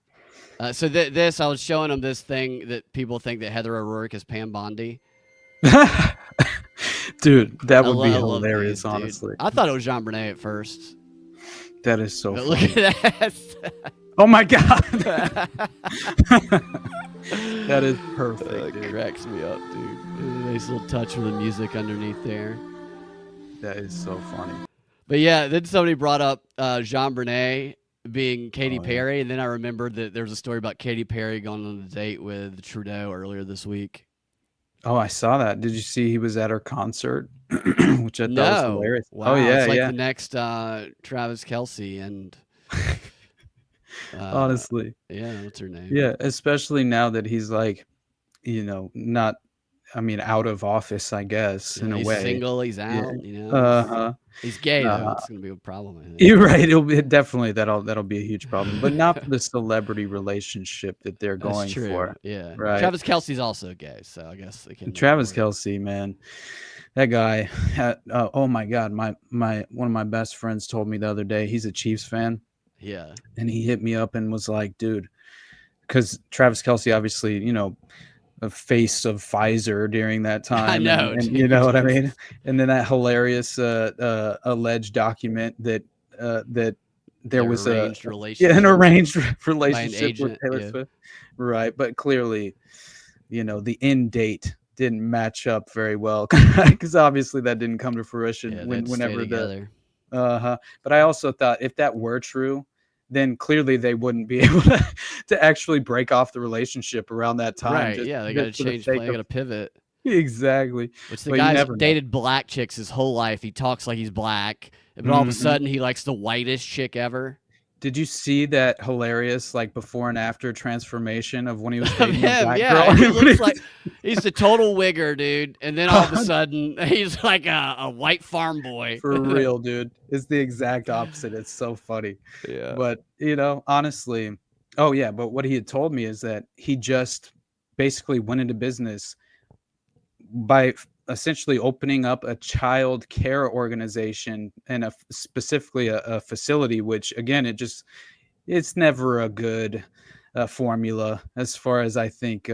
So this, I was showing them this thing that people think that Heather O'Rourke is Pam Bondi. Dude, that would be hilarious, honestly. I thought it was Jean Bernet at first. That is so funny. Look at that. Oh my God. That is perfect. It cracks me up, dude. A nice little touch with the music underneath there. That is so funny. But yeah, then somebody brought up Jean Bernet being Katy Perry, and then I remembered that there was a story about Katy Perry going on a date with Trudeau earlier this week. Oh, I saw that. Did you see he was at her concert? Which I thought was hilarious. Wow, oh yeah, it's like yeah. the next Travis Kelce and honestly. Yeah, what's her name? Yeah, especially now that he's like, not I mean, out of office, I guess, in a he's way. single, he's Yeah. out, you know. Uh-huh. He's gay though. It's gonna be a problem. I think. You're right. It'll be definitely that'll be a huge problem, but not for the celebrity relationship that they're That's going true. for. Yeah. Right. Travis Kelce's also gay, so I guess they can. Travis Kelce, man, that guy. Oh my God, my one of my best friends told me the other day he's a Chiefs fan. Yeah. And he hit me up and was like, dude, because Travis Kelce, obviously, you know, a face of Pfizer during that time. I know, and you know what I mean? And then that hilarious alleged document that there was an arranged relationship with Taylor Swift. Right. But clearly, you know, the end date didn't match up very well because obviously that didn't come to fruition whenever but I also thought if that were true, then clearly they wouldn't be able to actually break off the relationship around that time. Right. Yeah. They got to change play. They got to pivot. Exactly. Which the guy's dated black chicks his whole life. He talks like he's black, but all of a sudden he likes the whitest chick ever. Did you see that hilarious like before and after transformation of when he was dating a black yeah, girl? he looks like he's a total wigger, dude. And then all of a sudden he's like a white farm boy. For real, dude. It's the exact opposite. It's so funny. Yeah. But you know, honestly, but what he had told me is that he just basically went into business by essentially opening up a child care organization and specifically a facility, which again, it's never a good formula as far as I think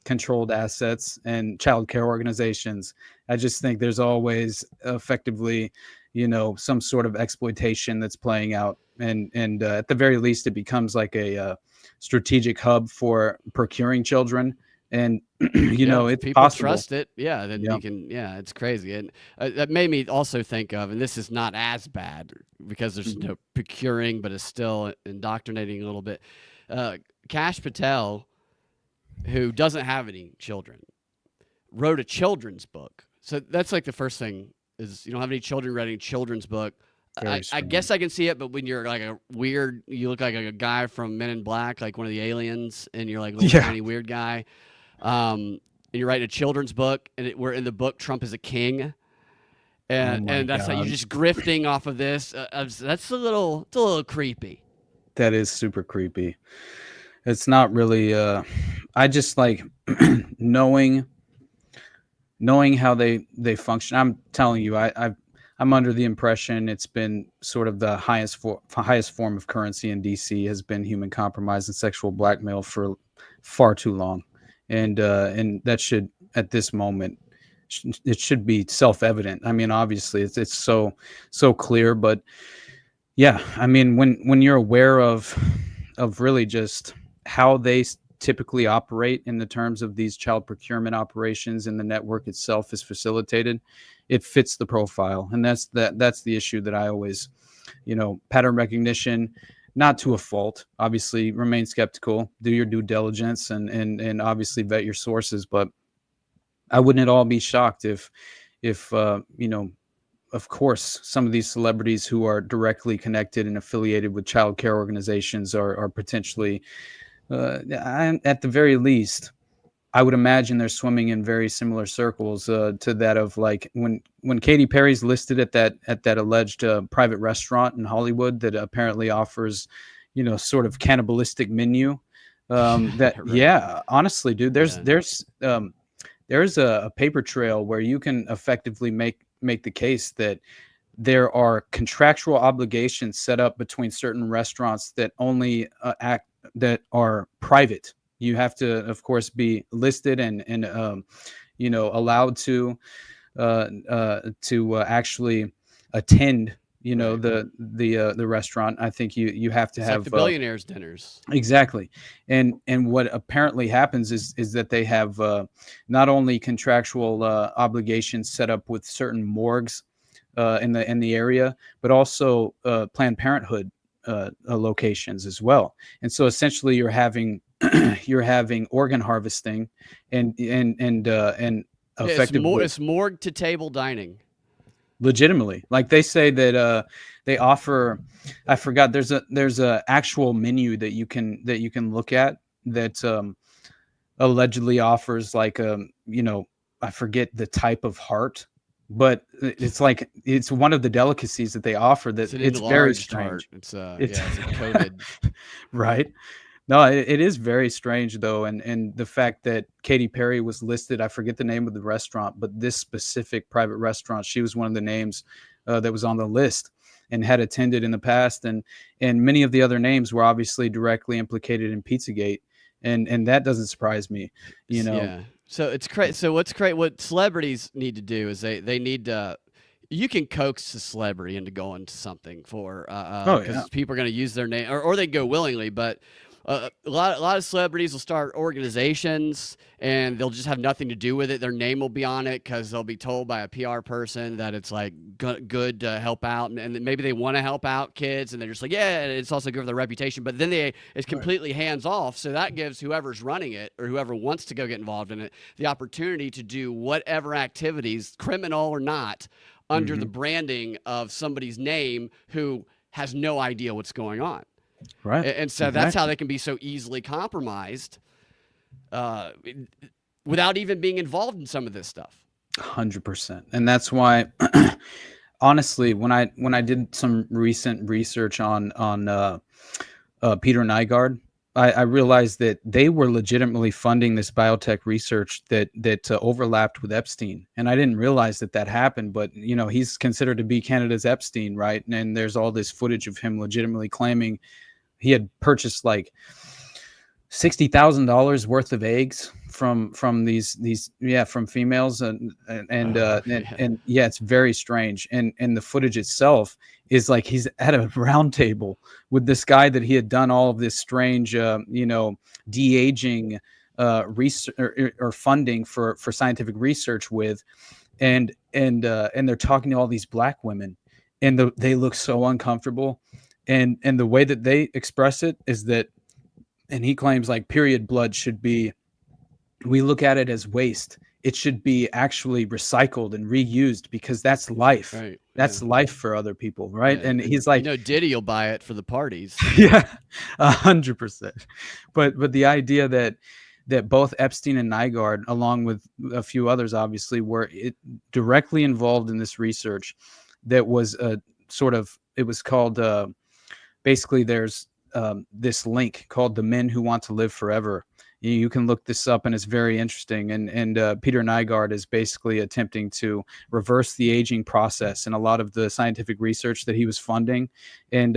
controlled assets and child care organizations. I just think there's always effectively, you know, some sort of exploitation that's playing out. And at the very least, it becomes like a strategic hub for procuring children. And you know, it's people possible. Trust it, then you can. Yeah, it's crazy, and that made me also think of, and this is not as bad because there's no procuring, but it's still indoctrinating a little bit. Kash Patel, who doesn't have any children, wrote a children's book. So that's like the first thing is you don't have any children writing a children's book. I guess I can see it, but when you're like you look like a guy from Men in Black, like one of the aliens, and you're like a little tiny weird guy. And you're writing a children's book, and we're in the book Trump is a king, and that's like you're just grifting off of this. That's a little creepy. That is super creepy. It's not really. I just like knowing how they function. I'm telling you, I'm under the impression it's been sort of the highest form of currency in DC has been human compromise and sexual blackmail for far too long. And that should, at this moment, it should be self-evident. I mean, obviously, it's so clear. But yeah, I mean, when you're aware of really just how they typically operate in the terms of these child procurement operations and the network itself is facilitated, it fits the profile, and that's the issue that I always, you know, pattern recognition. Not to a fault, obviously remain skeptical, do your due diligence and obviously vet your sources. But I wouldn't at all be shocked if you know, of course, some of these celebrities who are directly connected and affiliated with child care organizations are potentially, at the very least, I would imagine they're swimming in very similar circles to that of like when Katy Perry's listed at that alleged private restaurant in Hollywood that apparently offers, you know, sort of cannibalistic menu. That right. Yeah, honestly, dude, there's a paper trail where you can effectively make the case that there are contractual obligations set up between certain restaurants that only that are private. You have to, of course, be listed and you know, allowed to actually attend, you know, the restaurant. I think you have to have like the billionaires' dinners. Exactly, and what apparently happens is that they have not only contractual obligations set up with certain morgues in the area, but also Planned Parenthood locations as well. And so essentially, you're having organ harvesting and effectively it's morgue to table dining. Legitimately, like they say that they offer, I forgot, there's a actual menu that you can look at that allegedly offers like you know, I forget the type of heart, but it's like it's one of the delicacies that they offer that it's very strange. It's it's a COVID. Right. No, it is very strange though, and the fact that Katy Perry was listed, I forget the name of the restaurant, but this specific private restaurant, she was one of the names that was on the list and had attended in the past, and many of the other names were obviously directly implicated in Pizzagate, and that doesn't surprise me, you know. Yeah. So it's crazy. So what celebrities need to do is they need to. You can coax a celebrity into going to something for because people are going to use their name, or they go willingly, but. A lot of celebrities will start organizations and they'll just have nothing to do with it. Their name will be on it because they'll be told by a PR person that it's like good to help out, and maybe they want to help out kids, and they're just like, yeah, it's also good for their reputation. But then it's completely hands off, so that gives whoever's running it or whoever wants to go get involved in it the opportunity to do whatever activities, criminal or not, under the branding of somebody's name who has no idea what's going on. Right. And so that's how they can be so easily compromised without even being involved in some of this stuff. 100%. And that's why, honestly, when I did some recent research on Peter Nygaard, I realized that they were legitimately funding this biotech research that overlapped with Epstein. And I didn't realize that happened, but you know, he's considered to be Canada's Epstein, right? And there's all this footage of him legitimately claiming he had purchased like $60,000 worth of eggs from these from females, and it's very strange. And the footage itself is like he's at a round table with this guy that he had done all of this strange de-aging research or funding for scientific research with, and they're talking to all these black women, and they look so uncomfortable. And the way that they express it is that, and he claims like period blood should be, we look at it as waste. It should be actually recycled and reused because that's life. Right. That's life for other people. Right. Yeah. And he's like, Diddy will buy it for the parties. Yeah, 100%. But the idea that both Epstein and Nygaard, along with a few others, obviously, were directly involved in this research that was it was called, basically there's this link called The Men Who Want to Live Forever. You can look this up, and it's very interesting. And Peter Nygaard is basically attempting to reverse the aging process and a lot of the scientific research that he was funding. And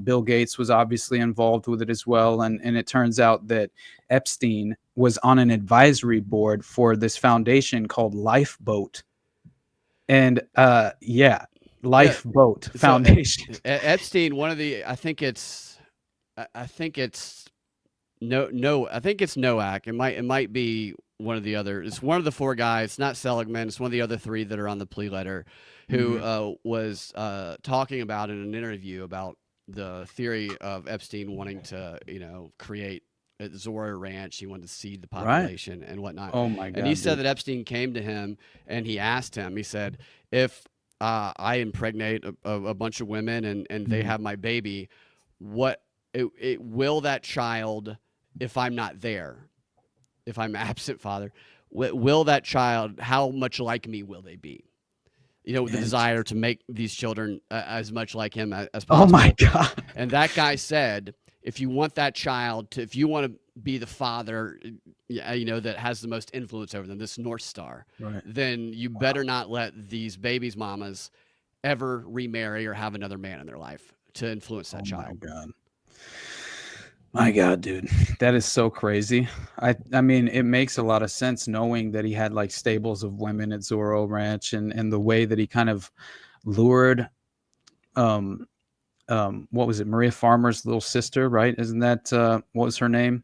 Bill Gates was obviously involved with it as well. And it turns out that Epstein was on an advisory board for this foundation called Lifeboat. And Lifeboat Foundation. So, Epstein, I think it's Nowak. It might be one of the other. It's one of the four guys, not Seligman. It's one of the other three that are on the plea letter, who was talking about in an interview about the theory of Epstein wanting to, create a Zorro Ranch. He wanted to seed the population and whatnot. Oh my God! And he said that Epstein came to him and he asked him. He said, "If I impregnate a bunch of women and they have my baby, will that child, if I'm not there, if I'm absent father, will that child, how much like me will they be?" With the desire to make these children as much like him as possible. Oh my God. And that guy said, if you want that child if you want to be the father, that has the most influence over them, this North Star, then you better not let these babies' mamas ever remarry or have another man in their life to influence that child. My God, dude, that is so crazy. I mean, it makes a lot of sense knowing that he had like stables of women at Zorro Ranch and the way that he kind of lured, what was it? Maria Farmer's little sister, right? Isn't that, what was her name?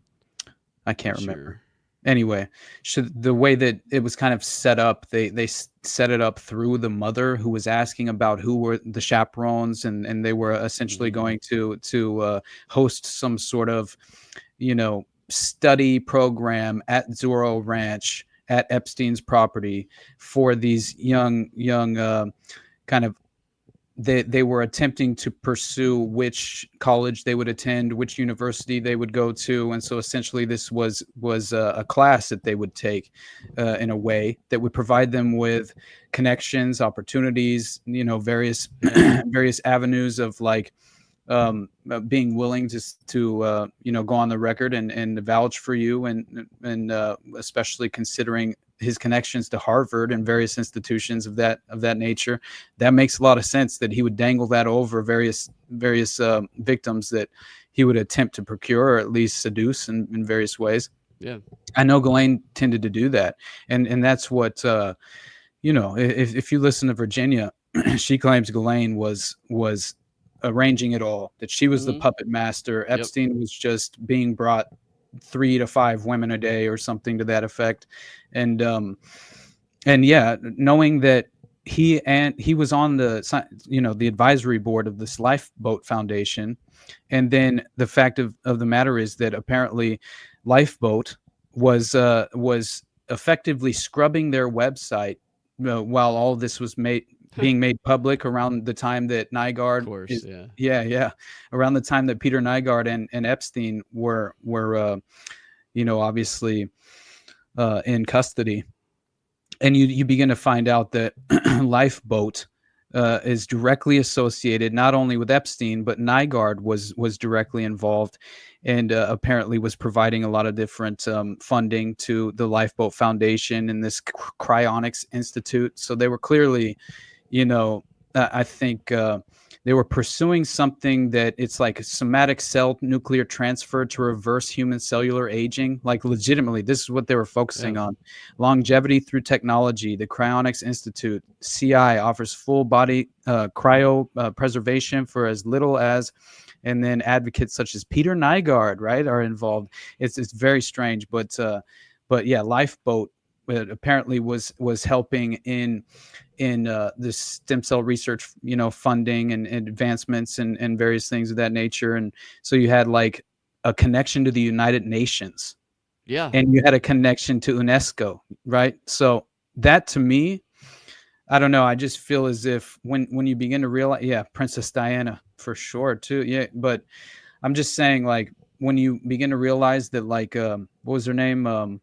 I can't remember. Anyway, the way that it was kind of set up, they set it up through the mother who was asking about who were the chaperones, and they were essentially going to host some sort of, study program at Zorro Ranch at Epstein's property for these young kind of they were attempting to pursue which college they would attend, which university they would go to, and so essentially this was a class that they would take in a way that would provide them with connections, opportunities, various various avenues of like being willing to go on the record and vouch for you, and especially considering his connections to Harvard and various institutions of that nature. That makes a lot of sense that he would dangle that over various victims that he would attempt to procure or at least seduce in various ways. Yeah, I know Ghislaine tended to do that, and that's what if you listen to Virginia, she claims Ghislaine was arranging it all, that she was the puppet master. Epstein was just being brought 3 to 5 women a day or something to that effect. And yeah, knowing that he was on the advisory board of this Lifeboat Foundation. And then the fact of the matter is that apparently Lifeboat was effectively scrubbing their website while all this was being made public around the time that Nygaard, around the time that Peter Nygaard and Epstein were obviously in custody. And you begin to find out that Lifeboat is directly associated not only with Epstein, but Nygaard was directly involved, and apparently was providing a lot of different funding to the Lifeboat Foundation and this Cryonics Institute. So they were clearly, I think they were pursuing something that it's like a somatic cell nuclear transfer to reverse human cellular aging. Like legitimately, this is what they were focusing on. Longevity through technology. The Cryonics Institute, CI, offers full body cryo preservation for as little as, and then advocates such as Peter Nygaard, right, are involved. It's very strange, but yeah, Lifeboat apparently was helping in the stem cell research, funding and advancements and various things of that nature. And so you had like a connection to the United Nations, and you had a connection to UNESCO, right? So that, to me, I don't know, I just feel as if when you begin to realize, Princess Diana for sure too, but I'm just saying, like, when you begin to realize that, like, what was her name,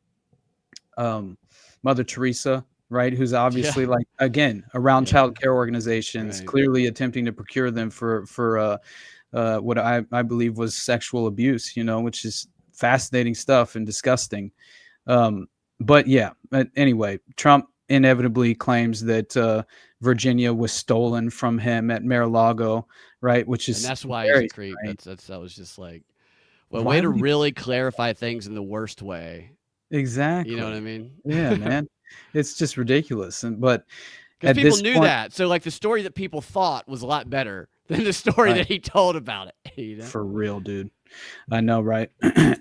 Mother Teresa, right? Who's obviously like, again, around child care organizations, clearly attempting to procure them for what I believe was sexual abuse, which is fascinating stuff and disgusting. But anyway, Trump inevitably claims that Virginia was stolen from him at Mar-a-Lago, right? Which is, and that's why he's a creep. That was just like, well, way to really clarify things in the worst way. Exactly. You know what I mean? Yeah, man. It's just ridiculous. But because people knew that. So like the story that people thought was a lot better than the story that he told about it. For real, dude. I know, right?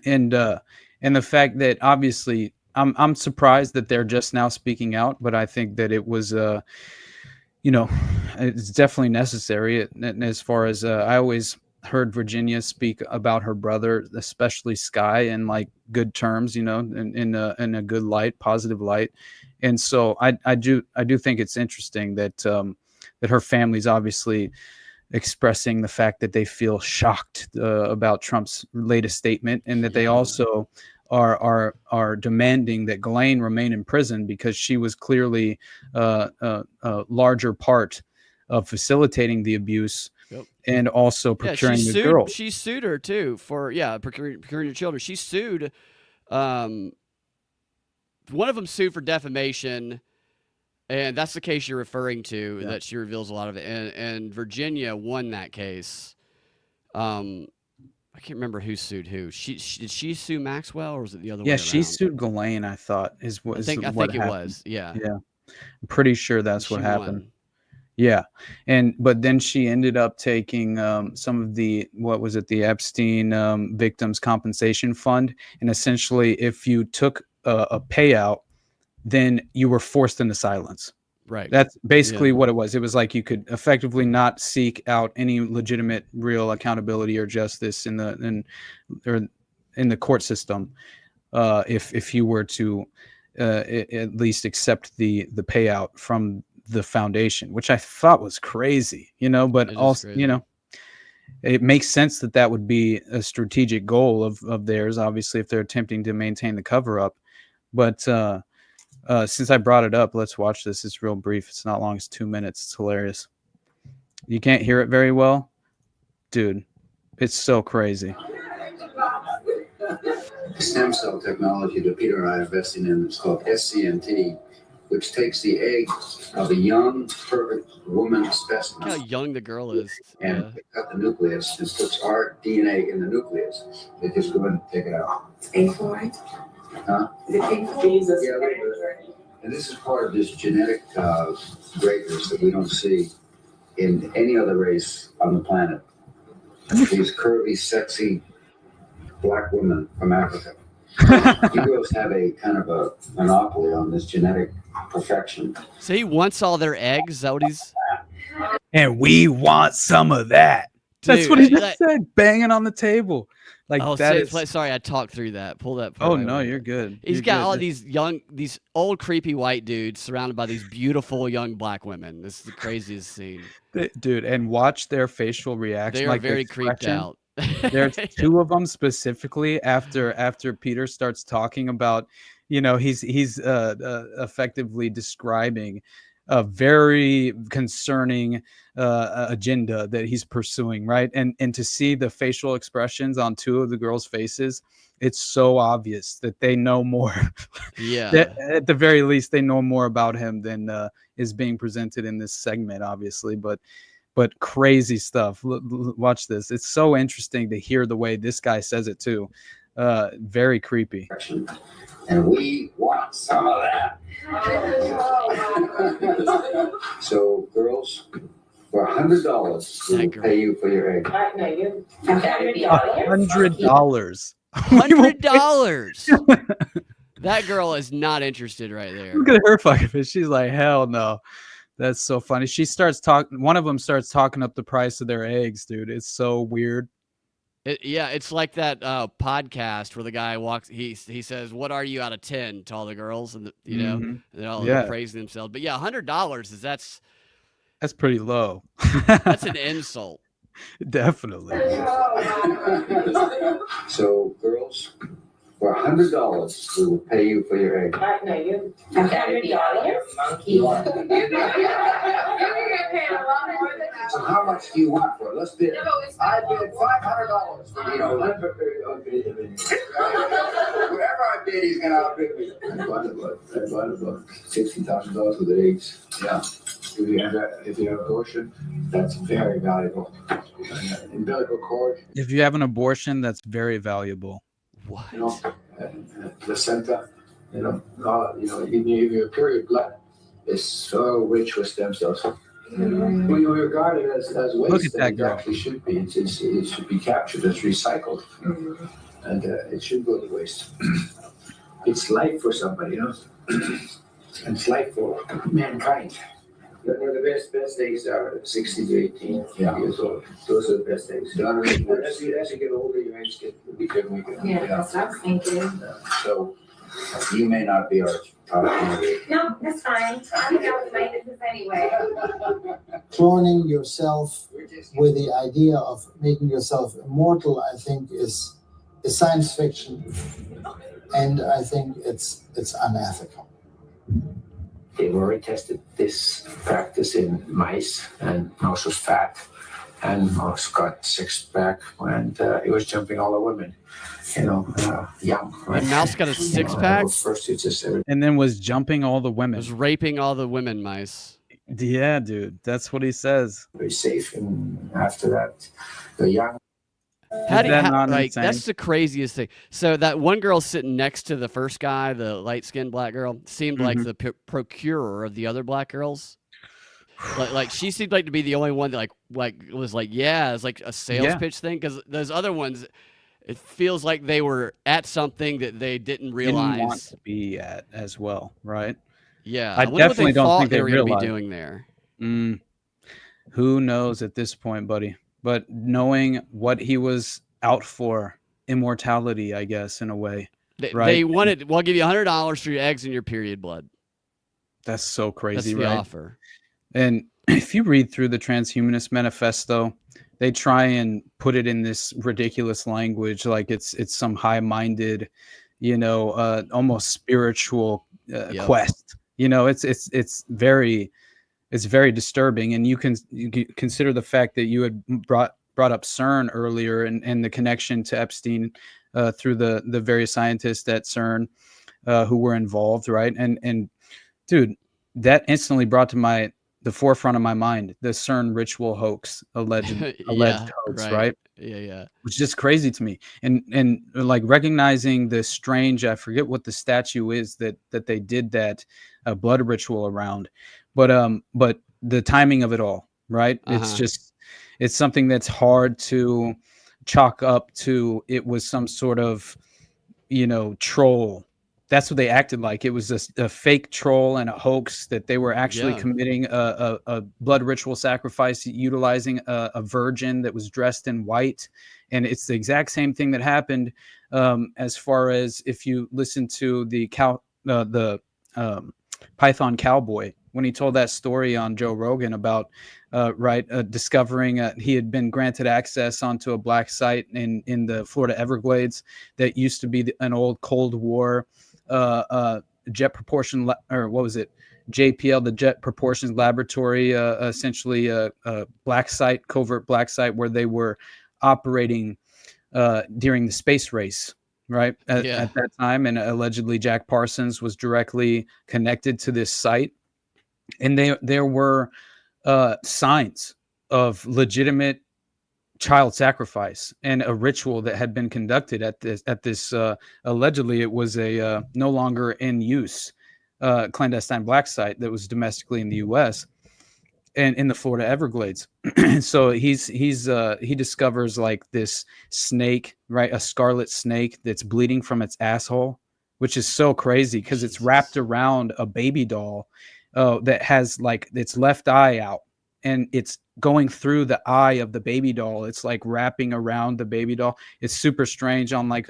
And the fact that obviously I'm surprised that they're just now speaking out, but I think that it was it's definitely necessary. And as far as I always heard Virginia speak about her brother, especially Sky, in like good terms, in a good light, positive light. And so I do think it's interesting that that her family's obviously expressing the fact that they feel shocked about Trump's latest statement, and that they also are demanding that Ghislaine remain in prison because she was clearly a larger part of facilitating the abuse. Yep. And also procuring the girl. She sued her too for procuring the children. She sued. One of them sued for defamation, and that's the case you're referring to. That she reveals a lot of it. And Virginia won that case. I can't remember who sued who. Did she sue Maxwell, or was it the other way around? Yeah, she sued Ghislaine, I thought I think it was. Yeah. I'm pretty sure that's what happened. Won. Yeah. But then she ended up taking some of the Epstein victims compensation fund. And essentially, if you took a payout, then you were forced into silence. Right. That's basically what it was. It was like you could effectively not seek out any legitimate, real accountability or justice in the court system if you were to at least accept the payout from the foundation, which I thought was crazy, but also, it makes sense that that would be a strategic goal of theirs, obviously, if they're attempting to maintain the cover up. But since I brought it up, let's watch this. It's real brief. It's not long. It's 2 minutes. It's hilarious. You can't hear it very well? Dude, it's so crazy. Stem cell technology that Peter and I are investing in is called SCNT, which takes the egg of a young, perfect woman specimen. Look how young the girl is. And cut the nucleus and puts our DNA in the nucleus. They just go and take it out. Painful, right? Huh? Is it painful? Jesus. Yeah, a little bit. And this is part of this genetic greatness that we don't see in any other race on the planet. These curvy, sexy black women from Africa. You girls have a kind of a monopoly on this genetic perfection. So he wants all their eggs? Is that what he's... And we want some of that. Dude, that's what he just said, banging on the table. Like Sorry, I talked through that. Pull that. Oh no, you're good. He's got all these old creepy white dudes surrounded by these beautiful young black women. This is the craziest scene, dude. And watch their facial reaction. They are very creeped out. There's two of them specifically after Peter starts talking about, he's effectively describing a very concerning agenda that he's pursuing, right? And to see the facial expressions on two of the girls' faces, it's so obvious that they know more. Yeah. At the very least, they know more about him than is being presented in this segment, obviously. But crazy stuff. Watch this. It's so interesting to hear the way this guy says it too. Very creepy. And we want some of that. So, girls, for $100, we will pay you for your egg. $100. $100. That girl is not interested right there. Look at her fucking face. She's like, hell no. That's so funny. She starts talking. One of them starts talking up the price of their eggs, dude. It's so weird. It's like that podcast where the guy walks. He says, "What are you out of 10?" to all the girls, and and they're all praising themselves. But yeah, $100 that's pretty low. That's an insult. Definitely. So, girls, for $100, we will pay you for your egg. $100? Monkey. So how much do you want for it? Let's bid. I bid $500. Wherever I bid, he's gonna outbid me. $60,000 with eggs. Yeah. If you have abortion, that's very valuable. Umbilical cord. If you have an abortion, that's very valuable. What? Placenta. Even your period blood is so rich with stem cells. When you regard it as waste, look at that girl. It actually should be. It should be captured as recycled, and it should go to waste. It's life for somebody, and it's life for mankind. The best eggs are 16 to 18 years old. Those are the best eggs. As you get older, your eggs get weaker and weaker. Yeah, that's what I was thinking. So you may not be our candidate. No, that's fine. I think I was my business anyway. Cloning yourself with the idea of making yourself immortal, I think, is science fiction, and I think it's unethical. They've already tested this practice in mice, and mouse was fat, and mouse got six-pack, and it was jumping all the women, young. Right? And mouse got a six-pack? First, it's just and then was jumping all the women. Was raping all the women mice. Yeah, dude. That's what he says. Very safe, and after that, the young. That's the craziest thing. So that one girl sitting next to the first guy, the light-skinned black girl, seemed like the procurer of the other black girls. Like she seemed like to be the only one that was like, yeah, it's like a sales pitch thing. Because those other ones, it feels like they were at something that they didn't realize. Didn't want to be at as well, right? Yeah, I definitely don't think they were going to be doing there. Who knows at this point, buddy? But knowing what he was out for, immortality, I guess, in a way. They wanted, well, I'll give you $100 for your eggs and your period blood. That's so crazy, That's the right? offer. And if you read through the Transhumanist Manifesto, they try and put it in this ridiculous language, like it's some high-minded, almost spiritual quest. It's very disturbing. And you can consider the fact that you had brought up CERN earlier and the connection to Epstein through the various scientists at CERN who were involved, right? And dude, that instantly brought to the forefront of my mind the CERN ritual hoax, alleged hoax, right? Yeah. Which is just crazy to me. And like recognizing the strange, I forget what the statue is that they did that blood ritual around, but the timing of it all, right? It's something that's hard to chalk up to. It was some sort of, troll. That's what they acted like. It was a fake troll and a hoax, that they were actually committing a blood ritual sacrifice utilizing a virgin that was dressed in white. And it's the exact same thing that happened as far as if you listen to the Python Cowboy, when he told that story on Joe Rogan about discovering he had been granted access onto a black site in the Florida Everglades that used to be an old Cold War jet proportion, or what was it? JPL, the Jet Proportions Laboratory, essentially a black site, covert black site where they were operating during the space race, right? At that time. And allegedly Jack Parsons was directly connected to this site. And there were signs of legitimate child sacrifice and a ritual that had been conducted at this allegedly it was a no longer in use clandestine black site that was domestically in the US and in the Florida Everglades. So he discovers like this snake, right? A scarlet snake that's bleeding from its asshole, which is so crazy because it's wrapped around a baby doll that has like its left eye out, and it's going through the eye of the baby doll. It's like wrapping around the baby doll. It's super strange on like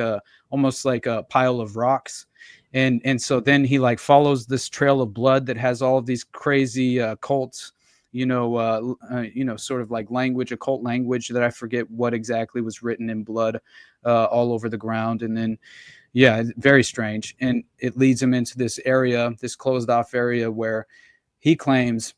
almost like a pile of rocks. And so then he like follows this trail of blood that has all of these crazy cults, sort of like language, occult language that I forget what exactly was written in blood all over the ground. And then, very strange. And it leads him into this area, this closed off area where he claims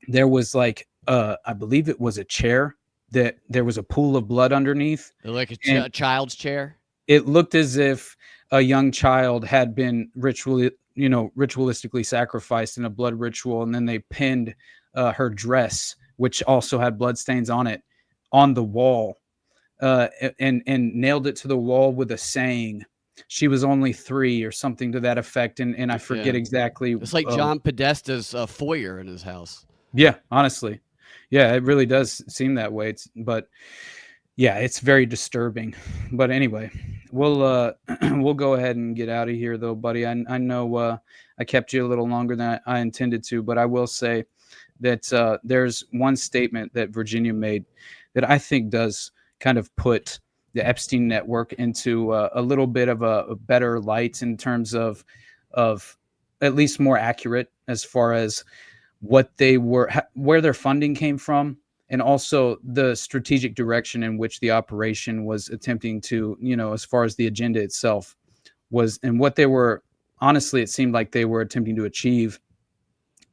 there was like, I believe it was a chair that there was a pool of blood underneath. Like a child's chair? It looked as if a young child had been ritualistically sacrificed in a blood ritual. And then they pinned her dress, which also had bloodstains on it, on the wall and nailed it to the wall with a saying, "She was only 3" or something to that effect. And I forget exactly. It's like John Podesta's foyer in his house. Yeah, honestly. Yeah, it really does seem that way. But it's very disturbing. But anyway, we'll go ahead and get out of here though, buddy. I know I kept you a little longer than I intended to, but I will say that there's one statement that Virginia made that I think does kind of put the Epstein network into a little bit of a better light in terms of at least more accurate as far as what they were, where their funding came from, and also the strategic direction in which the operation was attempting to, as far as the agenda itself was, and what they were, honestly, it seemed like they were attempting to achieve.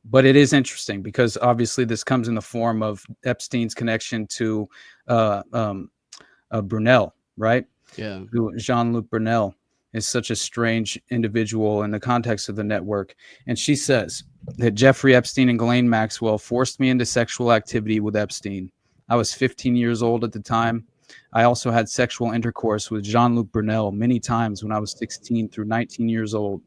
But it is interesting because obviously this comes in the form of Epstein's connection to Brunel, right? Yeah. Jean-Luc Brunel is such a strange individual in the context of the network. And she says that Jeffrey Epstein and Ghislaine Maxwell forced me into sexual activity with Epstein. I was 15 years old at the time. I also had sexual intercourse with Jean-Luc Brunel many times when I was 16 through 19 years old.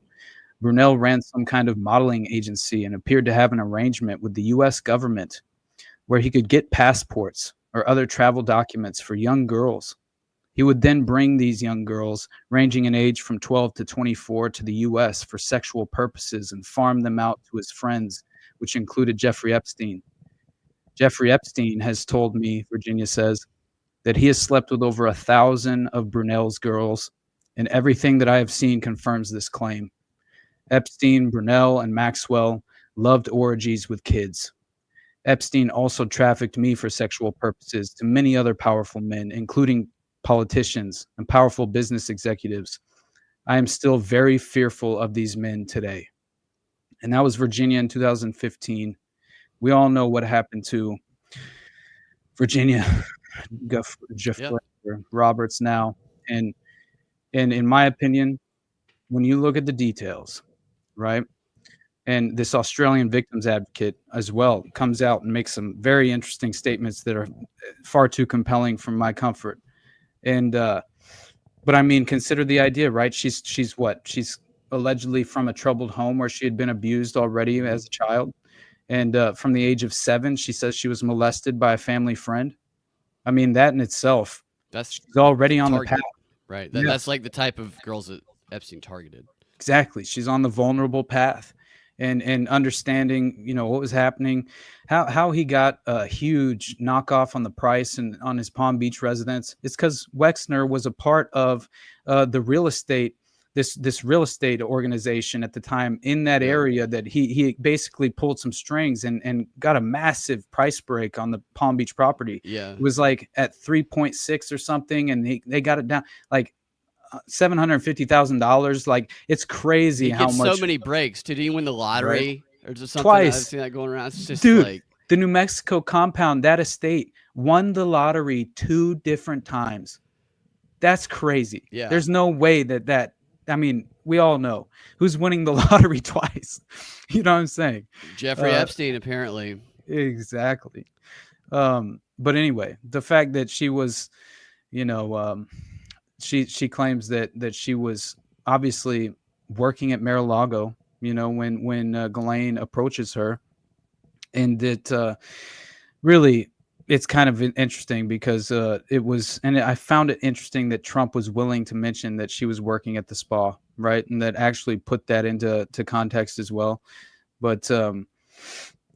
Brunel ran some kind of modeling agency and appeared to have an arrangement with the U.S. government where he could get passports or other travel documents for young girls. He would then bring these young girls, ranging in age from 12 to 24, to the U.S. for sexual purposes and farm them out to his friends, which included Jeffrey Epstein. Jeffrey Epstein has told me, Virginia says, that he has slept with over 1,000 of Brunel's girls, and everything that I have seen confirms this claim. Epstein, Brunel, and Maxwell loved orgies with kids. Epstein also trafficked me for sexual purposes to many other powerful men, including politicians and powerful business executives. I am still very fearful of these men today." And that was Virginia in 2015. We all know what happened to Virginia Jeffrey Roberts now. And in my opinion, when you look at the details, right? And this Australian victims advocate as well comes out and makes some very interesting statements that are far too compelling for my comfort. And but I mean, consider the idea, right? She's what? She's allegedly from a troubled home where she had been abused already as a child. And from the age of 7, she says she was molested by a family friend. I mean, that in itself, she's already on the path. Right. Yeah. That's like the type of girls that Epstein targeted. Exactly. She's on the vulnerable path. And understanding, you know, what was happening, how he got a huge knockoff on the price and on his Palm Beach residence. It's because Wexner was a part of the real estate, this real estate organization at the time in that area that he basically pulled some strings and got a massive price break on the Palm Beach property. Yeah. It was like at 3.6 or something, and they got it down like $750,000. Like, it's crazy how much. So many breaks. Did he win the lottery or just something? Twice. I've seen that going around. It's just Dude, like the New Mexico compound, that estate won the lottery 2 different times. That's crazy. Yeah. There's no way that I mean, we all know who's winning the lottery twice. You know what I'm saying? Jeffrey Epstein, apparently. Exactly. But anyway, the fact that she was, you know, she claims that she was obviously working at Mar-a-Lago, you know, when Ghislaine approaches her, and that really it's kind of interesting because it was, and I found it interesting that Trump was willing to mention that she was working at the spa, right, and that actually put that into context as well. But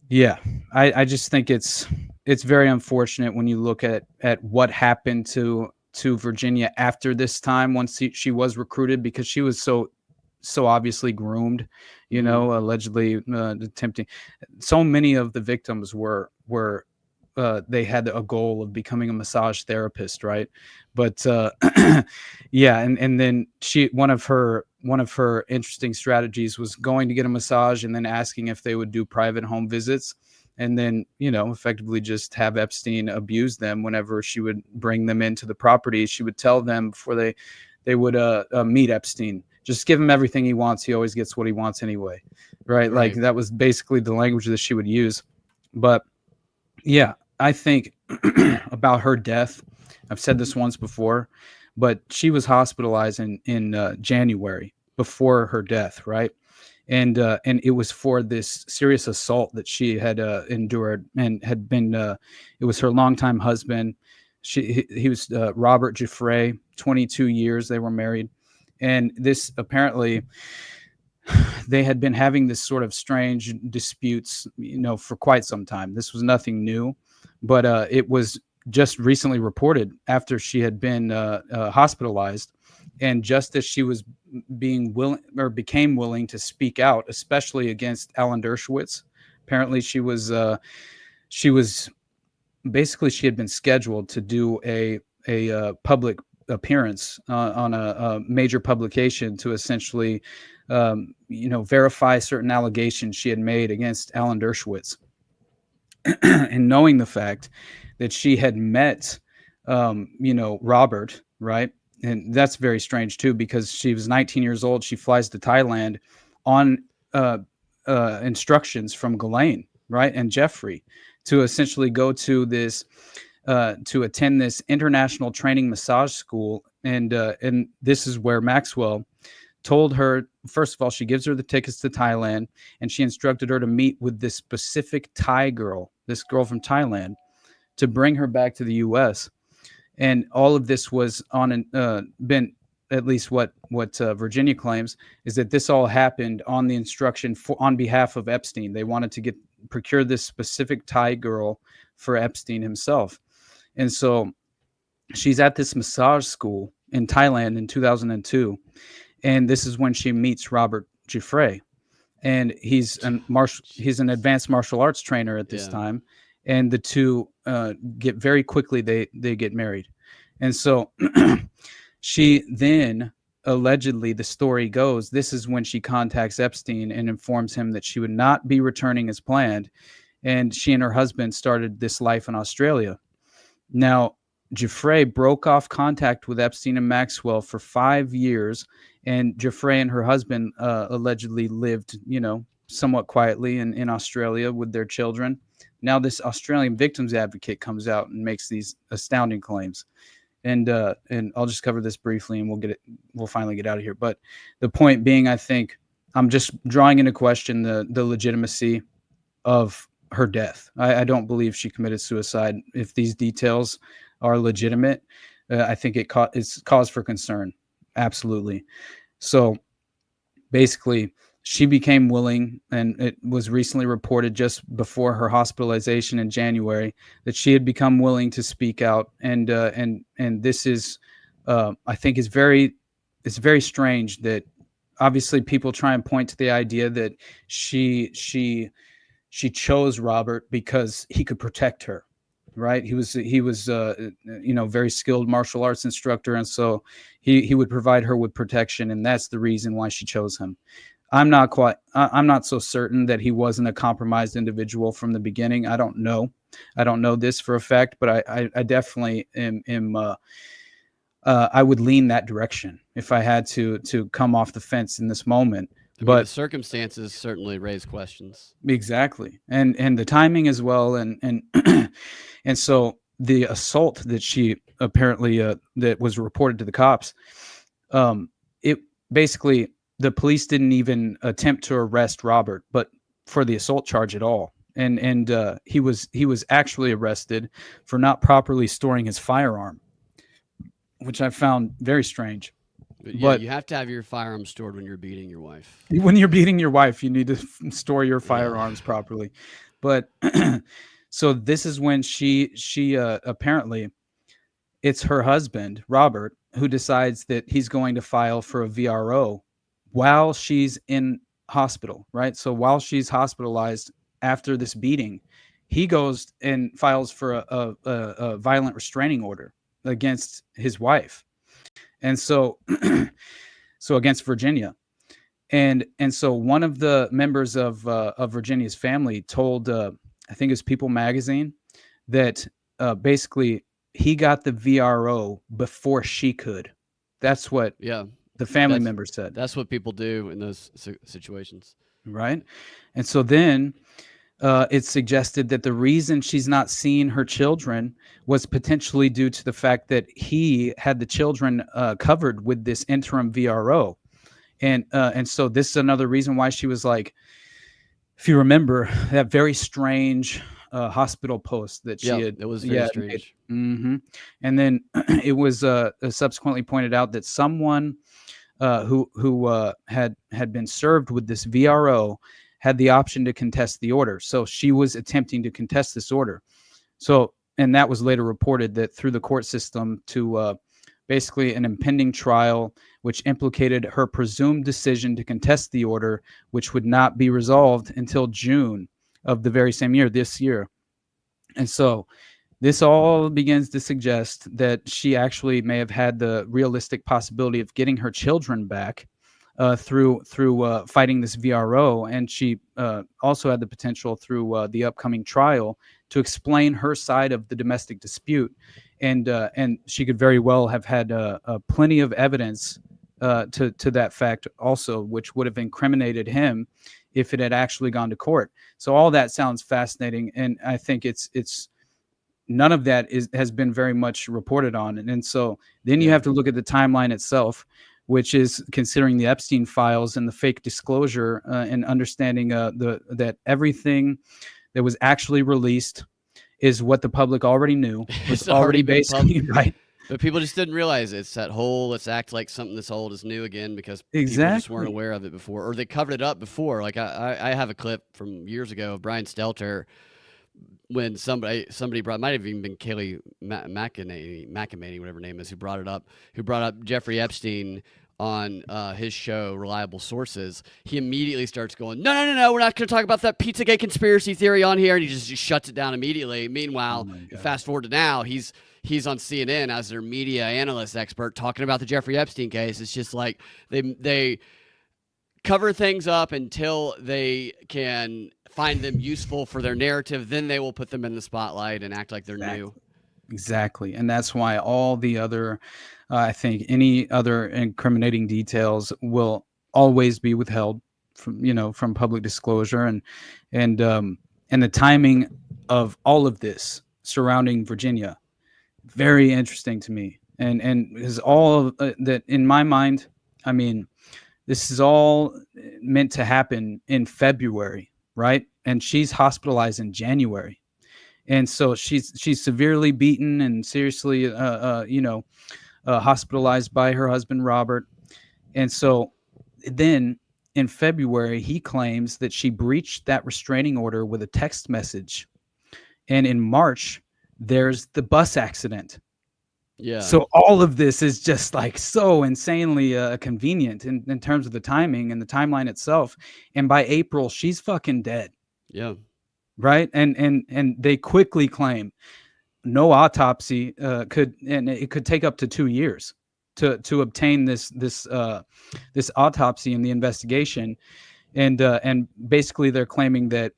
yeah, I just think it's very unfortunate when you look at what happened to Virginia after this time, once she was recruited, because she was so obviously groomed, you know, allegedly attempting. So many of the victims were they had a goal of becoming a massage therapist, right? But yeah, and then one of her interesting strategies was going to get a massage and then asking if they would do private home visits. And then, you know, effectively just have Epstein abuse them whenever she would bring them into the property. She would tell them before they would meet Epstein, just give him everything he wants. He always gets what he wants anyway, right? Like, that was basically the language that she would use. But yeah, I think about her death, I've said this once before, but she was hospitalized in January before her death, right? And it was for this serious assault that she had endured, and had been. It was her longtime husband. He was Robert Jafrey. 22 years they were married, and this apparently they had been having this sort of strange disputes, you know, for quite some time. This was nothing new, but it was just recently reported after she had been hospitalized. And just as she was became willing to speak out, especially against Alan Dershowitz, apparently she was basically, she had been scheduled to do a public appearance on a major publication to essentially, you know, verify certain allegations she had made against Alan Dershowitz. And knowing the fact that she had met, you know, Robert, right? And that's very strange too, because she was 19 years old. She flies to Thailand on instructions from Ghislaine, right, and Jeffrey, to essentially go to this, to attend this international training massage school. And this is where Maxwell told her, first of all, she gives her the tickets to Thailand, and she instructed her to meet with this specific Thai girl, this girl from Thailand, to bring her back to the U.S. And all of this was been, at least what Virginia claims, is that this all happened on the instruction on behalf of Epstein. They wanted to procure this specific Thai girl for Epstein himself. And so she's at this massage school in Thailand in 2002. And this is when she meets Robert Jeffrey. and he's an advanced martial arts trainer at this time, and the two get very quickly they get married, and so she then allegedly, the story goes, this is when she contacts Epstein and informs him that she would not be returning as planned, and she and her husband started this life in Australia. Now, Jafrey broke off contact with Epstein and Maxwell for 5 years, and Jafrey and her husband allegedly lived, somewhat quietly in Australia with their children. Now this Australian victims advocate comes out and makes these astounding claims. And I'll just cover this briefly and we'll finally get out of here. But the point being, I think I'm just drawing into question the legitimacy of her death. I don't believe she committed suicide. If these details are legitimate, I think it's cause for concern. Absolutely. So basically, she became willing, and it was recently reported just before her hospitalization in January that she had become willing to speak out. And this is, I think, it's very strange that obviously people try and point to the idea that she chose Robert because he could protect her. Right. He was very skilled martial arts instructor. And so he would provide her with protection. And that's the reason why she chose him. I'm not so certain that he wasn't a compromised individual from the beginning. I don't know this for a fact, but I definitely am I would lean that direction if I had to come off the fence in this moment. But the circumstances certainly raise questions. Exactly. And the timing as well. And and so the assault that she apparently that was reported to the cops, it basically, the police didn't even attempt to arrest Robert, but for the assault charge at all. And he was actually arrested for not properly storing his firearm, which I found very strange. But you have to have your firearm stored when you're beating your wife. When you're beating your wife, you need to store your firearms properly. But so this is when she apparently, it's her husband, Robert, who decides that he's going to file for a VRO while she's in hospital, right? So while she's hospitalized after this beating, he goes and files for a violent restraining order against his wife. And so against Virginia. And so one of the members of Virginia's family told, I think it was People magazine, that basically he got the VRO before she could. That's what the family member said. That's what people do in those situations. Right. And so then it's suggested that the reason she's not seeing her children was potentially due to the fact that he had the children covered with this interim VRO. And so this is another reason why she was like, if you remember that very strange hospital post that she had. It was very strange. And then it was subsequently pointed out that someone who had been served with this VRO had the option to contest the order. So she was attempting to contest this order. So, and that was later reported that through the court system to basically an impending trial, which implicated her presumed decision to contest the order, which would not be resolved until June of the very same year, this year. And so this all begins to suggest that she actually may have had the realistic possibility of getting her children back through fighting this VRO, and she also had the potential through the upcoming trial to explain her side of the domestic dispute, and she could very well have had plenty of evidence to that fact also, which would have incriminated him if it had actually gone to court. So all that sounds fascinating, and I think it's none of that has been very much reported on, and so then you have to look at the timeline itself, which is considering the Epstein files and the fake disclosure and understanding that everything that was actually released is what the public already knew. It's already basically right. But people just didn't realize it's that whole let's act like something that's old is new again because people just weren't aware of it before, or they covered it up before. Like I have a clip from years ago of Brian Stelter when somebody brought, might have even been Kayleigh McEnany, whatever her name is, who brought up Jeffrey Epstein on his show, Reliable Sources, he immediately starts going, no, we're not going to talk about that Pizzagate conspiracy theory on here, and he just shuts it down immediately. Meanwhile, fast forward to now, he's on CNN as their media analyst expert talking about the Jeffrey Epstein case. It's just like they cover things up until they can find them useful for their narrative. Then they will put them in the spotlight and act like they're new. Exactly. And that's why all the other, I think any other incriminating details will always be withheld from public disclosure, and the timing of all of this surrounding Virginia, very interesting to me. And is all of that in my mind. I mean, this is all meant to happen in February, right? And she's hospitalized in January. And so she's severely beaten and seriously, hospitalized by her husband, Robert. And so then in February, he claims that she breached that restraining order with a text message. And in March, there's the bus accident. Yeah. So all of this is just like so insanely convenient in terms of the timing and the timeline itself. And by April, she's fucking dead. Yeah. Right. And they quickly claim no autopsy it could take up to 2 years to obtain this autopsy in the investigation. And basically they're claiming that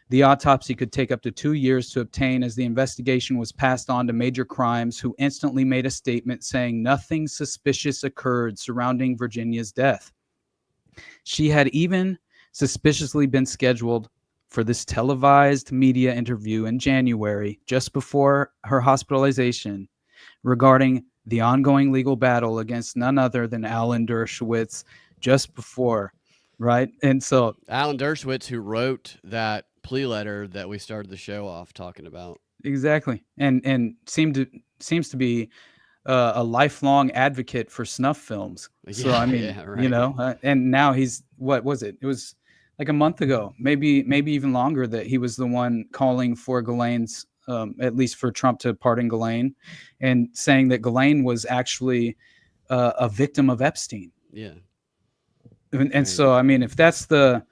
the autopsy could take up to 2 years to obtain, as the investigation was passed on to Major Crimes, who instantly made a statement saying nothing suspicious occurred surrounding Virginia's death. She had even suspiciously been scheduled for this televised media interview in January, just before her hospitalization, regarding the ongoing legal battle against none other than Alan Dershowitz just before, right? And so Alan Dershowitz, who wrote that plea letter that we started the show off talking about. Exactly. And seems to be a lifelong advocate for snuff films. So, I mean, right. And now he's, what was it? It was like a month ago, maybe even longer, that he was the one calling for Ghislaine's, at least for Trump to pardon Ghislaine, and saying that Ghislaine was actually a victim of Epstein. Yeah. And so, I mean, if that's the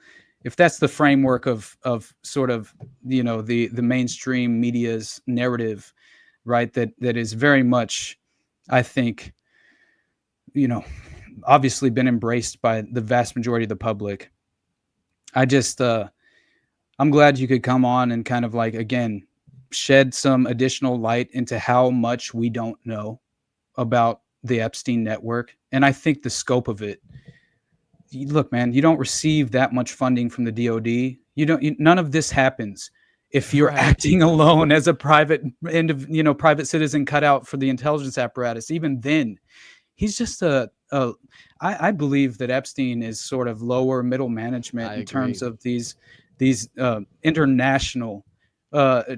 framework of sort of, the mainstream media's narrative, right, that is very much, I think, obviously been embraced by the vast majority of the public. I just, I'm glad you could come on and kind of like, again, shed some additional light into how much we don't know about the Epstein network. And I think the scope of it, look, man, you don't receive that much funding from the DOD. None of this happens if you're acting alone as a private citizen cut out for the intelligence apparatus. Even then, he's just I believe that Epstein is sort of lower middle management in terms of these international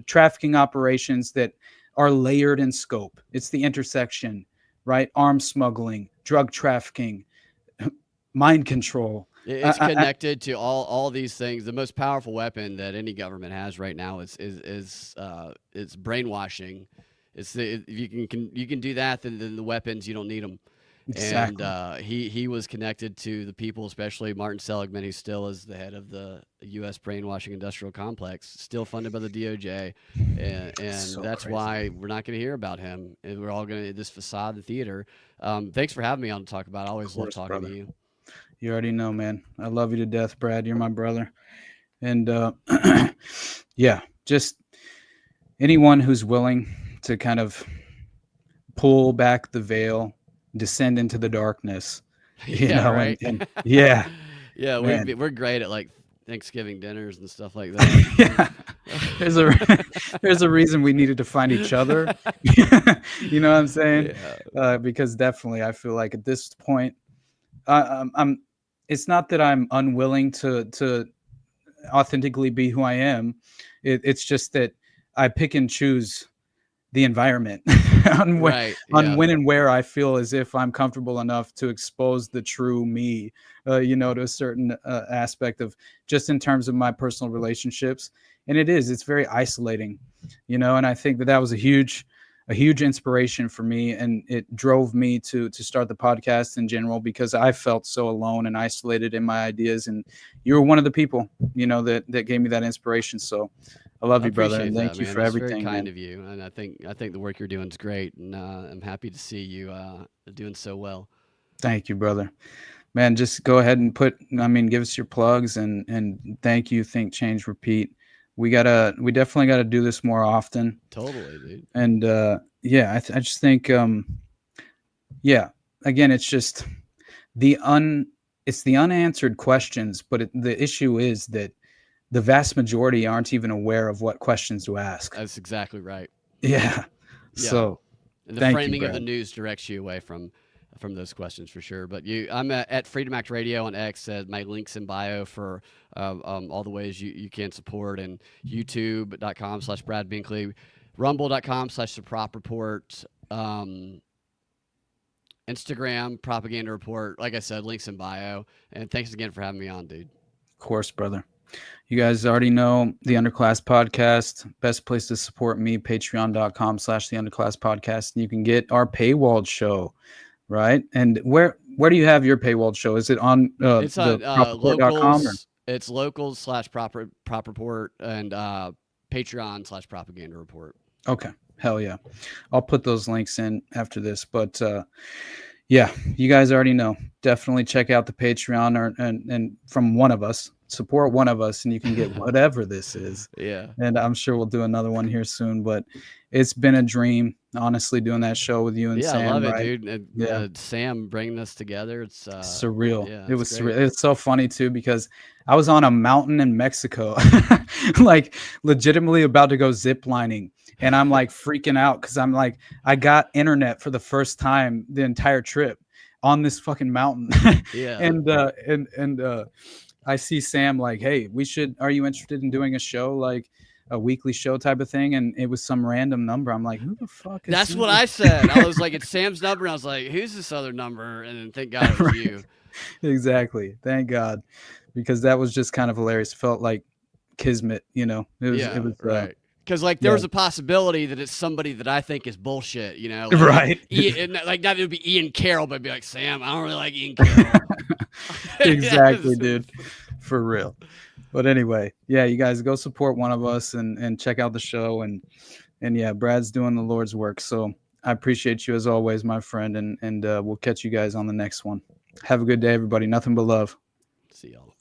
trafficking operations that are layered in scope. It's the intersection, right? Arms smuggling, drug trafficking, mind control. It's connected to all these things. The most powerful weapon that any government has right now is brainwashing. If you can do that, then the weapons, you don't need them. Exactly. And he was connected to the people, especially Martin Seligman, who still is the head of the U.S. brainwashing industrial complex, still funded by the DOJ, and so that's crazy. Why we're not going to hear about him. And we're all going to this facade and theater. Thanks for having me on to talk about it. I always love talking to you. You already know, man. I love you to death, Brad. You're my brother. And yeah, just anyone who's willing to kind of pull back the veil, descend into the darkness, right. and yeah, yeah, we're great at like Thanksgiving dinners and stuff like that. Yeah, there's a reason we needed to find each other. You know what I'm saying? Yeah. Because definitely, I feel like at this point, I'm. It's not that I'm unwilling to authentically be who I am. It's just that I pick and choose the environment on when and where I feel as if I'm comfortable enough to expose the true me, to a certain aspect of just in terms of my personal relationships. And it's very isolating, and I think that was a huge a huge inspiration for me, and it drove me to start the podcast in general, because I felt so alone and isolated in my ideas, and you were one of the people, you know, that gave me that inspiration. So I love you, brother, and thank you for everything. Very kind man. of you, and I think the work you're doing is great, and I'm happy to see you doing so well. Thank you, brother. Man, just go ahead and give us your plugs, and thank you. Think, change, repeat. We definitely gotta do this more often. Totally, dude. And I just think, again, it's just it's the unanswered questions, but the issue is that the vast majority aren't even aware of what questions to ask. That's exactly right. Yeah. So and the framing of the news directs you away from those questions for sure. But I'm at Freedom Act Radio on X. My link's in bio for all the ways you can support, and youtube.com/Brad Binkley, rumble.com/The Prop Report, Instagram Propaganda Report. Like I said, links in bio. And thanks again for having me on, dude. Of course, brother. You guys already know the Underclass Podcast. Best place to support me, patreon.com/The Underclass Podcast. And you can get our paywalled show, right? And where do you have your paywalled show? Is it on it's on locals? It's locals/prop report and Patreon/propaganda report. Okay. Hell yeah. I'll put those links in after this. But yeah, you guys already know. Definitely check out the Patreon and from one of us. Support one of us, and you can get whatever this is. Yeah. And I'm sure we'll do another one here soon. But it's been a dream, honestly, doing that show with you and Sam. I love right? it, dude. And, Sam bringing us together. It's surreal. Yeah, it was great. surreal. It's so funny too, because I was on a mountain in Mexico, like legitimately about to go zip lining. And I'm like freaking out because I'm like, I got internet for the first time the entire trip on this fucking mountain. Yeah. And I see Sam like, hey, are you interested in doing a show, like a weekly show type of thing? And it was some random number. I'm like, who the fuck is That's this? what I said. I was like, it's Sam's number. And I was like, who's this other number? And then thank God it was you. Exactly. Thank God. Because that was just kind of hilarious. It felt like kismet, you know. It was right. Because like there was a possibility that it's somebody that I think is bullshit, you know, like, right? Like that would be Ian Carroll, but I'd be like, Sam, I don't really like Ian Carroll. Exactly, dude, for real. But anyway, yeah, you guys go support one of us and check out the show, and yeah, Brad's doing the Lord's work. So I appreciate you as always, my friend, and we'll catch you guys on the next one. Have a good day, everybody. Nothing but love. See y'all.